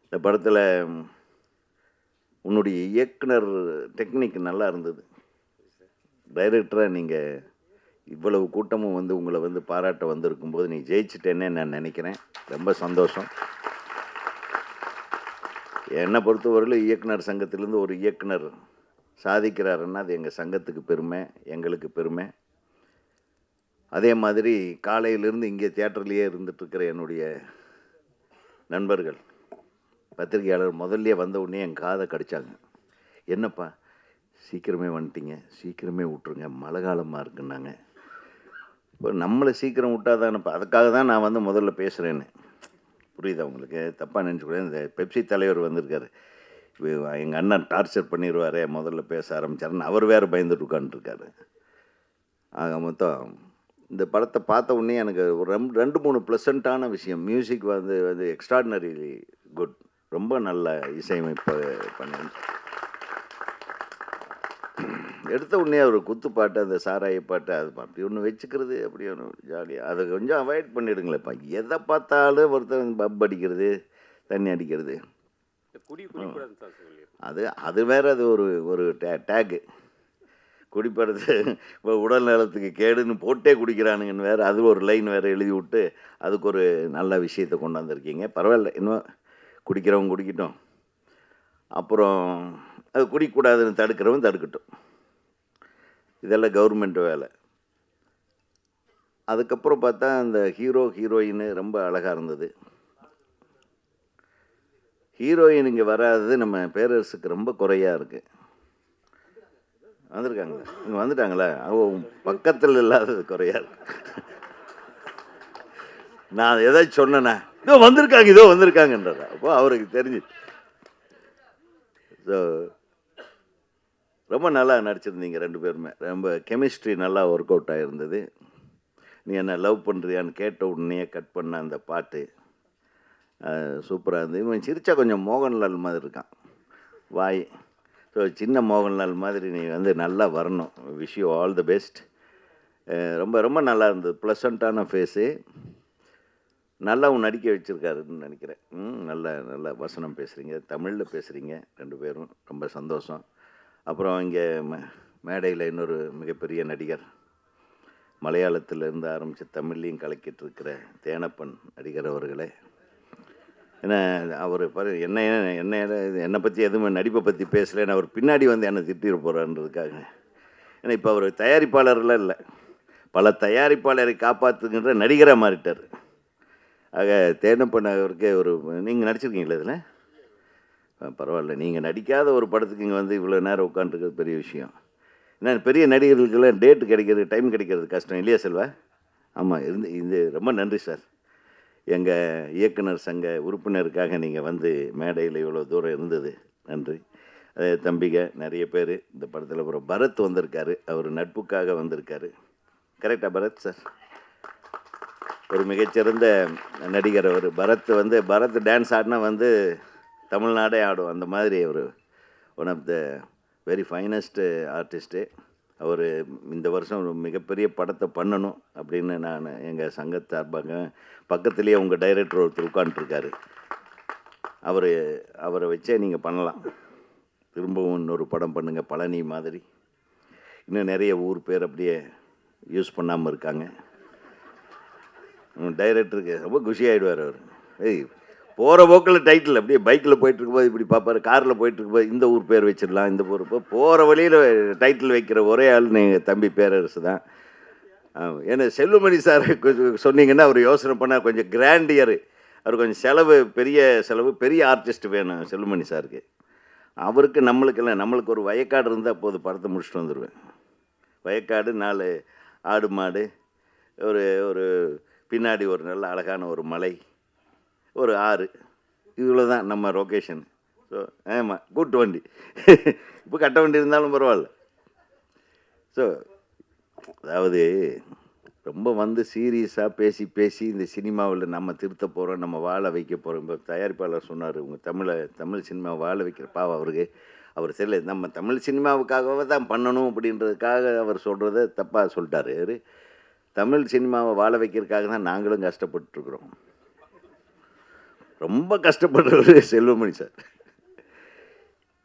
இந்த படத்தில் உன்னுடைய இயக்குனர் டெக்னிக் நல்லா இருந்தது. டைரக்டராக நீங்கள் இவ்வளவு கூட்டமும் வந்து உங்களை வந்து பாராட்ட வந்திருக்கும்போது நீ ஜெயிச்சிட்டேன்னே நான் நினைக்கிறேன். ரொம்ப சந்தோஷம். என்னை பொறுத்தவரையிலும் இயக்குனர் சங்கத்திலேருந்து ஒரு இயக்குனர் சாதிக்கிறாருன்னா அது எங்கள் சங்கத்துக்கு பெருமை, எங்களுக்கு பெருமை. அதே மாதிரி காலையிலேருந்து இங்கே தியேட்டர்லேயே இருந்துகிட்ருக்கிற என்னுடைய நண்பர்கள் பத்திரிகையாளர் முதல்ல வந்த உடனே என் காதை கடிச்சாங்க. என்னப்பா சீக்கிரமே வந்துட்டீங்க, சீக்கிரமே விட்ருங்க, மழை காலமாக இருக்குன்னாங்க. இப்போ நம்மளை சீக்கிரம் விட்டாதானப்பா, அதுக்காக தான் நான் வந்து முதல்ல பேசுகிறேன்னு. புரியுதா உங்களுக்கு? தப்பாக நினச்சிக்கூடாது. இந்த பெப்சி தலைவர் வந்திருக்காரு, எங்கள் அண்ணன் டார்ச்சர் பண்ணிடுவாரே முதல்ல பேச ஆரம்பித்தாருன்னு அவர் வேறு பயந்துட்டு உட்காந்துருக்காரு. ஆக மொத்தம் இந்த படத்தை பார்த்த உடனே எனக்கு ஒரு 2-3 ப்ளசண்ட்டான விஷயம். மியூசிக் வந்து எக்ஸ்ட்ராடினரிலி குட், ரொம்ப நல்ல இசையமைப்பு பண்ணி எடுத்த உடனே ஒரு குத்துப்பாட்டு, அந்த சாராய பாட்டு, அது அப்படி ஒன்று வச்சுக்கிறது, அப்படி ஒன்று ஜாலியாக அதை கொஞ்சம் அவாய்ட் பண்ணிவிடுங்களேப்பா. எதை பார்த்தாலும் ஒருத்தர் பப் அடிக்கிறது, தண்ணி அடிக்கிறது, அது வேறு. அது ஒரு டேகு குடிப்படுறது இப்போ உடல் நலத்துக்கு கேடுன்னு போட்டே குடிக்கிறானுங்கன்னு வேறு, அது ஒரு லைன் வேறு எழுதி விட்டு அதுக்கு ஒரு நல்ல விஷயத்தை கொண்டாந்துருக்கீங்க. பரவாயில்ல, இன்னும் குடிக்கிறவங்க குடிக்கட்டும், அப்புறம் அது குடிக்கக்கூடாதுன்னு தடுக்கிறவன் தடுக்கட்டும். இதெல்லாம் கவர்மெண்ட் வேலை. அதுக்கப்புறம் பார்த்தா அந்த ஹீரோயின் ரொம்ப அழகாக இருந்தது. ஹீரோயின் இங்கே வராதது நம்ம பேரரசுக்கு ரொம்ப குறையாக இருக்குது. வந்திருக்காங்களா? இங்கே வந்துட்டாங்களா? பக்கத்தில் இல்லாதது குறையாக இருக்கு. நான் ஏதாச்சும் சொன்னேன்னா இதோ வந்திருக்காங்கன்றதா? அப்போ அவருக்கு தெரிஞ்சு. ஸோ ரொம்ப நல்லா நடிச்சிருந்தீங்க 2 பேருமே. ரொம்ப கெமிஸ்ட்ரி நல்லா ஒர்க் அவுட் ஆகிருந்தது. நீ என்ன லவ் பண்ணுறியான்னு கேட்ட உடனே கட் பண்ண அந்த பாட்டு சூப்பராக இருந்தது. இவன் சிரிச்சா கொஞ்சம் மோகன்லால் மாதிரி இருக்கான் வாய். ஸோ சின்ன மோகன்லால் மாதிரி நீ வந்து நல்லா வரணும். Wish you all the best. ரொம்ப ரொம்ப நல்லா இருந்தது. ப்ளசண்ட்டான ஃபேஸு, நல்லாவும் நடிக்க வச்சுருக்காருன்னு நினைக்கிறேன். நல்ல வசனம் பேசுகிறீங்க, தமிழில் பேசுகிறீங்க 2 பேரும், ரொம்ப சந்தோஷம். அப்புறம் இங்கே மேடையில் இன்னொரு மிகப்பெரிய நடிகர், மலையாளத்திலேருந்து ஆரம்பித்து தமிழ்லையும் கலக்கிட்டு இருக்கிற தேனப்பன் நடிகர் அவர்களே. ஏன்னா அவர் என்னை பற்றி எதுவுமே நடிப்பை பற்றி பேசலைன்னு அவர் பின்னாடி வந்து என்னை திட்டிட போகிறான்றதுக்காக. ஏன்னா இப்போ அவர் தயாரிப்பாளர்லாம் இல்லை, பல தயாரிப்பாளரை காப்பாற்றுகின்ற நடிகராக மாறிட்டார். ஆக தேனப்பன் அவருக்கு நீங்கள் நடிச்சிருக்கீங்களா இதில்? பரவாயில்ல, நீங்கள் நடிக்காத ஒரு படத்துக்கு இங்கே வந்து இவ்வளோ நேரம் உட்காந்துருக்கிறது பெரிய விஷயம். ஏன்னா பெரிய நடிகர்களுக்கெல்லாம் டேட்டு கிடைக்கிறது, டைம் கிடைக்கிறது கஷ்டம் இல்லையா செல்வா? ஆமாம், இது ரொம்ப நன்றி சார். எங்கள் இயக்குனர் சங்க உறுப்பினருக்காக நீங்கள் வந்து மேடையில் இவ்வளோ தூரம் இருந்தது நன்றி. அதே தம்பிக நிறைய பேர் இந்த படத்தில். அப்புறம் பரத் வந்திருக்காரு, அவர் நட்புக்காக வந்திருக்காரு. கரெக்டாக பரத் சார்? ஒரு மிகச்சிறந்த நடிகர் அவர். பரத் டான்ஸ் ஆடினா வந்து தமிழ்நாடே ஆடும், அந்த மாதிரி அவர் one of the very finest artist. அவர் இந்த வருஷம் ஒரு மிகப்பெரிய படத்தை பண்ணணும் அப்படின்னு நான் எங்கள் சங்கத்து சார்பாக, பக்கத்துலேயே உங்கள் டைரக்டர் ஒருத்தர் உட்காந்துருக்காரு, அவரை வச்சே நீங்கள் பண்ணலாம். திரும்பவும் இன்னொரு படம் பண்ணுங்கள், பழனி மாதிரி. இன்னும் நிறைய ஊர் பேர் அப்படியே யூஸ் பண்ணாமல் இருக்காங்க. டைரக்டருக்கு ரொம்ப குஷியாகிடுவார் அவர். போகிற போக்கில் டைட்டில் அப்படியே பைக்கில் போயிட்டுருக்கும்போது இப்படி பார்ப்பார், காரில் போயிட்டுருக்கும்போது இந்த ஊர் பேர் வச்சிடலாம், இந்த ஊர் போகிற வழியில் டைட்டில் வைக்கிற ஒரே ஆள் நீங்கள் தம்பி பேரரசு தான். ஏன்னா செல்வமணி சார் சொன்னீங்கன்னா அவர் யோசனை பண்ணால் கொஞ்சம் கிராண்டியர், அவர் கொஞ்சம் பெரிய ஆர்டிஸ்ட் வேணும் செல்வமணி சாருக்கு. அவருக்கு நம்மளுக்கு ஒரு வயக்காடு இருந்தால் போது, படத்தை முடிச்சுட்டு வந்துடுவேன். வயக்காடு, 4 ஆடு மாடு, ஒரு பின்னாடி ஒரு நல்ல அழகான ஒரு மலை, ஒரு ஆறு, இவ்வளோ தான் நம்ம லொக்கேஷன். ஸோ ஆமாம், கூட்டு வண்டி இப்போ கட்ட வண்டி இருந்தாலும் பரவாயில்ல. ஸோ அதாவது ரொம்ப வந்து சீரியஸாக பேசி இந்த சினிமாவில் நம்ம திருத்த போகிறோம், நம்ம வாழ வைக்க போகிறோம். இப்போ தயாரிப்பாளர் சொன்னார், உங்கள் தமிழ் சினிமாவை வாழ வைக்கிற பாவம் அவருக்கு. அவர் தெரியல, நம்ம தமிழ் சினிமாவுக்காகவே தான் பண்ணணும் அப்படின்றதுக்காக அவர் சொல்கிறத தப்பாக சொல்லிட்டாரு. தமிழ் சினிமாவை வாழ வைக்கிறதுக்காக தான் நாங்களும் கஷ்டப்பட்டுருக்குறோம். ரொம்ப கஷ்டப்படுறவர் செல்வமணி சார்.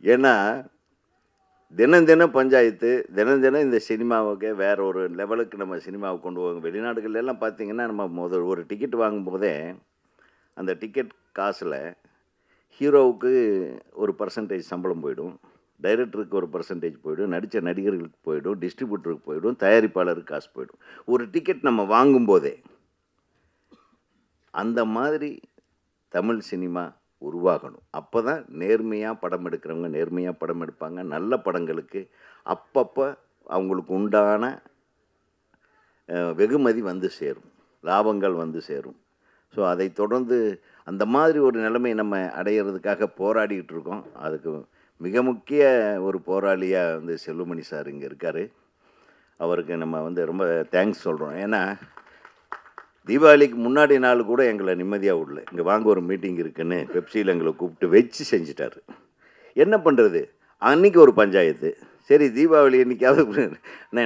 ஏன்னா தினம் தினம் பஞ்சாயத்து, தினம் தினம் இந்த சினிமாவுக்கு வேற ஒரு லெவலுக்கு நம்ம சினிமாவை கொண்டு போவோம். வெளிநாடுகள்ல எல்லாம் பார்த்தீங்கன்னா, நம்ம ஒரு டிக்கெட் வாங்கும்போதே அந்த டிக்கெட் காசில் ஹீரோவுக்கு ஒரு பர்சன்டேஜ் சம்பளம் போயிடும், டைரக்டருக்கு ஒரு பர்சன்டேஜ் போயிடும், நடித்த நடிகர்களுக்கு போயிடும், டிஸ்ட்ரிபியூட்டருக்கு போயிடும், தயாரிப்பாளருக்கு காசு போயிடும். ஒரு டிக்கெட் நம்ம வாங்கும்போதே அந்த மாதிரி தமிழ் சினிமா உருவாகணும். அப்போ தான் நேர்மையாக படம் எடுக்கிறவங்க நேர்மையாக படம் எடுப்பாங்க. நல்ல படங்களுக்கு அப்பப்போ அவங்களுக்கு உண்டான வெகுமதி வந்து சேரும், லாபங்கள் வந்து சேரும். ஸோ அதை தொடர்ந்து அந்த மாதிரி ஒரு நிலைமை நம்ம அடையிறதுக்காக போராடிக்கிட்டு இருக்கோம். அதுக்கு மிக முக்கிய ஒரு போராளியாக வந்து செல்வமணி சார் இங்கே இருக்கார். அவருக்கு நம்ம வந்து ரொம்ப தேங்க்ஸ் சொல்கிறோம். ஏன்னா தீபாவளிக்கு முன்னாடி நாள் கூட எங்களை நிம்மதியாக விடல. இங்கே வாங்க ஒரு மீட்டிங் இருக்குன்னு பெப்சியில் எங்களை கூப்பிட்டு வச்சு செஞ்சிட்டாரு. என்ன பண்ணுறது, அன்றைக்கி ஒரு பஞ்சாயத்து. சரி தீபாவளி என்றைக்காவது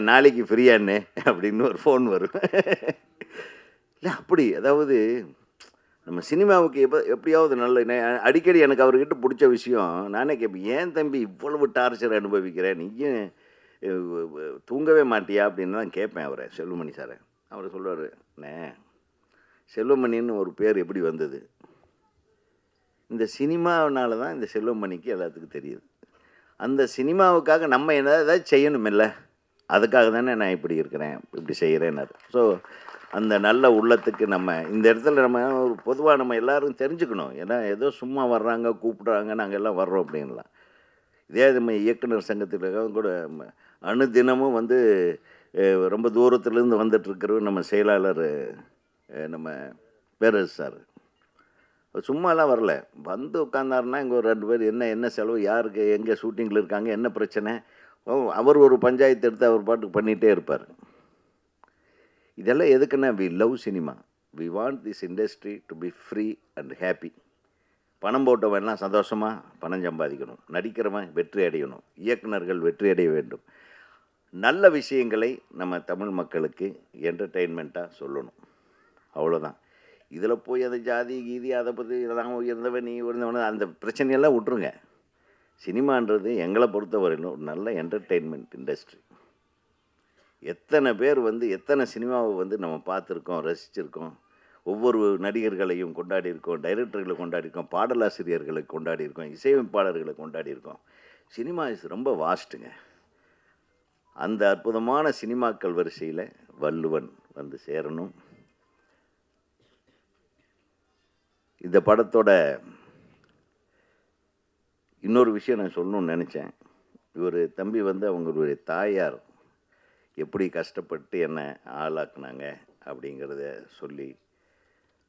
நாளைக்கு ஃப்ரீயானே அப்படின்னு ஒரு ஃபோன் வரும். இல்லை அப்படி, அதாவது நம்ம சினிமாவுக்கு எப்படியாவது நல்ல அடிக்கடி எனக்கு அவர்கிட்ட பிடிச்ச விஷயம், நானே கேட்பேன், ஏன் தம்பி இவ்வளவு டார்ச்சர் அனுபவிக்கிறேன், நீயும் தூங்கவே மாட்டியா அப்படின்னு தான் கேட்பேன் அவரை, செல்வமணி சாரை. அவர் சொல்லுவார், அண்ணே செல்வமணின்னு ஒரு பேர் எப்படி வந்தது, இந்த சினிமாவினால தான் இந்த செல்வமணிக்கு எல்லாத்துக்கும் தெரியுது. அந்த சினிமாவுக்காக நம்ம ஏதாவது செய்யணுமில்ல, அதுக்காக தானே நான் இப்படி இருக்கிறேன், இப்படி செய்கிறேன்னாரு. ஸோ அந்த நல்ல உள்ளத்துக்கு நம்ம இந்த இடத்துல நம்ம ஒரு பொதுவாக நம்ம எல்லோரும் தெரிஞ்சுக்கணும். ஏன்னா ஏதோ சும்மா வர்றாங்க கூப்பிட்றாங்க நாங்கள் எல்லாம் வர்றோம் அப்படின்லாம். இதே நம்ம இயக்குனர் சங்கத்தில் கூட அணுதினமும் வந்து ரொம்ப தூரத்துலேருந்து வந்துட்டுருக்கிறவர் நம்ம செயலாளர் நம்ம பேரரசு சார். சும்மாலாம் வரல, வந்து உட்காந்தாருன்னா இங்கே ஒரு 2 பேர் என்ன செலவு, யாருக்கு எங்கே ஷூட்டிங்கில் இருக்காங்க, என்ன பிரச்சனை, அவர் ஒரு பஞ்சாயத்து எடுத்து அவர் பாட்டுக்கு பண்ணிகிட்டே இருப்பார். இதெல்லாம் எதுக்குன்னா, we love cinema, we want this industry to be free and happy. பணம் போட்டவன்லாம் சந்தோஷமாக பணம் சம்பாதிக்கணும், நடிக்கிறவன் வெற்றி அடையணும், இயக்குனர்கள் வெற்றி அடைய வேண்டும். நல்ல விஷயங்களை நம்ம தமிழ் மக்களுக்கு என்டர்டெயின்மெண்ட்டாக சொல்லணும், அவ்வளோதான். இதில் போய் அந்த ஜாதி கீதி அதை பற்றி இதெல்லாம் உயர்ந்தவன் நீ உயர்ந்தவன் அந்த பிரச்சனையெல்லாம் விட்டுருங்க. சினிமான்றது எங்களை பொறுத்தவரையிலும் ஒரு நல்ல என்டர்டெயின்மெண்ட் இண்டஸ்ட்ரி. எத்தனை பேர் வந்து எத்தனை சினிமாவை வந்து நம்ம பார்த்துருக்கோம், ரசிச்சிருக்கோம், ஒவ்வொரு நடிகர்களையும் கொண்டாடி இருக்கோம், டைரக்டர்களை கொண்டாடிருக்கோம், பாடலாசிரியர்களை கொண்டாடிருக்கோம், இசையமைப்பாளர்களை கொண்டாடிருக்கோம். சினிமா ரொம்ப வாஸ்ட்டுங்க. அந்த அற்புதமான சினிமாக்கள் வரிசையில் வள்ளுவன் வந்து சேரணும். இந்த படத்தோட இன்னொரு விஷயம் நான் சொல்லணும்னு நினச்சேன். இவர் தம்பி வந்து அவங்களுடைய தாயார் எப்படி கஷ்டப்பட்டு என்னை ஆளாக்குனாங்க அப்படிங்கிறத சொல்லி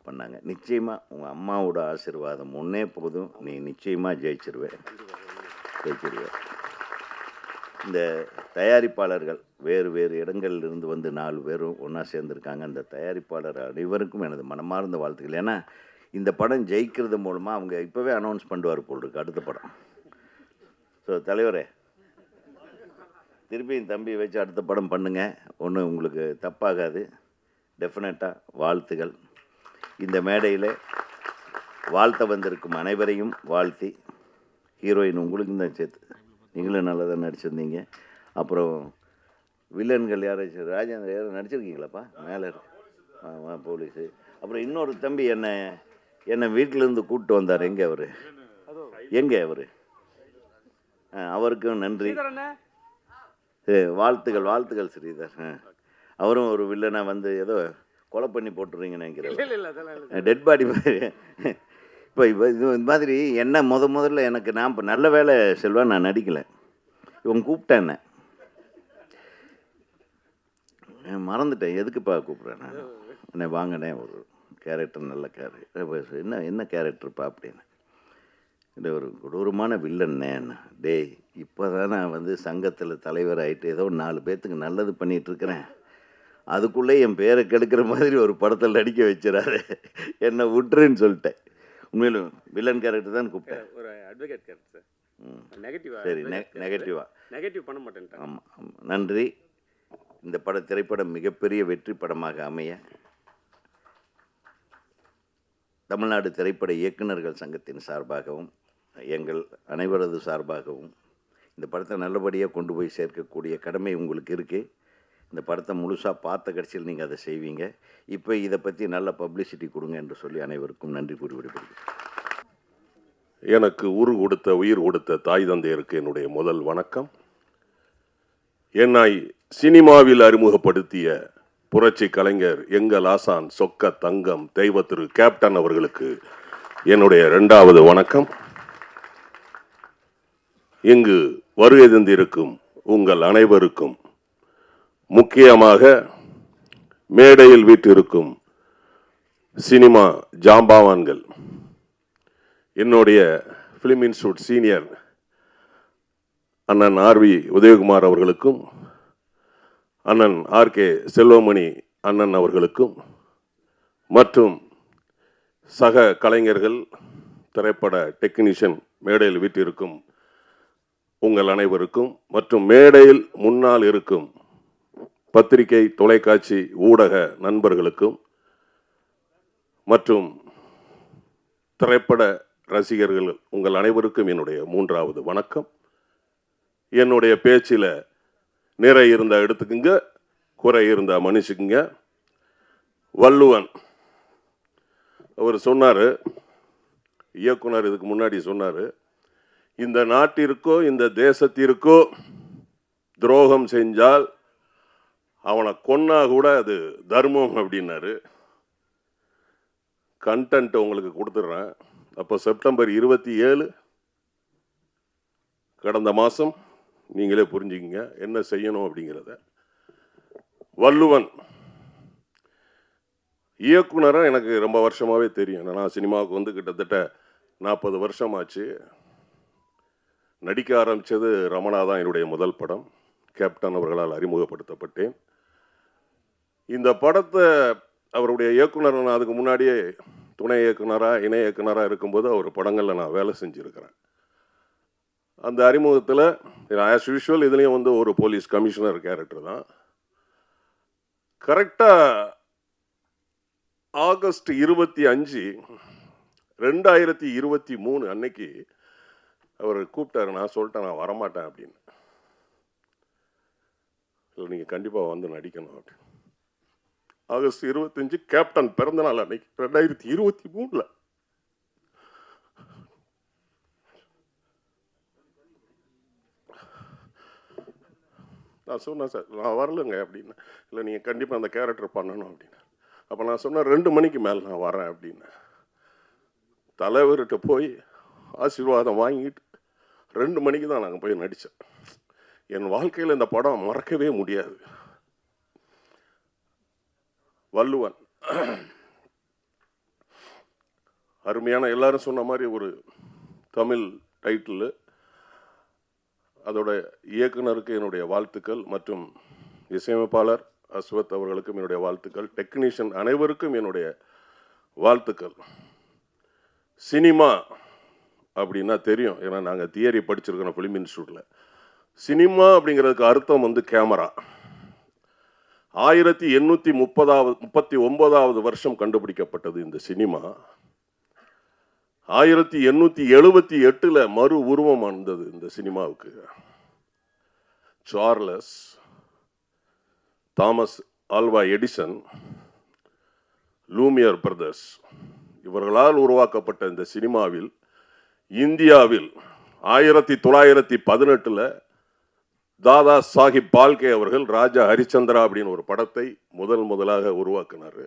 பண்ணாங்க. நிச்சயமாக உங்கள் அம்மாவோட ஆசீர்வாதம் ஒன்றே போதும், நீ நிச்சயமாக ஜெயிச்சிருவேன். இந்த தயாரிப்பாளர்கள் வேறு வேறு இடங்கள்லேருந்து வந்து 4 பேரும் ஒன்றா சேர்ந்துருக்காங்க. அந்த தயாரிப்பாளர் அனைவருக்கும் எனது மனமார்ந்த வாழ்த்துக்கள். ஏன்னா இந்த படம் ஜெயிக்கிறது மூலமாக அவங்க இப்போவே அனௌன்ஸ் பண்ணுவார் போல் இருக்கு அடுத்த படம். ஸோ தலைவரே, திருப்பி என் தம்பியை வச்சு அடுத்த படம் பண்ணுங்கள், ஒன்றும் உங்களுக்கு தப்பாகாது. டெஃபினட்டாக வாழ்த்துகள். இந்த மேடையில் வாழ்த்த வந்திருக்கும் அனைவரையும் வாழ்த்தி, ஹீரோயின் உங்களுக்கும் தான் சேர்த்து, நீங்களும் நல்லா தான் நடிச்சிருந்தீங்க. அப்புறம் வில்லன்கள் யாராச்சும் ராஜேந்திர யாரும் நடிச்சிருக்கீங்களாப்பா மேலே போலீஸு. அப்புறம் இன்னொரு தம்பி என்னை வீட்டிலேருந்து கூப்பிட்டு வந்தார். எங்கே அவர் அவருக்கும் நன்றி, வாழ்த்துக்கள் ஸ்ரீதர். அவரும் ஒரு வில்லனை வந்து ஏதோ கொலை பண்ணி போட்டுருவீங்கன்னு நினைக்கிறேன், டெட் பாடி மாதிரி. இப்போ இது மாதிரி என்ன முதல்ல எனக்கு நான் இப்போ நல்ல வேலை செல்வா நான் நடிக்கலை, இவங்க கூப்பிட்டேன், மறந்துட்டேன் எதுக்குப்பா கூப்பிட்றேன் நான். என்னை வாங்கினேன் ஒரு கேரக்டர், நல்ல கேரக்டர், என்ன கேரக்டர்ப்பா அப்படின்னு. இந்த ஒரு கொடூரமான வில்லன்னே. டேய் இப்போ தான் நான் வந்து சங்கத்தில் தலைவர் ஆகிட்டு ஏதோ 4 பேர்த்துக்கு நல்லது பண்ணிகிட்ருக்கிறேன், அதுக்குள்ளே என் பேரை கெடுக்கிற மாதிரி ஒரு படத்தில் நடிக்க வச்சிடாரு, என்னை விட்டுருன்னு சொல்லிட்டேன். உண்மையிலும் வில்லன் கேரக்டர் தான் கூப்பிட்டேன், ஒரு அட்வொகேட் கேரக்டர். சரி, நெகட்டிவ் பண்ண மாட்டேன். ஆமாம், நன்றி. இந்த திரைப்படம் மிகப்பெரிய வெற்றி படமாக அமைய தமிழ்நாடு திரைப்பட இயக்குநர்கள் சங்கத்தின் சார்பாகவும் எங்கள் அனைவரது சார்பாகவும் இந்த படத்தை நல்லபடியாக கொண்டு போய் சேர்க்கக்கூடிய கடமை உங்களுக்கு இருக்குது. இந்த படத்தை முழுசாக பார்த்த கடைசியில் நீங்கள் அதை செய்வீங்க. இப்போ இதை பற்றி நல்ல பப்ளிசிட்டி கொடுங்க என்று சொல்லி அனைவருக்கும் நன்றி கூறி விடுபடுகிறேன். எனக்கு கொடுத்த உயிர் கொடுத்த தாய் தந்தையருக்கு என்னுடைய முதல் வணக்கம். என்னை சினிமாவில் அறிமுகப்படுத்திய புரட்சி கலைஞர் எங்கள் ஆசான் சொக்க தங்கம் தெய்வ திரு கேப்டன் அவர்களுக்கு என்னுடைய 2வது வணக்கம். இங்கு வருகை தந்திருக்கும் உங்கள் அனைவருக்கும், முக்கியமாக மேடையில் வீற்றிருக்கும் சினிமா ஜாம்பாவான்கள், என்னுடைய ஃபிலிம் இன்ஸ்டியூட் சீனியர் அண்ணன் ஆர்வி உதயகுமார் அவர்களுக்கும், அண்ணன் ஆர்கே செல்வமணி அண்ணன் அவர்களுக்கும், மற்றும் சக கலைஞர்கள், திரைப்பட டெக்னீஷியன், மேடையில் வீற்றிருக்கும் உங்கள் அனைவருக்கும், மற்றும் மேடையில் முன்னால் இருக்கும் பத்திரிகை தொலைக்காட்சி ஊடக நண்பர்களுக்கும் மற்றும் திரைப்பட ரசிகர்கள் உங்கள் அனைவருக்கும் என்னுடைய 3வது வணக்கம். என்னுடைய பேச்சில் நிறை இருந்தால் எடுத்துக்குங்க, குறை இருந்தால் மன்னிச்சுக்குங்க. வள்ளுவன் அவர் சொன்னார், இயக்குனர் இதுக்கு முன்னாடி சொன்னார், இந்த நாட்டிற்கோ இந்த தேசத்திற்கோ துரோகம் செஞ்சால் அவனை கொன்னா கூட அது தர்மம் அப்படின்னாரு. கண்டென்ட் உங்களுக்கு கொடுத்துட்றேன். அப்போ செப்டம்பர் 27 கடந்த மாதம், நீங்களே புரிஞ்சுக்கிங்க என்ன செய்யணும் அப்படிங்கிறத. வள்ளுவன் இயக்குனராக எனக்கு ரொம்ப வருஷமாகவே தெரியும். நான் சினிமாவுக்கு வந்து கிட்டத்தட்ட 40 வருஷம் ஆச்சு. நடிக்க ஆரம்பித்தது ரமணா தான் என்னுடைய முதல் படம். கேப்டன் அவர்களால் அறிமுகப்படுத்தப்பட்டேன். இந்த படத்தை அவருடைய இயக்குனர், நான் அதுக்கு முன்னாடியே துணை இயக்குனராக இணை இயக்குனராக இருக்கும்போது அவர் படங்களில் நான் வேலை செஞ்சுருக்கிறேன். அந்த அறிமுகத்தில் ஆஸ் யூஷுவல் இதுலேயும் வந்து ஒரு போலீஸ் கமிஷனர் கேரக்டர் தான். கரெக்டாக ஆகஸ்ட் 25, 2023 அன்னைக்கு அவர் கூப்பிட்டாரு. நான் சொல்லிட்டேன் நான் வரமாட்டேன் அப்படின்னு. இல்லை நீங்கள் கண்டிப்பாக வந்து நடிக்கணும் அப்படின்னு. ஆகஸ்ட் 25 கேப்டன் பிறந்த நாள் அன்னைக்கு 2023. நான் சொன்னேன் சார் நான் வரலைங்க அப்படின்னு. இல்லை நீங்கள் கண்டிப்பாக அந்த கேரக்டர் பண்ணணும் அப்படின்னு. அப்போ நான் சொன்னேன் 2 மணிக்கு மேலே நான் வரேன் அப்படின்னு. தலைவர்கிட்ட போய் ஆசீர்வாதம் வாங்கிட்டு 2 மணிக்கு தான் நாங்கள் போய் நடித்தோம். என் வாழ்க்கையில் இந்த படம் மறக்கவே முடியாது. வள்ளுவன் அருமையான, எல்லாரும் சொன்ன மாதிரி ஒரு தமிழ் டைட்டில். அதோட இயக்குனருக்கு என்னுடைய வாழ்த்துக்கள், மற்றும் இசையமைப்பாளர் அஸ்வத் அவர்களுக்கும் என்னுடைய வாழ்த்துக்கள், டெக்னீஷியன் அனைவருக்கும் என்னுடைய வாழ்த்துக்கள். சினிமா அப்படின்னா தெரியும், ஏன்னா நாங்கள் தியரி படிச்சிருக்கிறோம் ஃபிலிம் இன்ஸ்டியூட்டில். சினிமா அப்படிங்கிறதுக்கு அர்த்தம் வந்து கேமரா. 1839 வருஷம் கண்டுபிடிக்கப்பட்டது இந்த சினிமா. 1878 மறு உருவம் வந்தது இந்த சினிமாவுக்கு. Charles, Thomas Alva Edison, Lumière brothers இவர்களால் உருவாக்கப்பட்ட இந்த சினிமாவில் இந்தியாவில் 1918 தாதா சாஹிப் பால்கே அவர்கள் ராஜா ஹரிச்சந்திரா அப்படின்னு ஒரு படத்தை முதலாக உருவாக்கினார்.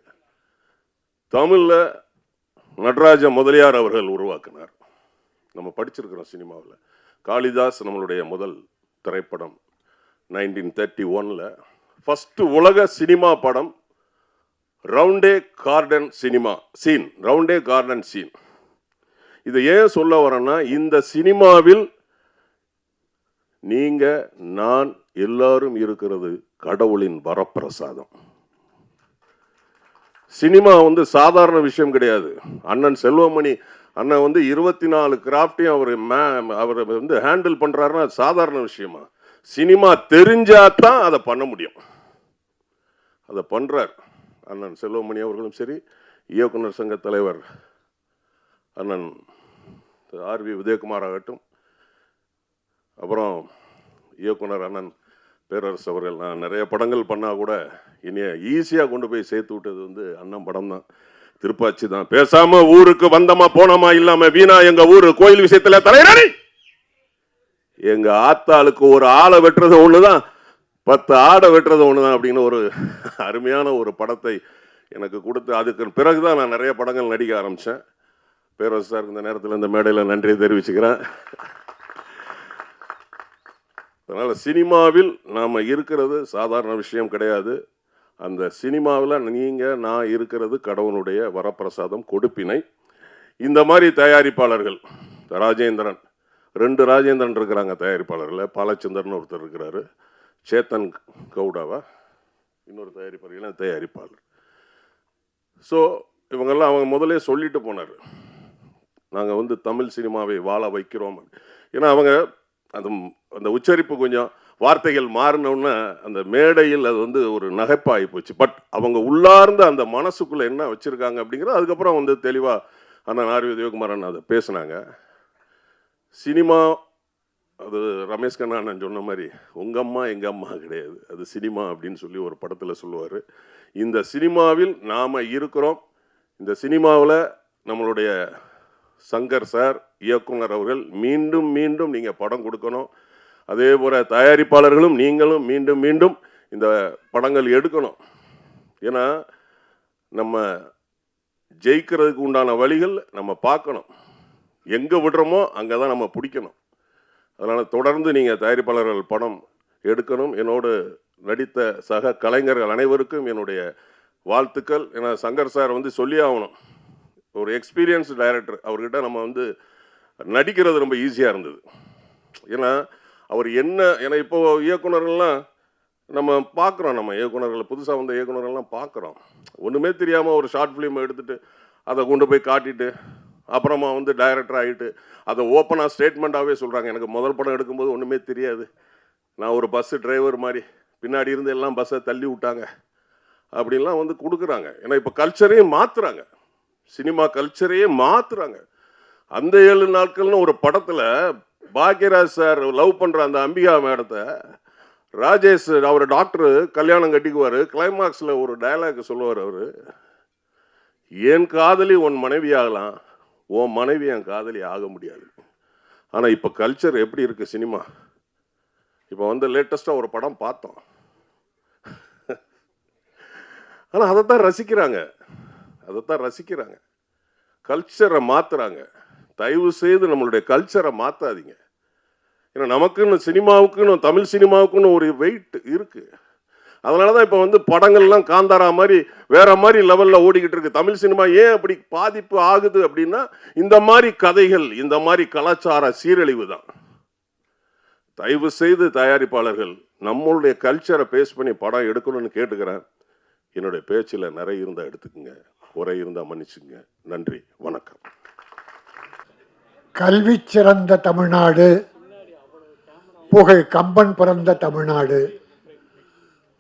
தமிழில் நடராஜ முதலியார் அவர்கள் உருவாக்கினார். நம்ம படிச்சிருக்கிறோம் சினிமாவில். காளிதாஸ் நம்மளுடைய முதல் திரைப்படம் 1931. ஃபஸ்ட்டு உலக சினிமா படம் round the garden cinema scene, round the garden scene. இதை ஏன் சொல்ல வரேன்னா, இந்த சினிமாவில் நீங்க நான் எல்லாரும் இருக்கிறது கடவுளின் வரப்பிரசாதம். சினிமா வந்து சாதாரண விஷயம் கிடையாது. அண்ணன் செல்வமணி அண்ணன் வந்து 24 கிராஃப்டையும் அவர் வந்து ஹேண்டில் பண்றாருன்னா சாதாரண விஷயமா? சினிமா தெரிஞ்சாதான் அதை பண்ண முடியும். அதை பண்றார் அண்ணன் செல்வமணி அவர்களும் சரி, இயக்குனர் சங்க தலைவர் அண்ணன் ஆர்வி உதயகுமார் ஆகட்டும், அப்புறம் இயக்குனர் அண்ணன் பேரரசு அவர்கள், நான் நிறைய படங்கள் பண்ணால் கூட இனிய ஈஸியாக கொண்டு போய் சேர்த்து விட்டது வந்து அண்ணன் படம் தான், திருப்பாச்சி தான். பேசாம ஊருக்கு வந்தமா போனோமா இல்லாம வீணா எங்க ஊரு கோயில் விஷயத்துல தலைவரானி, எங்க ஆத்தாளுக்கு ஒரு ஆளை வெட்டுறது ஒண்ணுதான், 10 ஆடை வெட்டுறது ஒண்ணுதான் அப்படின்னு ஒரு அருமையான ஒரு படத்தை எனக்கு கொடுத்து, அதுக்கு பிறகுதான் நான் நிறைய படங்கள் நடிக்க ஆரம்பிச்சேன். பேரரசு சார் இந்த நேரத்தில் இந்த மேடையில் நன்றியை தெரிவிச்சுக்கிறேன். அதனால சினிமாவில் நாம் இருக்கிறது சாதாரண விஷயம் கிடையாது. அந்த சினிமாவில் நீங்கள் நான் இருக்கிறது கடவுளுடைய வரப்பிரசாதம், கொடுப்பினை. இந்த மாதிரி தயாரிப்பாளர்கள், ராஜேந்திரன், 2 ராஜேந்திரன் இருக்கிறாங்க தயாரிப்பாளர்கள். பாலச்சந்திரன் ஒருத்தர் இருக்கிறாரு, சேத்தன் கவுடாவா இன்னொரு தயாரிப்பாளர். ஸோ இவங்கெல்லாம் அவங்க முதலே சொல்லிட்டு போனார், நாங்கள் வந்து தமிழ் சினிமாவை வாழ வைக்கிறோம். ஏன்னா அவங்க அந்த உச்சரிப்பு கொஞ்சம் வார்த்தைகள் மாறினோன்னா அந்த மேடையில் அது வந்து ஒரு நகைப்பாகி போச்சு. பட் அவங்க உள்ளார்ந்த அந்த மனசுக்குள்ளே என்ன வச்சுருக்காங்க அப்படிங்கிறது அதுக்கப்புறம் வந்து தெளிவாக அண்ணன் ஆர்வி தேவகுமாரன் அதை பேசுனாங்க. சினிமா அது ரமேஷ் கண்ணா அண்ணன் சொன்ன மாதிரி உங்கள் அம்மா எங்கள் அம்மா கிடையாது, அது சினிமா அப்படின்னு சொல்லி ஒரு படத்தில் சொல்லுவார். இந்த சினிமாவில் நாம் இருக்கிறோம். இந்த சினிமாவில் நம்மளுடைய சங்கர் சார் இயக்குனர் அவர்கள் மீண்டும் மீண்டும் நீங்கள் படம் கொடுக்கணும். அதே போல் தயாரிப்பாளர்களும் நீங்களும் மீண்டும் மீண்டும் இந்த படங்கள் எடுக்கணும். ஏன்னா நம்ம ஜெயிக்கிறதுக்கு உண்டான வழிகள் நம்ம பார்க்கணும், எங்கே விடுறோமோ அங்கே தான் நம்ம பிடிக்கணும். அதனால் தொடர்ந்து நீங்கள் தயாரிப்பாளர்கள் படம் எடுக்கணும். என்னோடு நடித்த சக கலைஞர்கள் அனைவருக்கும் என்னுடைய வாழ்த்துக்கள். ஏன்னா சங்கர் சார் வந்து சொல்லி ஆகணும், ஒரு எக்ஸ்பீரியன்ஸ் டைரக்டர், அவர்கிட்ட நம்ம வந்து நடிக்கிறது ரொம்ப ஈஸியாக இருந்தது. ஏன்னா அவர் ஏன்னா இப்போ இயக்குனர்கள்லாம் நம்ம பார்க்குறோம், நம்ம இயக்குனர்களை புதுசாக வந்த இயக்குனர்கள்லாம் பார்க்குறோம், ஒன்றுமே தெரியாமல் ஒரு ஷார்ட் ஃபிலிம் எடுத்துகிட்டு அதை கொண்டு போய் காட்டிட்டு அப்புறமா வந்து டைரக்டர் ஆகிட்டு அதை ஓப்பனாக ஸ்டேட்மெண்ட்டாகவே சொல்கிறாங்க, எனக்கு முதல் படம் எடுக்கும்போது ஒன்றுமே தெரியாது, நான் ஒரு பஸ்ஸு டிரைவர் மாதிரி பின்னாடி இருந்து எல்லாம் பஸ்ஸை தள்ளி விட்டாங்க அப்படின்லாம் வந்து கொடுக்குறாங்க. ஏன்னா இப்போ கல்ச்சரையும் மாற்றுறாங்க, சினிமா கல்ச்சரையே மாற்றுறாங்க. அந்த 7 நாட்கள்னு ஒரு படத்தில் பாக்யராஜ் சார் லவ் பண்ணுற அந்த அம்பிகா மேடத்தை ராஜேஷ் அவர் டாக்டரு கல்யாணம் கட்டிக்குவார். கிளைமாக்ஸில் ஒரு டயலாக் சொல்லுவார் அவர், என் காதலி உன் மனைவி ஆகலாம், உன் மனைவி என் காதலி ஆக முடியாது. ஆனால் இப்போ கல்ச்சர் எப்படி இருக்குது சினிமா, இப்போ வந்து லேட்டஸ்ட்டாக ஒரு படம் பார்த்தோம், ஆனால் அதைத்தான் ரசிக்கிறாங்க, கல்ச்சரை மாற்றுறாங்க. தயவு செய்து நம்மளுடைய கல்ச்சரை மாற்றாதீங்க. ஏன்னா நமக்குன்னு சினிமாவுக்குன்னு தமிழ் சினிமாவுக்குன்னு ஒரு வெயிட் இருக்குது. அதனால தான் இப்போ வந்து படங்கள்லாம் காந்தாரா மாதிரி வேற மாதிரி லெவலில் ஓடிக்கிட்டு இருக்கு. தமிழ் சினிமா ஏன் அப்படி பாதிப்பு ஆகுது அப்படின்னா இந்த மாதிரி கதைகள், இந்த மாதிரி கலாச்சார சீரழிவு தான். தயவு செய்து தயாரிப்பாளர்கள் நம்மளுடைய கல்ச்சரை பேஸ் பண்ணி படம் எடுக்கணும்னு கேட்டுக்கிறேன். என்னுடைய பேச்சில் நிறைய இருந்தால் எடுத்துக்கோங்க, குறை இருந்தால் மன்னிச்சுங்க. நன்றி, வணக்கம். கல்வி சிறந்த தமிழ்நாடு, புகழ் கம்பன் பிறந்த தமிழ்நாடு,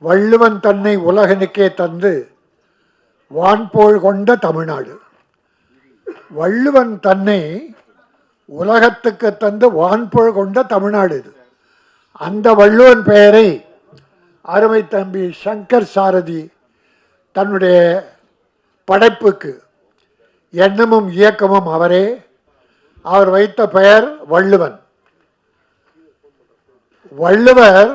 வள்ளுவன் தன்னை உலகனுக்கே தந்து வான்போல் கொண்ட தமிழ்நாடு. வள்ளுவன் தன்னை உலகத்துக்கு தந்து வான்போல் கொண்ட தமிழ்நாடு இது. அந்த வள்ளுவன் பெயரை அருமை தம்பி சங்கர் சாரதி தன்னுடைய படைப்புக்கு எண்ணமும் இயக்கமும் அவரே. அவர் வைத்த பெயர் வள்ளுவன். வள்ளுவர்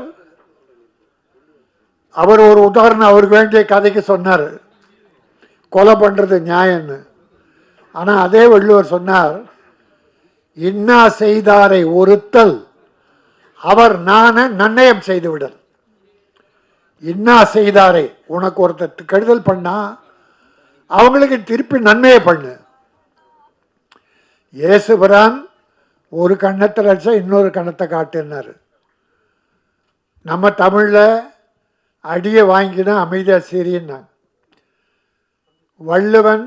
அவர் ஒரு உதாரணம் அவருக்கு வேண்டிய கதைக்கு சொன்னார், கொலை பண்ணுறது நியாயம்னு. ஆனால் அதே வள்ளுவர் சொன்னார், இன்னா செய்தாரை ஒருத்தல் அவர் நன்னயம் செய்து விடல். இன்னா செய்தாரை, உனக்கு ஒருத்தர் கெடுதல் பண்ணா அவங்களுக்கு திருப்பி நன்மையை பண்ணு. இயேசுபிரான் ஒரு கண்ணத்தில் அடிச்சா இன்னொரு கண்ணத்தை காட்டுனார். நம்ம தமிழில் அடியை வாங்கினா அமைதியாக சீரின்னாங்க. வள்ளுவன்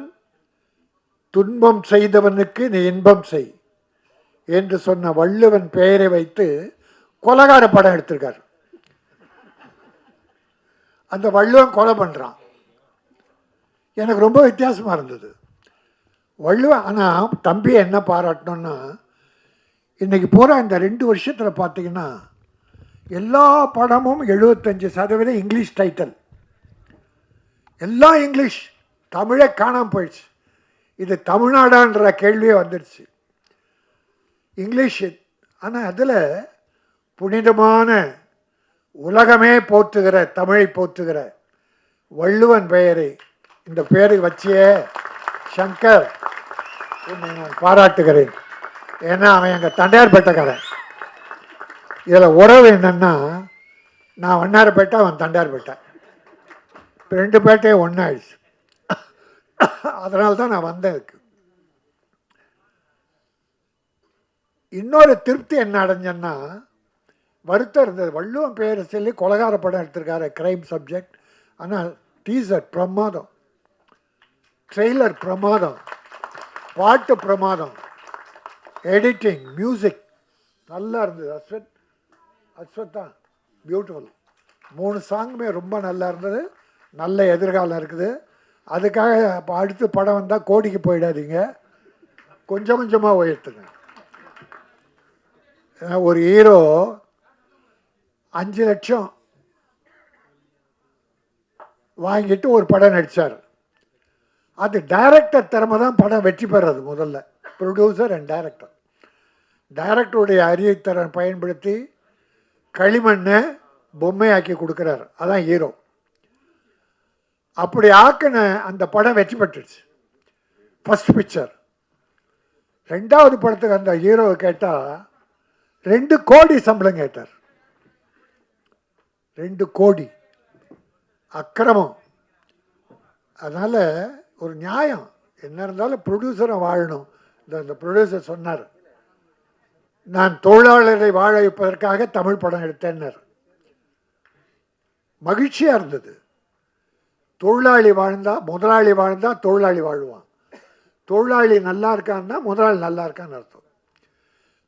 துன்பம் செய்தவனுக்கு நீ இன்பம் செய் என்று சொன்ன வள்ளுவன் பெயரை வைத்து கொலைகார படம் எடுத்திருக்கார். அந்த வள்ளுவன் கொலை பண்ணுறான். எனக்கு ரொம்ப வித்தியாசமாக இருந்தது வள்ளுவன். ஆனால் தம்பி என்ன பாராட்டணும்னா, இன்றைக்கி பூரா இந்த 2 வருஷத்தில் பார்த்தீங்கன்னா எல்லா படமும் 75% இங்கிலீஷ் டைட்டில், எல்லாம் இங்கிலீஷ். தமிழே காணாமல் போயிடுச்சு. இது தமிழ்நாடான்ற கேள்வியே வந்துடுச்சு. இங்கிலீஷ். ஆனால் அதில் புனிதமான உலகமே போற்றுகிற, தமிழை போற்றுகிற வள்ளுவன் பெயரை இந்த பெயருக்கு வச்சியே சங்கர், உன்னை நான் பாராட்டுகிறேன். ஏன்னா அவன் எங்கள் தண்டையார்பேட்டைக்காரன். இதில் உறவு என்னென்னா, நான் வண்ணாரப்பேட்டை, அவன் தண்டையார்பேட்டை, 2 பேட்டையும் ஒன்றாயிடுச்சு. அதனால தான் நான் வந்தேன். இன்னொரு திருப்தி என்ன அடைஞ்சேன்னா, வருத்தம் இருந்தது. வள்ளுவன் பெயரை சொல்லி கொலகார படம் எடுத்திருக்காரு, கிரைம் சப்ஜெக்ட். ஆனால் டீசர் பிரமாதம், ட்ரெய்லர் பிரமாதம், பாட்டு பிரமாதம், எடிட்டிங், மியூசிக் நல்லா இருந்தது. அஸ்வத்தா பியூட்டிஃபுல். 3 சாங்குமே ரொம்ப நல்லா இருந்தது. நல்ல எதிர்காலம் இருக்குது. அதுக்காக இப்போ அடுத்து படம் வந்தால் கோடிக்கு போயிடாதீங்க, கொஞ்சம் கொஞ்சமாக உயர்த்துங்க. ஒரு ஹீரோ 5 லட்சம் வாங்கிட்டு ஒரு படம் நடித்தார். அது டைரக்டர் திறமை தான் படம் வெற்றி பெறது. முதல்ல ப்ரொடியூசர் அண்ட் டைரக்டர். டைரக்டருடைய அறிவுத்திறன் பயன்படுத்தி களிமண்ணை பொம்மையாக்கி கொடுக்குறாரு, அதான் ஹீரோ. அப்படி ஆக்கின அந்த படம் வெற்றி பெற்றுச்சு, ஃபஸ்ட் பிக்சர். 2வது படத்துக்கு அந்த ஹீரோவை கேட்டால் 2 கோடி சம்பளம் கேட்டார். 2 கோடி. அக்கிரமம். அதனால் ஒரு நியாயம் என்ன இருந்தாலும் ப்ரொடியூசரை வாழணும். இந்த ப்ரொடியூசர் சொன்னார், நான் தொழிலாளரை வாழ வைப்பதற்காக தமிழ் படம் எடுத்தேன்னார். மகிழ்ச்சியாக இருந்தது. தொழிலாளி வாழ்ந்தா, முதலாளி வாழ்ந்தா தொழிலாளி வாழ்வான். தொழிலாளி நல்லா இருக்கான்னா முதலாளி நல்லா இருக்கான்னு அர்த்தம்.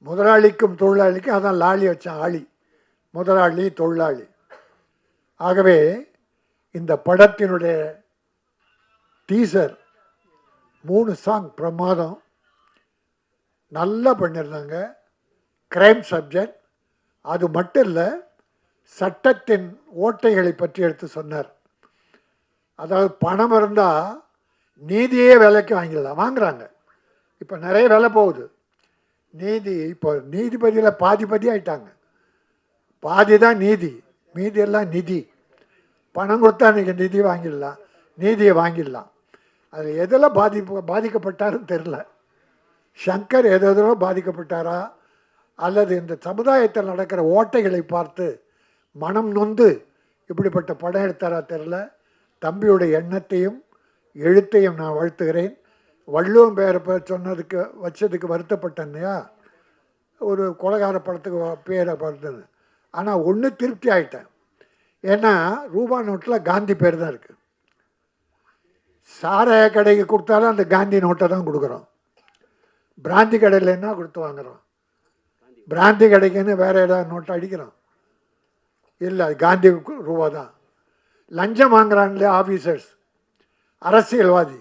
முதலாளிக்கும் தொழிலாளிக்கும் அதான் லாளி வச்சான், ஆளி. முதலாளி தொழிலாளி. ஆகவே இந்த படத்தினுடைய டீசர் 3 சாங் பிரமாதம், நல்லா பண்ணியிருந்தாங்க. Crime subject. அது மட்டும் இல்லை, சட்டத்தின் ஓட்டைகளை பற்றி எடுத்து சொன்னார். அதாவது பணம் இருந்தால் நீதியே விலைக்கு வாங்கிடலாம், வாங்குறாங்க. இப்போ நிறைய விலை போகுது நீதி. இப்போ நீதிபதியில் பாதி ஆயிட்டாங்க. பாதி தான் நீதி, மீதி எல்லாம் நிதி. பணம் கொடுத்தா நீங்கள் நிதி வாங்கிடலாம், நீதியை வாங்கிடலாம். அது எதில் பாதிக்கப்பட்டாருன்னு தெரில. சங்கர் எதோ பாதிக்கப்பட்டாரா, அல்லது இந்த சமுதாயத்தில் நடக்கிற ஓட்டைகளை பார்த்து மனம் நொந்து இப்படிப்பட்ட படம் எடுத்தாரா தெரில. தம்பியுடைய எண்ணத்தையும் எழுத்தையும் நான் வாழ்த்துகிறேன். வள்ளுவன் பெயரை சொன்னதுக்கு வச்சதுக்கு வருத்தப்பட்டேன்னையா, ஒரு கொலகார படத்துக்கு பேரை பார்த்தது. ஆனால் ஒன்று திருப்தி ஆகிட்டேன். ஏன்னா ரூபா நோட்டில் காந்தி பேர் தான் இருக்குது. சாராய கடைக்கு கொடுத்தாலும் அந்த காந்தி நோட்டை தான் கொடுக்குறோம். பிராந்தி கடையில் என்ன கொடுத்து வாங்குகிறோம்? பிராந்தி கடைக்குன்னு வேறு ஏதாவது நோட்டை அடிக்கிறோம்? இல்லை, காந்தி ரூபா தான். லஞ்சம் வாங்குறாங்களே ஆஃபீஸர்ஸ், அரசியல்வாதி,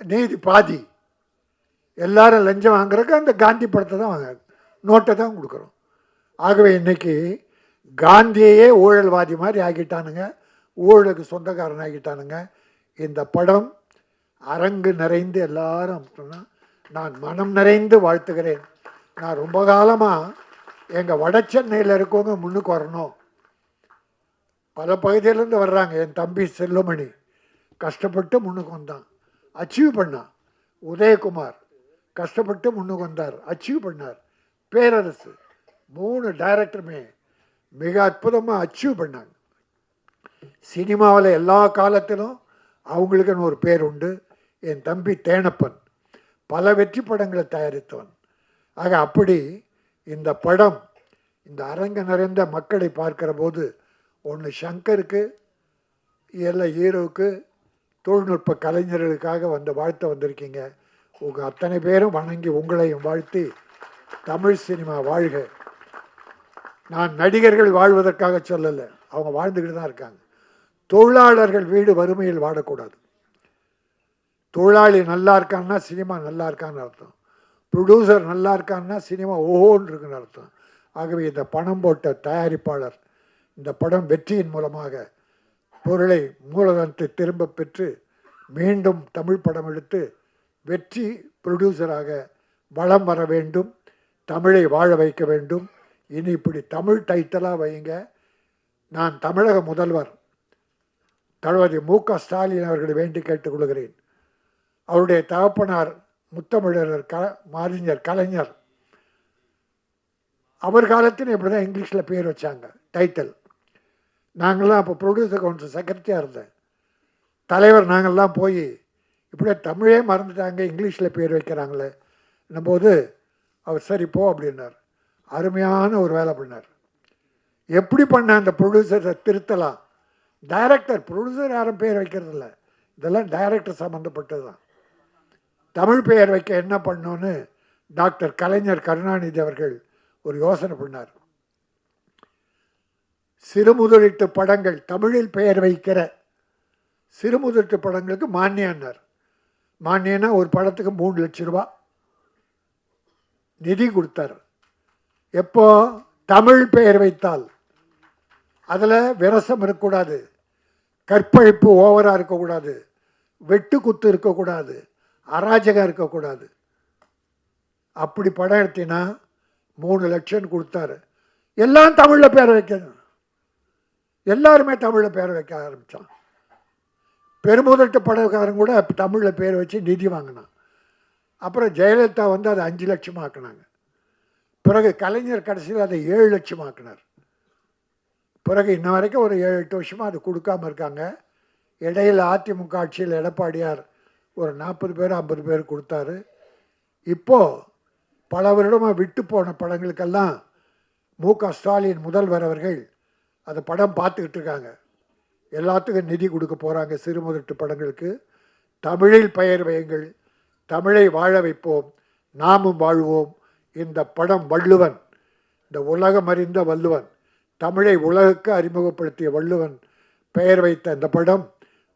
நீதி பாதி, எல்லாரும் லஞ்சம் வாங்குறதுக்கு அந்த காந்தி படத்தை தான் வாங்க, நோட்டை தான் கொடுக்குறோம். ஆகவே இன்றைக்கி காந்தியையே ஊழல்வாதி மாதிரி ஆக்கிட்டானுங்க, ஊழலுக்கு சொந்தக்காரன் ஆக்கிட்டானுங்க. இந்த படம் அரங்கு நிறைந்து எல்லாரும் சொன்னால் நான் மனம் நிறைந்து வாழ்த்துகிறேன். நான் ரொம்ப காலமாக எங்கள் வட சென்னையில் இருக்கவங்க முன்னுக்கு வரணும். பல பகுதியிலேருந்து வர்றாங்க. என் தம்பி செல்லுமணி கஷ்டப்பட்டு முன்னுக்கு வந்தான், அச்சீவ் பண்ணான். உதயகுமார் கஷ்டப்பட்டு முன்னுக்கு வந்தார், அச்சீவ் பண்ணார். பேரரசு 3 டைரக்டருமே மிக அற்புதமாக அச்சீவ் பண்ணாங்க. சினிமாவில் எல்லா காலத்திலும் அவங்களுக்குன்னு ஒரு பேர் உண்டு. என் தம்பி தேனப்பன் பல வெற்றி படங்களை தயாரித்தவன். ஆக அப்படி இந்த படம் இந்த அரங்க நிறைந்த மக்களை பார்க்கிற போது ஒன்று சங்கருக்கு, எல்லாம் ஹீரோவுக்கு, தொழில்நுட்ப கலைஞர்களுக்காக வாழ்த்த வந்திருக்கீங்க. உங்கள் அத்தனை பேரும் வணங்கி உங்களையும் வாழ்த்தி தமிழ் சினிமா வாழ்க. நான் நடிகர்கள் வாழ்வதற்காக சொல்லலை, அவங்க வாழ்ந்துக்கிட்டு தான் இருக்காங்க. தொழிலாளர்கள் வீடு வறுமையில் வாடக்கூடாது. தொழிலாளி நல்லா இருக்கான்னா சினிமா நல்லா இருக்கான்னு அர்த்தம். ப்ரொடியூசர் நல்லா இருக்கான்னா சினிமா ஓஹோன்னு இருக்குன்னு அர்த்தம். ஆகவே இந்த பணம் போட்ட தயாரிப்பாளர் இந்த படம் வெற்றியின் மூலமாக பொருளை மூலதனத்தை திரும்ப பெற்று மீண்டும் தமிழ் படம் எடுத்து வெற்றி ப்ரொடியூசராக வளம் வர வேண்டும், தமிழை வாழ வைக்க வேண்டும். இனி இப்படி தமிழ் டைட்டிலாக வைங்க. நான் தமிழக முதல்வர் தளபதி மு.க. ஸ்டாலின் அவர்களை வேண்டி கேட்டுக்கொள்கிறேன். அவருடைய தகப்பனார் முத்தமிழர் மாறிஞர் கலைஞர், அவர் காலத்தில் இப்படி தான் இங்கிலீஷில் பேர் வச்சாங்க டைட்டில். நாங்கள்லாம் அப்போ ப்ரொடியூசர் கவுன்சில் செக்ரட்டரியாக இருந்தேன். தலைவர் நாங்கள்லாம் போய் இப்படியே தமிழே மறந்துட்டாங்க, இங்கிலீஷில் பேர் வைக்கிறாங்களே போது அவர் சரி போ அப்படின்னார். அருமையான ஒரு வேலை பண்ணார். எப்படி பண்ண அந்த ப்ரொடியூசரை திருத்தலாம். டைரக்டர், ப்ரொடியூசர் யாரும் பேர் வைக்கிறது இல்லை, இதெல்லாம் டைரக்டர் சம்மந்தப்பட்டது தான். தமிழ் பெயர் வைக்க என்ன பண்ணோன்னு டாக்டர் கலைஞர் கருணாநிதி அவர்கள் ஒரு யோசனை பண்ணார். சிறுமுதலீட்டு படங்கள் தமிழில் பெயர் வைக்கிற சிறுமுதலீட்டு படங்களுக்கு மானியன்னார். மானியன்னா ஒரு படத்துக்கு 3 லட்சம் ரூபா நிதி கொடுத்தார். எப்போ தமிழ் பெயர் வைத்தால் அதில் விரசம் இருக்கக்கூடாது, கற்பழிப்பு ஓவராக இருக்கக்கூடாது, வெட்டு குத்து இருக்கக்கூடாது, அராஜகம் இருக்கக்கூடாது. அப்படி படம் எடுத்தினா 3 லட்சம் கொடுத்தாரு. எல்லாம் தமிழில் பேர் வைக்கணும். எல்லாருமே தமிழில் பேர் வைக்க ஆரம்பித்தான். பெருமுதட்டு படக்காரன் கூட தமிழில் பேர் வச்சு நிதி வாங்கினான். அப்புறம் ஜெயலலிதா வந்து அதை 5 லட்சம் ஆக்கினாங்க. பிறகு கலைஞர் கடைசியில் அதை 7 லட்சம் ஆக்கினார். பிறகு இன்ன வரைக்கும் ஒரு 7-8 வருஷமாக அது கொடுக்காமல் இருக்காங்க. இடையில் அதிமுக ஆட்சியில் எடப்பாடியார் ஒரு 40 பேர் 50 பேர் கொடுத்தாரு. இப்போது பல வருடமாக விட்டு போன படங்களுக்கெல்லாம் மு.க. ஸ்டாலின் முதல்வர் அவர்கள் அந்த படம் பார்த்துக்கிட்டு இருக்காங்க. எல்லாத்துக்கும் நிதி கொடுக்க போகிறாங்க. சிறுமுதட்டு படங்களுக்கு தமிழில் பெயர் வையுங்கள், தமிழை வாழ வைப்போம், நாமும் வாழ்வோம். இந்த படம் வள்ளுவன், இந்த உலகம் அறிந்த வள்ளுவன், தமிழை உலகுக்கு அறிமுகப்படுத்திய வள்ளுவன் பெயர் வைத்த இந்த படம்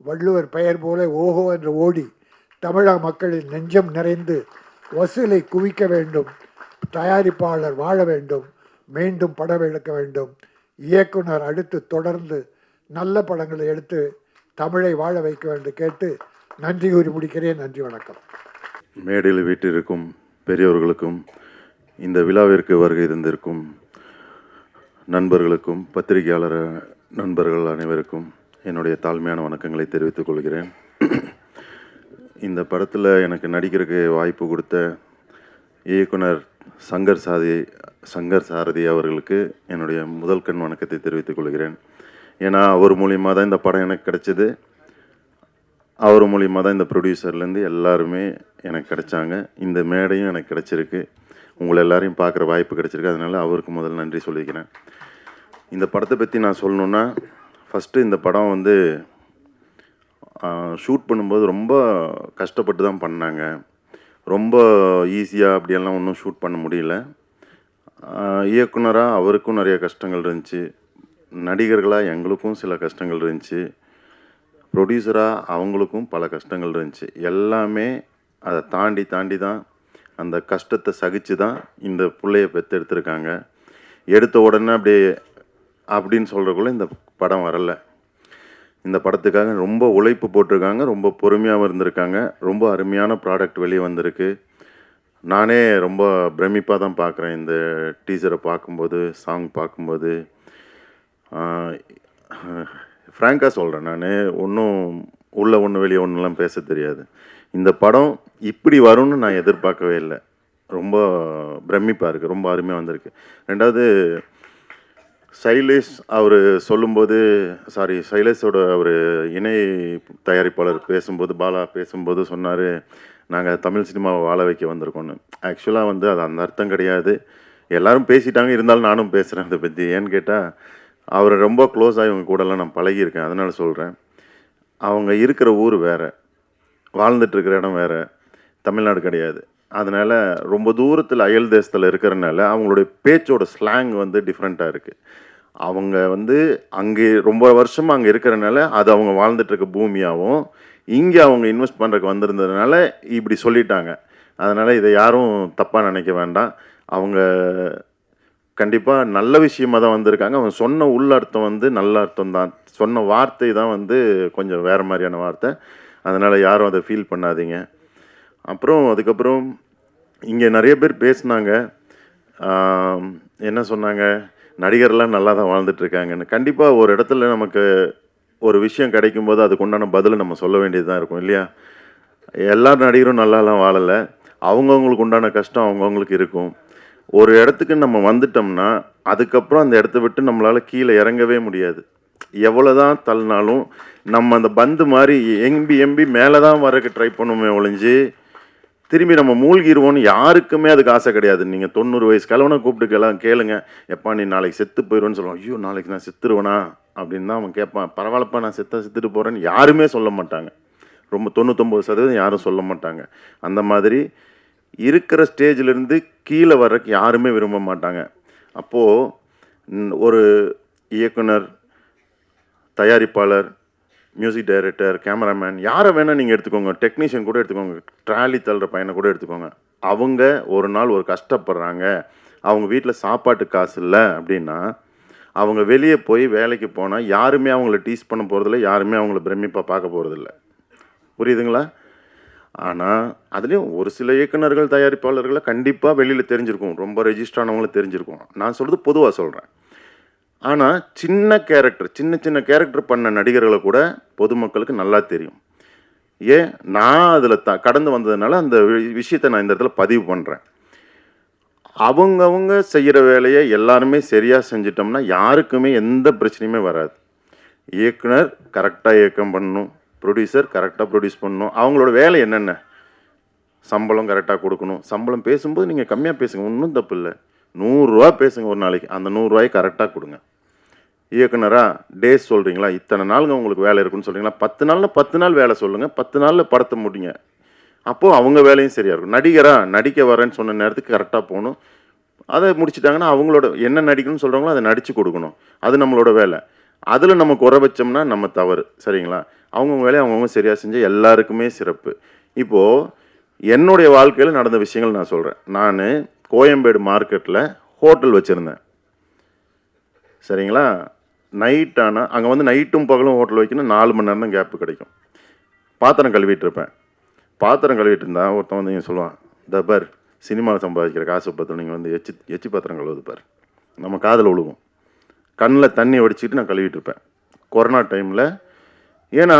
வள்ளுவர் பெயர் போல ஓஹோ என்று ஓடி தமிழக மக்களின் நெஞ்சம் நிறைந்து வசூலை குவிக்க வேண்டும். தயாரிப்பாளர் வாழ வேண்டும், மீண்டும் படம் எடுக்க வேண்டும். இயக்குனர் அடுத்து தொடர்ந்து நல்ல படங்களை எடுத்து தமிழை வாழ வைக்க வேண்டும் கேட்டு நன்றி கூறி முடிக்கிறேன். நன்றி, வணக்கம். மேடையில் வீட்டிற்கும் பெரியவர்களுக்கும் இந்த விழாவிற்கு வருகை தந்திருக்கும் நண்பர்களுக்கும் பத்திரிகையாளர் நண்பர்கள் அனைவருக்கும் என்னுடைய தாழ்மையான வணக்கங்களை தெரிவித்துக் கொள்கிறேன். இந்த படத்தில் எனக்கு நடிக்கிறதுக்கு வாய்ப்பு கொடுத்த இயக்குனர் சங்கர் சாரதி அவர்களுக்கு என்னுடைய முதல் கண் வணக்கத்தை தெரிவித்துக் கொள்கிறேன். ஏன்னா அவர் மூலியமாக தான் இந்த படம் எனக்கு கிடைச்சிது. அவர் மூலியமாக தான் இந்த ப்ரொடியூசர்லேருந்து எல்லாருமே எனக்கு கிடைச்சாங்க. இந்த மேடையும் எனக்கு கிடைச்சிருக்கு. உங்களை எல்லாரையும் பார்க்குற வாய்ப்பு கிடைச்சிருக்கு. அதனால் அவருக்கு முதல் நன்றி சொல்லிக்கிறேன். இந்த படத்தை பற்றி நான் சொல்லணுன்னா, ஃபஸ்ட்டு இந்த படம் வந்து ஷூட் பண்ணும்போது ரொம்ப கஷ்டப்பட்டு தான் பண்ணாங்க. ரொம்ப ஈஸியாக அப்படியெல்லாம் ஒன்றும் ஷூட் பண்ண முடியல. இயக்குனராக அவருக்கும் நிறைய கஷ்டங்கள் இருந்துச்சு, நடிகர்களாக எங்களுக்கும் சில கஷ்டங்கள் இருந்துச்சு, ப்ரொடியூசராக அவங்களுக்கும் பல கஷ்டங்கள் இருந்துச்சு. எல்லாமே அதை தாண்டி தான் அந்த கஷ்டத்தை சகிச்சு தான் இந்த பிள்ளையை பெற்றெடுத்துருக்காங்க. எடுத்த உடனே அப்படின்னு சொல்கிறக்குள்ள இந்த படம் வரலை. இந்த படத்துக்காக ரொம்ப உழைப்பு போட்டிருக்காங்க, ரொம்ப பொறுமையாகவும் இருந்திருக்காங்க. ரொம்ப அருமையான ப்ராடக்ட் வெளியே வந்திருக்கு. நானே ரொம்ப பிரமிப்பாக தான் பார்க்குறேன் இந்த டீசரை பார்க்கும்போது, சாங் பார்க்கும்போது. ஃப்ராங்காக சொல்கிறேன், நான் ஒன்றும் உள்ளே ஒன்று வெளியே ஒன்றுலாம் பேச தெரியாது. இந்த படம் இப்படி வரும்னு நான் எதிர்பார்க்கவே இல்லை. ரொம்ப பிரமிப்பாக இருக்குது, ரொம்ப அருமையாக வந்திருக்கு. ரெண்டாவது, சைலேஷ் அவர் சொல்லும்போது, சைலேஷோட அவர் இணை தயாரிப்பாளர் பேசும்போது, பாலா பேசும்போது சொன்னார், நாங்கள் தமிழ் சினிமாவை வாழ வைக்க வந்திருக்கோன்னு. ஆக்சுவலாக வந்து அது அந்த அர்த்தம் கிடையாது. எல்லோரும் பேசிட்டாங்க, இருந்தாலும் நானும் பேசுகிறேன் அதை பற்றி. ஏன்னு கேட்டால், அவரை ரொம்ப க்ளோஸாக இவங்க கூடலாம் நான் பழகியிருக்கேன். அதனால் சொல்கிறேன், அவங்க இருக்கிற ஊர் வேறு, வாழ்ந்துட்டுருக்கிற இடம் வேறு, தமிழ்நாடு கிடையாது. அதனால் ரொம்ப தூரத்தில் அயல் தேசத்தில் இருக்கிறனால அவங்களுடைய பேச்சோட ஸ்லாங் வந்து டிஃப்ரெண்ட்டாக இருக்குது. அவங்க வந்து அங்கே ரொம்ப வருஷமாக அங்கே இருக்கிறனால அது அவங்க வாழ்ந்துட்டுருக்க பூமியாகவும், இங்கே அவங்க இன்வெஸ்ட் பண்ணுறதுக்கு வந்திருந்ததுனால இப்படி சொல்லிட்டாங்க. அதனால் இதை யாரும் தப்பாக நினைக்க வேண்டாம். அவங்க கண்டிப்பாக நல்ல விஷயமாக தான் வந்திருக்காங்க. அவங்க சொன்ன உள்ளர்த்தம் வந்து நல்ல அர்த்தம் தான். சொன்ன வார்த்தை தான் வந்து கொஞ்சம் வேறு மாதிரியான வார்த்தை. அதனால் யாரும் அதை ஃபீல் பண்ணாதீங்க. அப்புறம் அதுக்கப்புறம் இங்கே நிறைய பேர் பேசுனாங்க. என்ன சொன்னாங்க, நடிகர்லாம் நல்லா தான் வாழ்ந்துட்டுருக்காங்கன்னு. கண்டிப்பாக ஒரு இடத்துல நமக்கு ஒரு விஷயம் கிடைக்கும்போது அதுக்கு உண்டான பதிலை நம்ம சொல்ல வேண்டியது தான் இருக்கும் இல்லையா? எல்லா நடிகரும் நல்லாலாம் வாழலை. அவங்கவுங்களுக்கு உண்டான கஷ்டம் அவங்கவுங்களுக்கு இருக்கும். ஒரு இடத்துக்கு நம்ம வந்துட்டோம்னா அதுக்கப்புறம் அந்த இடத்த விட்டு நம்மளால் கீழே இறங்கவே முடியாது. எவ்வளோ தான் தள்ளினாலும் நம்ம அந்த பந்து மாதிரி எம்பி மேலே தான் வரக்கு ட்ரை பண்ணுவோமே ஒழிஞ்சு திரும்பி நம்ம மூழ்கிடுவோன்னு யாருக்குமே அதுக்கு ஆசை கிடையாது. நீங்கள் 90 வயசு கிழவனை கூப்பிட்டு கேளுங்க, எப்பா நீ நாளைக்கு செத்து போயிடுவேன்னு சொல்லுவான். ஐயோ நாளைக்கு நான் செத்துருவேனா அப்படின்னு தான் அவன் கேட்பான். பரவாயில்லப்பா நான் செத்துட்டு போகிறேன்னு யாருமே சொல்ல மாட்டாங்க. ரொம்ப 99% யாரும் சொல்ல மாட்டாங்க. அந்த மாதிரி இருக்கிற ஸ்டேஜிலேருந்து கீழே வர்றதுக்கு யாருமே விரும்ப மாட்டாங்க. அப்போது ஒரு இயக்குனர், தயாரிப்பாளர், மியூசிக் டைரக்டர், கேமராமேன் யாரை வேணால் நீங்கள் எடுத்துக்கோங்க, டெக்னீஷியன் கூட எடுத்துக்கோங்க, ட்ராலி தள்ளுற பையனை கூட எடுத்துக்கோங்க. அவங்க ஒரு நாள் ஒரு கஷ்டப்படுறாங்க, அவங்க வீட்டில் சாப்பாட்டு காசு இல்லை அப்படின்னா அவங்க வெளியே போய் வேலைக்கு போனால் யாருமே அவங்கள டீஸ் பண்ண போகிறதில்ல, யாருமே அவங்கள பிரமிப்பாக பார்க்க போகிறதில்ல. புரியுதுங்களா? ஆனால் அதுலேயும் ஒரு சில இயக்குநர்கள், தயாரிப்பாளர்களை கண்டிப்பாக வெளியில் தெரிஞ்சிருக்கும், ரொம்ப ரெஜிஸ்டரானவங்களும் தெரிஞ்சிருக்கும். நான் சொல்கிறது பொதுவாக சொல்கிறேன். ஆனால் சின்ன சின்ன கேரக்டர் பண்ண நடிகர்களை கூட பொதுமக்களுக்கு நல்லா தெரியும். ஏன் நான் அதில் கடந்து வந்ததுனால அந்த விஷயத்தை நான் இந்த இடத்துல பதிவு பண்ணுறேன். அவங்கவுங்க செய்கிற வேலையை எல்லாருமே சரியாக செஞ்சிட்டோம்னா யாருக்குமே எந்த பிரச்சனையுமே வராது. இயக்குனர் கரெக்டாக இயக்கம் பண்ணணும், ப்ரொடியூசர் கரெக்டாக ப்ரொடியூஸ் பண்ணணும். அவங்களோட வேலை என்னென்ன, சம்பளம் கரெக்டாக கொடுக்கணும். சம்பளம் பேசும்போது நீங்கள் கம்மியாக பேசுங்க, ஒன்றும் தப்பு இல்லை. 100 ரூபா பேசுங்க ஒரு நாளைக்கு, அந்த 100 ரூபாயை கரெக்டாக கொடுங்க. இயக்குனராக டேஸ் சொல்கிறீங்களா, இத்தனை நாளுங்க உங்களுக்கு வேலை இருக்குன்னு சொல்கிறீங்களா, 10 நாளில் 10 நாள் வேலை சொல்லுங்கள், 10 நாளில் படத்தை முடிங்க. அப்போது அவங்க வேலையும் சரியாக இருக்கும். நடிகராக நடிக்க வரேன்னு சொன்ன நேரத்துக்கு கரெக்டாக போகணும். அதை முடிச்சிட்டாங்கன்னா அவங்களோட என்ன நடிக்கணும்னு சொல்கிறாங்களோ அதை நடித்து கொடுக்கணும். அது நம்மளோட வேலை. அதில் நம்ம குறை வச்சோம்னா நம்ம தவறு. சரிங்களா? அவங்கவுங்க வேலையை அவங்கவுங்க சரியாக செஞ்சால் எல்லாருக்குமே சிறப்பு. இப்போது என்னுடைய வாழ்க்கையில் நடந்த விஷயங்கள் நான் சொல்கிறேன். நான் கோயம்பேடு மார்க்கெட்டில் ஹோட்டல் வச்சுருந்தேன். சரிங்களா? நைட் ஆனால் அங்கே வந்து நைட்டும் பகலும் ஹோட்டல் வைக்கணும், 4 மணி நேரம் தான் கேப்பு கிடைக்கும். பாத்திரம் கழுவிட்டு இருப்பேன். பாத்திரம் கழுவிட்டு இருந்தால் ஒருத்தன் வந்து நீங்கள் சொல்லுவான், இந்த பார் சினிமாவில் சம்பாதிக்கிற காசு பார்த்து நீங்கள் வந்து எச்சி பாத்திரம் கழுவுது பார். நம்ம காதில் விழுவும். கண்ணில் தண்ணி வடிச்சிட்டு நான் கழுவிட்டு இருப்பேன் கொரோனா டைமில். ஏன்னா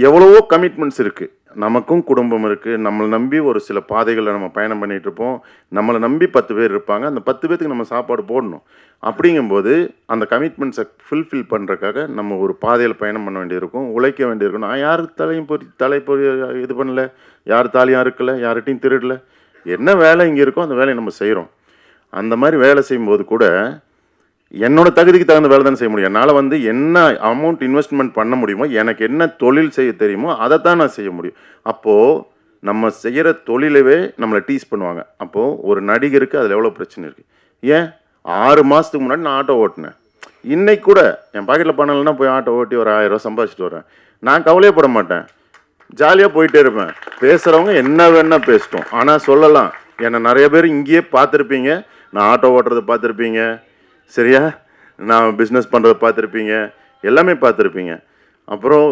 எவ்வளவோ கமிட்மெண்ட்ஸ் இருக்குது. நமக்கும் குடும்பம் இருக்குது. நம்மளை நம்பி ஒரு சில பாதைகளில் நம்ம பயணம் பண்ணிகிட்டு இருப்போம். நம்மளை நம்பி 10 பேர் இருப்பாங்க. அந்த 10 பேர்த்துக்கு நம்ம சாப்பாடு போடணும். அப்படிங்கும்போது அந்த கமிட்மெண்ட்ஸை ஃபுல்ஃபில் பண்ணுறதுக்காக நம்ம ஒரு பாதையில் பயணம் பண்ண வேண்டியிருக்கும், உழைக்க வேண்டியிருக்கும். நான் யாருக்கு தலைப்பொறி இது பண்ணல, யார் தாலியும் இருக்கலை, யார்கிட்டையும் திருடலை. என்ன வேலை இங்கே இருக்கோ அந்த வேலையை நம்ம செய்கிறோம். அந்த மாதிரி வேலை செய்யும்போது கூட என்னோடய தகுதிக்கு தகுந்த வேலை தானே செய்ய முடியும். என்னால் வந்து என்ன அமௌண்ட் இன்வெஸ்ட்மெண்ட் பண்ண முடியுமோ, எனக்கு என்ன தொழில் செய்ய தெரியுமோ அதை தான் நான் செய்ய முடியும். அப்போது நம்ம செய்கிற தொழிலவே நம்மளை டீஸ் பண்ணுவாங்க. அப்போது ஒரு நடிகருக்கு அதில் எவ்வளோ பிரச்சனை இருக்குது. ஏன் 6 மாதத்துக்கு முன்னாடி நான் ஆட்டோ ஓட்டினேன். இன்றைக்கு கூட என் பாக்கெட்டில் பணம் இல்லைன்னா போய் ஆட்டோ ஓட்டி ஒரு 1000 ரூபா சம்பாதிச்சிட்டு வரேன். நான் கவலையே பட மாட்டேன், ஜாலியாக போயிட்டே இருப்பேன். பேசுகிறவங்க என்ன வேணால் பேசிட்டோம், ஆனால் சொல்லலாம். என்னை நிறைய பேர் இங்கேயே பார்த்துருப்பீங்க, நான் ஆட்டோ ஓட்டுறதை பார்த்துருப்பீங்க, சரியா, நான் பிஸ்னஸ் பண்ணுறதை பார்த்துருப்பீங்க, எல்லாமே பார்த்துருப்பீங்க. அப்புறம்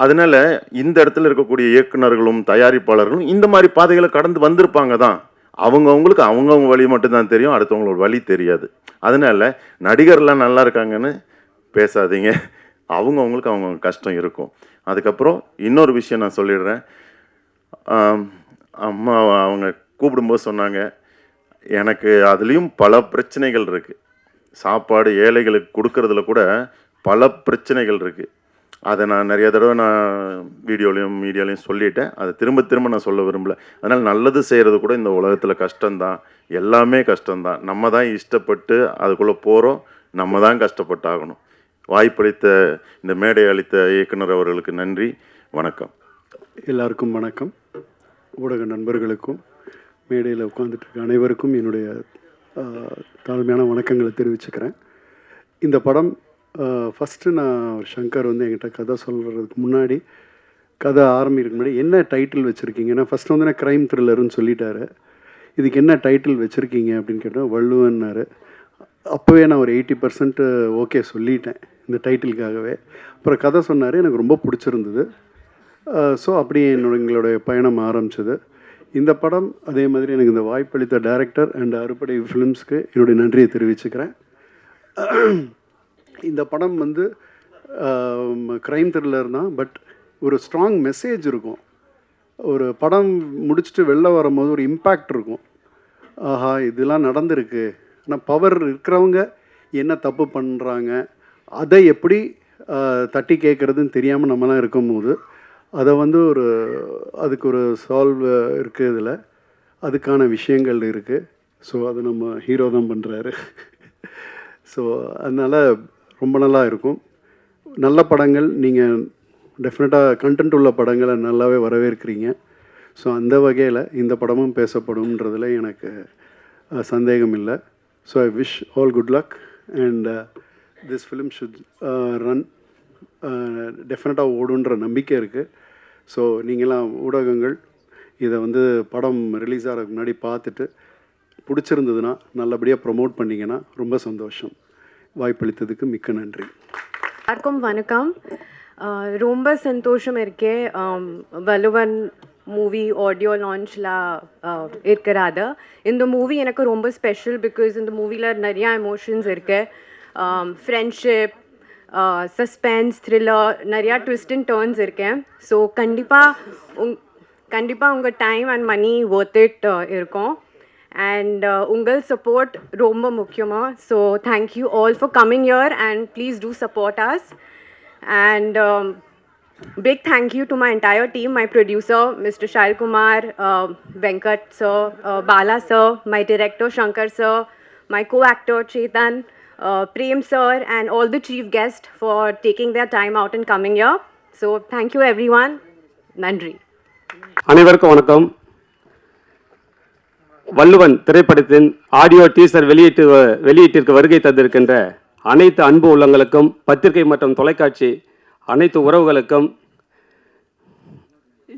அதனால் இந்த இடத்துல இருக்கக்கூடிய இயக்குநர்களும் தயாரிப்பாளர்களும் இந்த மாதிரி பாதைகளை கடந்து வந்திருப்பாங்க தான். அவங்கவுங்களுக்கு அவங்கவுங்க வழி மட்டும்தான் தெரியும், அடுத்தவங்களோட வழி தெரியாது. அதனால் நடிகர்லாம் நல்லா இருக்காங்கன்னு பேசாதீங்க. அவங்கவுங்களுக்கு அவங்கவுங்க கஷ்டம் இருக்கும். அதுக்கப்புறம் இன்னொரு விஷயம் நான் சொல்லிடுறேன். அம்மா அவங்க கூப்பிடும்போது சொன்னாங்க, எனக்கு அதுலேயும் பல பிரச்சனைகள் இருக்குது. சாப்பாடு ஏழைகளுக்கு கொடுக்கறதுல கூட பல பிரச்சனைகள் இருக்குது. அதை நான் நிறைய தடவை நான் வீடியோலையும் மீடியாலையும் சொல்லிட்டேன். அதை திரும்ப திரும்ப நான் சொல்ல விரும்பலை. அதனால் நல்லது செய்கிறது கூட இந்த உலகத்தில் கஷ்டம்தான், எல்லாமே கஷ்டம்தான். நம்ம தான் இஷ்டப்பட்டு அதுக்குள்ளே போகிறோம், நம்ம தான் கஷ்டப்பட்டாகணும். வாய்ப்பளித்த இந்த மேடை அளித்த இயக்குனர் அவர்களுக்கு நன்றி. வணக்கம். எல்லாருக்கும் வணக்கம். ஊடக நண்பர்களுக்கும் மேடையில் உட்காந்துட்டு இருக்க அனைவருக்கும் என்னுடைய தாழ்மையான வணக்கங்களை தெரிவிச்சுக்கிறேன். இந்த படம் ஃபஸ்ட்டு நான் சங்கர் வந்து என்கிட்ட கதை சொல்கிறதுக்கு முன்னாடி கதை ஆரம்பிக்கிறதுக்கு முன்னாடி என்ன டைட்டில் வச்சுருக்கீங்கன்னா ஃபஸ்ட்டு வந்து நான் க்ரைம் த்ரில்லர்னு சொல்லிட்டாரு. இதுக்கு என்ன டைட்டில் வச்சுருக்கீங்க அப்படின்னு கேட்டால் வள்ளுவன்னாரு. அப்போவே நான் ஒரு 80% ஓகே சொல்லிட்டேன் இந்த டைட்டிலுக்காகவே. அப்புறம் கதை சொன்னார், எனக்கு ரொம்ப பிடிச்சிருந்தது. ஸோ அப்படியே எங்களுடைய பயணம் ஆரம்பிச்சது. இந்த படம் அதே மாதிரி எனக்கு இந்த வாய்ப்பளித்த டைரக்டர் அண்ட் அறுபடை ஃபிலிம்ஸ்க்கு என்னுடைய நன்றியை தெரிவிச்சுக்கிறேன். இந்த படம் வந்து க்ரைம் த்ரில்லர் தான், பட் ஒரு ஸ்ட்ராங் மெசேஜ் இருக்கும். ஒரு படம் முடிச்சுட்டு வெளில வரும்போது ஒரு இம்பேக்ட் இருக்கும். ஆஹா இதெல்லாம் நடந்திருக்கு, ஆனால் பவர் இருக்கிறவங்க என்ன தப்பு பண்ணுறாங்க, அதை எப்படி தட்டி கேட்குறதுன்னு தெரியாமல் நம்மலாம் இருக்கும்போது அதை வந்து அதுக்கு ஒரு சால்வ் இருக்குது, இதில் அதுக்கான விஷயங்கள் இருக்குது. ஸோ அது நம்ம ஹீரோ தான் பண்ணுறாரு. ஸோ அதனால் ரொம்ப நல்லா இருக்கும். நல்ல படங்கள் நீங்கள் டெஃபினட்டாக கண்டென்ட் உள்ள படங்களை நல்லாவே வரவேற்கிறீங்க. ஸோ அந்த வகையில் இந்த படமும் பேசப்படும்ன்றதில் எனக்கு சந்தேகம் இல்லை. So I wish all good luck and this film should run. டெஃபினட்டாக ஓடுன்ற நம்பிக்கை இருக்குது. ஸோ நீங்களாம் ஊடகங்கள் இதை வந்து படம் ரிலீஸ் ஆகிறதுக்கு முன்னாடி பார்த்துட்டு பிடிச்சிருந்ததுன்னா நல்லபடியாக ப்ரமோட் பண்ணிங்கன்னா ரொம்ப சந்தோஷம். வாய்ப்பளித்ததுக்கு மிக்க நன்றி. எல்லாருக்கும் வணக்கம். ரொம்ப சந்தோஷம் இருக்கே வலுவன் மூவி ஆடியோ லான்ச்சில் இருக்கிறாது. இந்த மூவி எனக்கு ரொம்ப ஸ்பெஷல் பிகாஸ் இந்த மூவியில் நிறையா எமோஷன்ஸ் இருக்கு. ஃப்ரெண்ட்ஷிப், சஸ்பென்ஸ், த்ரில்லர், நிறையா ட்விஸ்ட் அண்ட் டர்ன்ஸ் இருக்கேன். ஸோ கண்டிப்பாக உங்கள் time and money worth it இருக்கும். அண்ட் உங்கள் சப்போர்ட் ரொம்ப முக்கியமாக. So thank you all for coming here and please do support us. And big thank you to my entire team, my producer Mr. Shail Kumar, Venkat sir, Bala sir, my director Shankar sir, my co-actor Chetan, Prem sir, and all the chief guests for taking their time out and coming here. So thank you everyone. Nandri. அனைவருக்கும் வணக்கம். வள்ளுவன் திரைப்படத்தின் audio teaser வெளியீட்டிற்கு வருகை தந்திருக்கின்ற அனைத்து அன்பு உள்ளங்களுக்கும், பத்திரிகை மற்றும் தொலைக்காட்சி அனைத்து உறவுகளுக்கும்,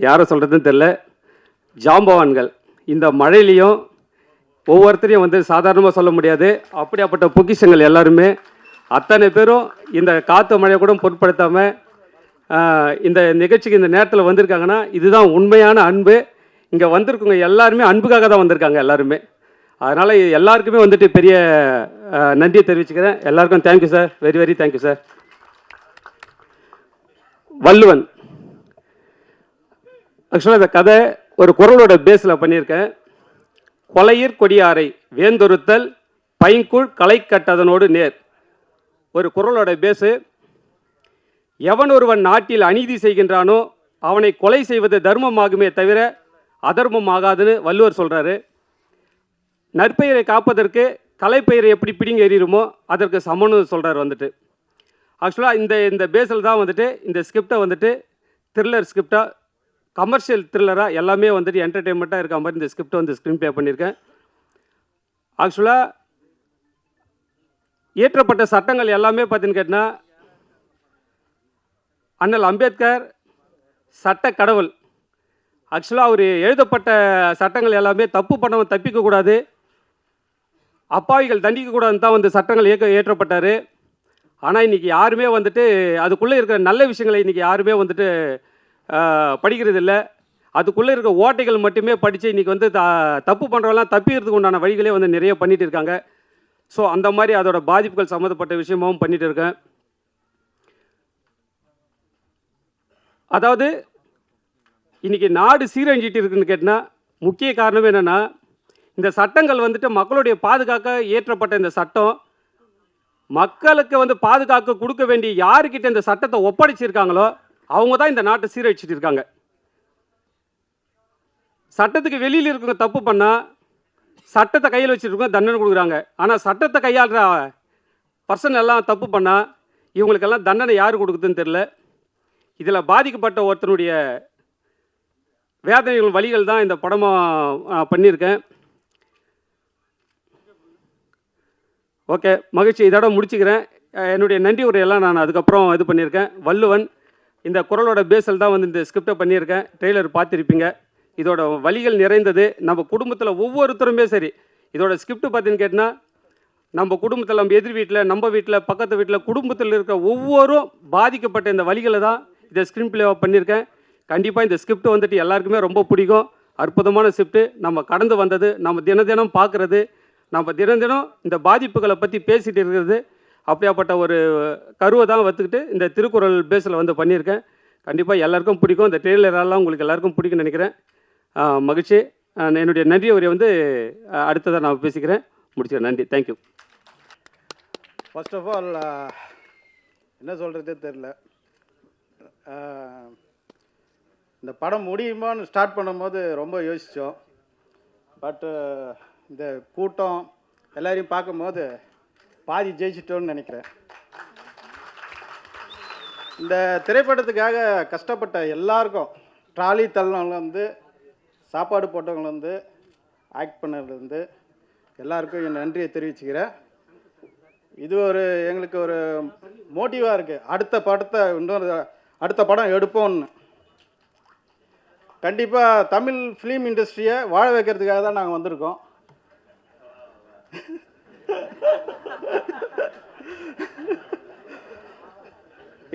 யாரை சொல்கிறதுன்னு தெரில, ஜாம்பவான்கள். இந்த மழையிலையும் ஒவ்வொருத்தரையும் வந்து சாதாரணமாக சொல்ல முடியாது. அப்படியாப்பட்ட பொக்கிஷங்கள் எல்லாருமே அத்தனை பேரும் இந்த காற்று மழையை கூட பொருட்படுத்தாமல் இந்த நிகழ்ச்சிக்கு இந்த நேரத்தில் வந்திருக்காங்கன்னா இதுதான் உண்மையான அன்பு. இங்கே வந்திருக்கவங்க எல்லாருமே அன்புக்காக தான் வந்திருக்காங்க எல்லாருமே. அதனால் எல்லாருக்குமே வந்துட்டு பெரிய நன்றியை தெரிவிச்சுக்கிறேன். எல்லாருக்கும் thank you sir, very very thank you sir. Valluvan ஆக்சுவலாக இந்த கதை ஒரு குறளோட பேஸில் பண்ணியிருக்கேன். கொலையிற் கொடியாரை வேந்தொருத்தல் பைங்குள் களை கட்டதனோடு நேர். ஒரு குறளோட பேஸு. எவன் ஒருவன் நாட்டில் அநீதி செய்கின்றானோ அவனை கொலை செய்வது தர்மமாகுமே தவிர அதர்மம் ஆகாதுன்னு வள்ளுவர் சொல்கிறாரு. நற்பெயரை காப்பதற்கு தலைப்பெயரை எப்படி பிடிங்க எறியுமோ அதற்கு சமன்னு சொல்கிறார் வந்துட்டு. ஆக்சுவலாக இந்த பேஸில் தான் வந்துட்டு இந்த ஸ்கிரிப்டை வந்துட்டு த்ரில்லர் ஸ்கிரிப்டாக, கமர்ஷியல் த்ரில்லராக எல்லாமே வந்துட்டு என்டர்டெயின்மெண்ட்டாக இருக்க மாதிரி இந்த ஸ்கிரிப்டை வந்து ஸ்க்ரீன் ப்ளே பண்ணியிருக்கேன். ஆக்சுவலாக இயற்றப்பட்ட சட்டங்கள் எல்லாமே பார்த்தீங்கன்னு கேட்டால் அண்ணல் அம்பேத்கர் சட்ட கடவுள். ஆக்சுவலாக அவர் எழுதப்பட்ட சட்டங்கள் எல்லாமே தப்பு பண்ணவன் தப்பிக்கக்கூடாது, அப்பாவிகள் தண்டிக்கக்கூடாதுன்னு தான் வந்து சட்டங்கள் ஏற்றப்பட்டார். ஆனால் இன்றைக்கி யாருமே வந்துட்டு அதுக்குள்ளே இருக்கிற நல்ல விஷயங்களை இன்றைக்கி யாருமே வந்துட்டு படிக்கிறது இல்லை. அதுக்குள்ளே இருக்க ஓட்டைகள் மட்டுமே படித்து இன்றைக்கி வந்து தப்பு பண்ணுறவங்களாம் தப்பிக்கிறதுக்கு உண்டான வழிகளே வந்து நிறைய பண்ணிகிட்டு இருக்காங்க. ஸோ அந்த மாதிரி அதோட பாதிப்புகள் சம்மந்தப்பட்ட விஷயமாகவும் பண்ணிகிட்டு இருக்கேன். அதாவது இன்றைக்கி நாடு சீரழிஞ்சிட்டு இருக்குன்னு கேட்டால் முக்கிய காரணம் என்னென்னா இந்த சட்டங்கள் வந்துட்டு மக்களுடைய பாதுகாக்க ஏற்றப்பட்ட இந்த சட்டம் மக்களுக்கு வந்து பாதுகாக்க கொடுக்க வேண்டிய யாருக்கிட்ட இந்த சட்டத்தை ஒப்படைச்சிருக்காங்களோ அவங்க தான் இந்த நாட்டை சீரழிச்சிட்டு இருக்காங்க. சட்டத்துக்கு வெளியில் இருக்கவங்க தப்பு பண்ணால் சட்டத்தை கையில் வச்சுருக்கோங்க தண்டனை கொடுக்குறாங்க. ஆனால் சட்டத்தை கையாளுற பர்சன் எல்லாம் தப்பு பண்ணால் இவங்களுக்கெல்லாம் தண்டனை யார் கொடுக்குதுன்னு தெரில. இதில் பாதிக்கப்பட்ட ஒருத்தனுடைய வேதனைகள் வழிகள் தான் இந்த படமாக பண்ணியிருக்கேன். ஓகே, மகிழ்ச்சி. இதோட முடிச்சுக்கிறேன். என்னுடைய நன்றி உரையெல்லாம் நான் அதுக்கப்புறம் இது பண்ணியிருக்கேன். வள்ளுவன் இந்த குரலோட பேஸில் தான் வந்து இந்த ஸ்கிரிப்டை பண்ணியிருக்கேன். ட்ரெய்லர் பார்த்துருப்பீங்க. இதோட வழிகள் நிறைந்தது. நம்ம குடும்பத்தில் ஒவ்வொருத்தருமே சரி, இதோட ஸ்கிரிப்ட் பார்த்தீங்கன்னு கேட்டிங்கன்னா, நம்ம குடும்பத்தில், நம்ம எதிர் வீட்டில், நம்ம வீட்டில், பக்கத்து வீட்டில், குடும்பத்தில் இருக்கிற ஒவ்வொரும் பாதிக்கப்பட்ட இந்த வழிகளை தான் இதை ஸ்க்ரீன் பிளேவாக பண்ணியிருக்கேன். கண்டிப்பாக இந்த ஸ்கிரிப்ட் வந்துட்டு எல்லாருக்குமே ரொம்ப பிடிக்கும். அற்புதமான ஸ்கிரிப்ட். நம்ம கடந்து வந்தது, நம்ம தினம் பார்க்குறது, நம்ம தினம் இந்த பாதிப்புகளை பற்றி பேசிகிட்டு இருக்கிறது, அப்படியாப்பட்ட ஒரு கருவை தான் வச்சுக்கிட்டு இந்த திருக்குறள் பேஸில் வந்து பண்ணியிருக்கேன். கண்டிப்பாக எல்லாருக்கும் பிடிக்கும். இந்த ட்ரெய்லரெல்லாம் உங்களுக்கு எல்லாருக்கும் பிடிக்கும்னு நினைக்கிறேன். மகிழ்ச்சி. என்னுடைய நன்றி உரையை வந்து அடுத்ததாக நான் பேசிக்கிறேன். முடிச்சுக்கிறேன். நன்றி. தேங்க்யூ. ஃபர்ஸ்ட் ஆஃப் ஆல் என்ன சொல்கிறதே தெரில. இந்த படம் முடியுமான்னு ஸ்டார்ட் பண்ணும்போது ரொம்ப யோசித்தோம். பட்டு இந்த கூட்டம் எல்லாரையும் பார்க்கும்போது பாதி ஜெயிச்சிட்டோன்னு நினைக்கிறேன். இந்த திரைப்படத்துக்காக கஷ்டப்பட்ட எல்லாருக்கும், ட்ராலி தள்ளவங்கலேருந்து, சாப்பாடு போட்டவங்கலேருந்து, ஆக்ட் பண்ணதுலேருந்து எல்லாருக்கும் என் நன்றியை தெரிவிச்சுக்கிறேன். இது எங்களுக்கு ஒரு மோட்டிவாக இருக்குது. அடுத்த படம் எடுப்போம்னு. கண்டிப்பாக தமிழ் ஃபிலிம் இண்டஸ்ட்ரியை வாழ வைக்கிறதுக்காக தான் நாங்கள் வந்திருக்கோம்.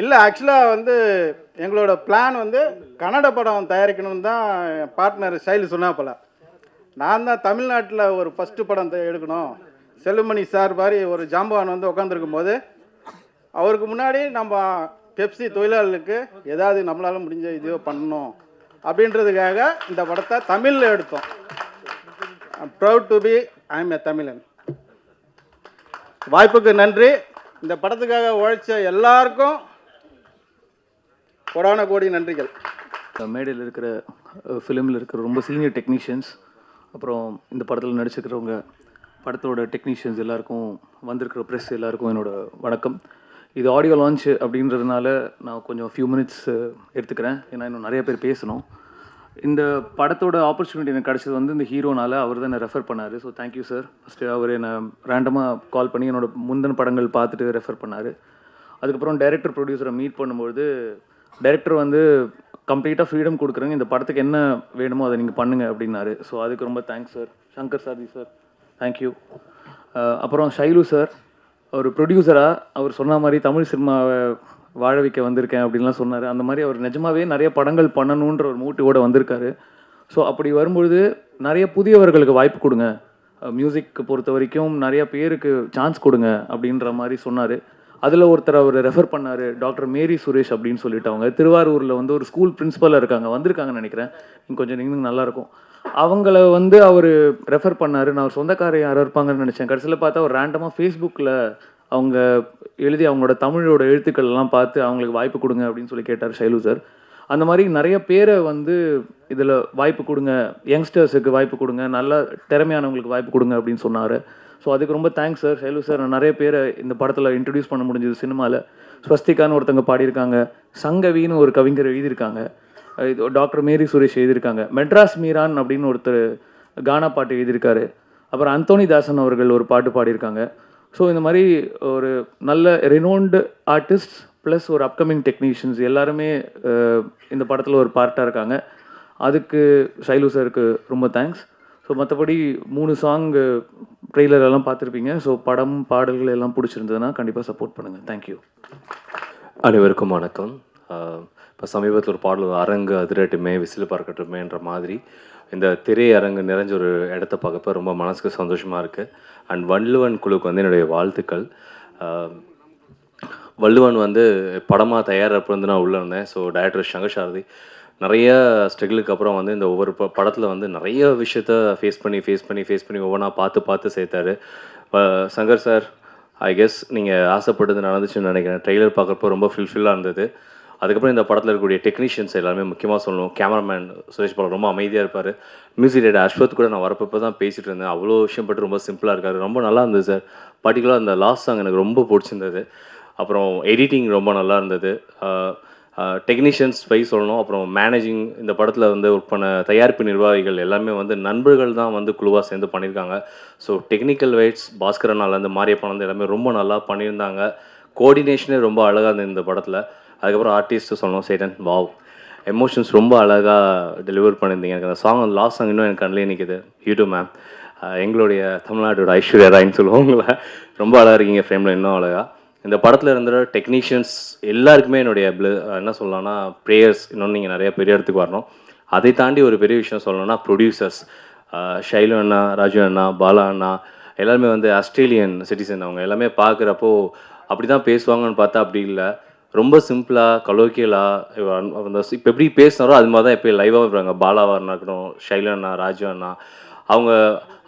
இல்லை, ஆக்சுவலாக வந்து எங்களோட பிளான் வந்து கன்னட படம் தயாரிக்கணும்னு தான் பார்ட்னர் ஸ்டைல் சொன்னா போல. நான் தான் தமிழ்நாட்டில் ஒரு ஃபஸ்ட்டு படம் எடுக்கணும். செல்லுமணி சார் மாதிரி ஒரு ஜாம்பவான் வந்து உட்காந்துருக்கும் போது அவருக்கு முன்னாடி நம்ம பெப்சி தொழிலாளர்களுக்கு ஏதாவது நம்மளால் முடிஞ்ச இதுவோ பண்ணணும் அப்படின்றதுக்காக இந்த படத்தை தமிழில் எடுத்தோம். Proud to be I am a தமிழன். வாய்ப்புக்கு நன்றி. இந்த படத்துக்காக உழைச்ச எல்லாருக்கும் கோடான கோடி நன்றிகள். மேடையில் இருக்கிற ஃபிலிமில் இருக்கிற ரொம்ப சீனியர் டெக்னீஷியன்ஸ், அப்புறம் இந்த படத்தில் நடிச்சுக்கிறவங்க, படத்தோட டெக்னீஷியன்ஸ் எல்லாருக்கும், வந்திருக்கிற ப்ரெஸ் எல்லாருக்கும் என்னோட வணக்கம். இது ஆடியோ லான்ச் அப்படின்றதுனால நான் கொஞ்சம் ஃபியூ மினிட்ஸ் எடுத்துக்கிறேன். ஏன்னா இன்னும் நிறைய பேர் பேசணும். இந்த படத்தோட ஆப்பர்ச்சுனிட்டி எனக்கு கிடச்சது வந்து இந்த ஹீரோனால். அவர் தான் என்னை ரெஃபர் பண்ணார். So thank you sir. ஃபஸ்ட்டு அவர் என்னை ரேண்டமாக கால் பண்ணி என்னோடய முந்தின படங்கள் பார்த்துட்டு ரெஃபர் பண்ணார். அதுக்கப்புறம் டைரக்டர் ப்ரொடியூசரை மீட் பண்ணும்பொழுது டைரக்டர் வந்து கம்ப்ளீட்டாக ஃப்ரீடம் கொடுக்குறேங்க, இந்த படத்துக்கு என்ன வேணுமோ அதை நீங்கள் பண்ணுங்கள் அப்படின்னாரு. ஸோ அதுக்கு ரொம்ப thanks sir. Shankar sir thank you. அப்புறம் ஷைலு சார், ஒரு ப்ரொடியூசராக அவர் சொன்ன மாதிரி தமிழ் சினிமாவை வாழ வைக்க வந்திருக்கேன் அப்படின்லாம் சொன்னார். அந்த மாதிரி அவர் நிஜமாகவே நிறைய படங்கள் பண்ணணுன்ற ஒரு மோட்டிவோடு வந்திருக்காரு. ஸோ அப்படி வரும்பொழுது நிறைய புதியவர்களுக்கு வாய்ப்பு கொடுங்க, மியூசிக் பொறுத்த வரைக்கும் நிறைய பேருக்கு சான்ஸ் கொடுங்க அப்படின்ற மாதிரி சொன்னார். அதில் ஒருத்தர் அவர் ரெஃபர் பண்ணார், டாக்டர் மேரி சுரேஷ் அப்படின்னு சொல்லிட்டு. அவங்க திருவாரூரில் வந்து ஒரு ஸ்கூல் பிரின்ஸிபலாக வந்திருக்காங்கன்னு நினைக்கிறேன். கொஞ்சம் நீங்கள் நல்லாயிருக்கும். அவங்கள வந்து அவர் ரெஃபர் பண்ணார். நான் ஒரு சொந்தக்காரர் யாராக இருப்பாங்கன்னு நினச்சேன். கடைசியில் பார்த்தா அவர் ரேண்டமாக ஃபேஸ்புக்கில் அவங்க எழுதி அவங்களோட தமிழோட எழுத்துக்கள்லாம் பார்த்து அவங்களுக்கு வாய்ப்பு கொடுங்க அப்படின்னு சொல்லி கேட்டார் ஷைலு சார். அந்த மாதிரி நிறைய பேரை வந்து இதில் வாய்ப்பு கொடுங்க, யங்ஸ்டர்ஸுக்கு வாய்ப்பு கொடுங்க, நல்ல திறமையானவங்களுக்கு வாய்ப்பு கொடுங்க அப்படின்னு சொன்னார். ஸோ அதுக்கு ரொம்ப தேங்க்ஸ் சார். ஷைலு சார் நிறைய பேரை இந்த படத்தில் இன்ட்ரடியூஸ் பண்ண முடிஞ்சது சினிமாவில். ஸ்வஸ்திகான்னு ஒருத்தங்க பாடியிருக்காங்க, சங்கவின்னு ஒரு கவிஞர் எழுதியிருக்காங்க, இது டாக்டர் மேரி சுரேஷ் எழுதியிருக்காங்க, மெட்ராஸ் மீரான் அப்படின்னு ஒருத்தர் கானா பாட்டு எழுதியிருக்காரு, அப்புறம் அந்தோனி தாசன் அவர்கள் ஒரு பாட்டு பாடியிருக்காங்க. ஸோ இந்த மாதிரி ஒரு நல்ல ரெனோன்டு ஆர்டிஸ்ட் ப்ளஸ் ஒரு அப்கமிங் டெக்னீஷியன்ஸ் எல்லாருமே இந்த படத்தில் ஒரு பார்ட்டாக இருக்காங்க. அதுக்கு ஷைலு சாருக்கு ரொம்ப தேங்க்ஸ். ஸோ மற்றபடி 3 சாங் ட்ரெய்லர் எல்லாம் பார்த்துருப்பீங்க. ஸோ படம் பாடல்கள் எல்லாம் பிடிச்சிருந்ததுன்னா கண்டிப்பாக சப்போர்ட் பண்ணுங்கள். தேங்க்யூ. அனைவருக்கும் வணக்கம். இப்போ சமீபத்தில் ஒரு பாடல் அரங்கு அதிரட்டுமே விசில் பறக்கட்டுமேன்ற மாதிரி இந்த திரையரங்கு நிறைஞ்ச ஒரு இடத்த பார்க்கப்ப ரொம்ப மனசுக்கு சந்தோஷமாக இருக்குது. அண்ட் வள்ளுவன் குழுக்கு வந்து என்னுடைய வாழ்த்துக்கள். வள்ளுவன் வந்து படமாக தயாரிப்பு வந்து நான் உள்ளே இருந்தேன். ஸோ டைரக்டர் சங்கர் சாரதி நிறைய ஸ்ட்ரகிளுக்கு அப்புறம் வந்து இந்த ஒவ்வொரு படத்தில் வந்து நிறைய விஷயத்த ஃபேஸ் பண்ணி ஒவ்வொன்றா பார்த்து சேர்த்தாரு. சங்கர் சார், ஐ கெஸ் நீங்கள் ஆசைப்பட்டது நடந்துச்சுன்னு நினைக்கிறேன். ட்ரெய்லர் பார்க்குறப்போ ரொம்ப ஃபுல்ஃபில்லாக இருந்தது. அதுக்கப்புறம் இந்த படத்தில் இருக்கக்கூடிய டெக்னீஷியன்ஸ் எல்லாருமே முக்கியமாக சொல்லணும். கேமராமேன் சுரேஷ் பாலா ரொம்ப அமைதியாக இருப்பார். மியூசிக் டைரக்டர் அஸ்வத் கூட நான் வரப்போ தான் பேசிகிட்டு இருந்தேன். அவ்வளோ விஷயம் பட்டு ரொம்ப சிம்பிளாக இருக்கார். ரொம்ப நல்லா இருந்தது சார். பர்டிகுலராக அந்த லாஸ்ட் சாங் எனக்கு ரொம்ப பிடிச்சிருந்தது. அப்புறம் எடிட்டிங் ரொம்ப நல்லா இருந்தது. டெக்னீஷியன்ஸ் சொல்லணும். அப்புறம் மேனேஜிங், இந்த படத்தில் வந்து ஒர்க் பண்ண தயாரிப்பு நிர்வாகிகள் எல்லாமே வந்து நண்பர்கள் தான் வந்து குழுவாக சேர்ந்து பண்ணியிருக்காங்க. ஸோ டெக்னிக்கல் வைட்ஸ் பாஸ்கரனாலேருந்து மாரியப்பன்லேருந்து எல்லாமே ரொம்ப நல்லா பண்ணியிருந்தாங்க. கோஆர்டினேஷனே ரொம்ப அழகாக இருந்தது இந்த படத்தில். அதுக்கப்புறம் ஆர்டிஸ்ட்டு சொல்லணும் சேட்டன் வாவ் எமோஷன்ஸ் ரொம்ப அழகாக டெலிவர் பண்ணியிருந்தீங்க. எனக்கு அந்த சாங் லாஸ்ட் சாங் இன்னும் எனக்கு கண்ணிலே நிற்குது. யூடியூப் மேம் எங்களுடைய தமிழ்நாட்டோட ஐஸ்வர்யா ராய்ன்னு சொல்லுவாங்கள, ரொம்ப அழகாக இருக்கீங்க ஃப்ரேமில், இன்னும் அழகாக. இந்த படத்தில் இருந்த டெக்னீஷியன்ஸ் எல்லாருக்குமே என்னுடைய என்ன சொல்லலாம்னா ப்ரேயர்ஸ், இன்னொன்று நீங்கள் நிறைய பெரிய இடத்துக்கு வரணும். அதை தாண்டி ஒரு பெரிய விஷயம் சொல்லணும்னா ப்ரொடியூசர்ஸ் ஷைலு அண்ணா, ராஜு அண்ணா, பாலா அண்ணா எல்லாருமே வந்து ஆஸ்திரேலியன் சிட்டிசன். அவங்க எல்லாமே பார்க்குறப்போ அப்படி தான் பேசுவாங்கன்னு பார்த்தா அப்படி இல்லை. ரொம்ப சிம்பிளாக கலோக்கியலாக அந்த இப்போ எப்படி பேசினாரோ அது மாதிரி தான் இப்போ லைவாக இருப்பாங்க. பாலாவாக இருக்கட்டும், ஷைலு அண்ணா, ராஜு அண்ணா,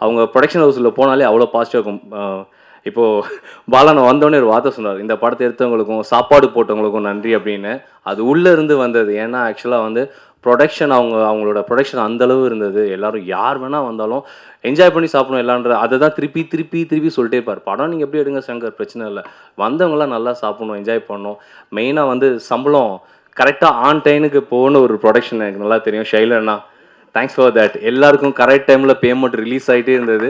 அவங்க ப்ரொடக்ஷன் ஹவுஸில் போனாலே அவ்வளோ பாசிட்டிவாக இருக்கும். இப்போது பாலாண்ணா வந்தோடனே ஒரு வார்த்தை சொன்னார், இந்த படத்தை எடுத்தவங்களுக்கும் சாப்பாடு போட்டவங்களுக்கும் நன்றி அப்படின்னு. அது உள்ளே இருந்து வந்தது. ஏன்னா ஆக்சுவலாக வந்து ப்ரொடக்ஷன் அவங்களோட ப்ரொடக்ஷன் அந்தளவு இருந்தது. எல்லோரும் யார் வேணால் வந்தாலும் என்ஜாய் பண்ணி சாப்பிடணும் எல்லான்ற அதை தான் திருப்பி சொல்லிட்டே இருப்பார். படம் நீங்கள் எப்படி எடுங்க சங்கர், பிரச்சனை இல்லை, வந்தவங்களாம் நல்லா சாப்பிடணும், என்ஜாய் பண்ணணும். மெயினாக வந்து சம்பளம் கரெக்டாக ஆன் டைமுக்கு போகணும் ஒரு ப்ரொடக்ஷன் எனக்கு நல்லா தெரியும். ஷைலு அண்ணா தேங்க்ஸ் ஃபார் தட். எல்லாருக்கும் கரெக்ட் டைமில் பேமெண்ட் ரிலீஸ் ஆகிட்டே இருந்தது.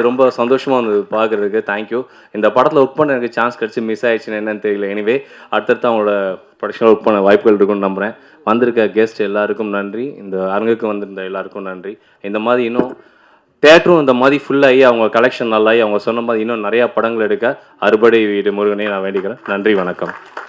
ரொம்ப சந்தோஷமாக இருந்தது பார்க்குறதுக்கு. தேங்க்யூ. இந்த படத்தில் ஒர்க் பண்ண எனக்கு சான்ஸ் கிடச்சி மிஸ் ஆயிடுச்சுன்னு என்னன்னு தெரியல. எனிவே அடுத்தடுத்து அவங்களோட ப்ரொடக்ஷனில் ஒர்க் பண்ண வாய்ப்புகள் இருக்குன்னு நம்புகிறேன். வந்திருக்க கெஸ்ட் எல்லாருக்கும் நன்றி, இந்த அரங்குக்கு வந்திருந்த எல்லாருக்கும் நன்றி. இந்த மாதிரி இன்னும் தேட்டரும் இந்த மாதிரி ஃபுல்லாகி அவங்க கலெக்ஷன் நல்லாகி அவங்க சொன்ன மாதிரி இன்னும் நிறையா படங்கள் எடுக்க அறுபடை வீடு முருகனே நான் வேண்டிக்கிறேன். நன்றி, வணக்கம்.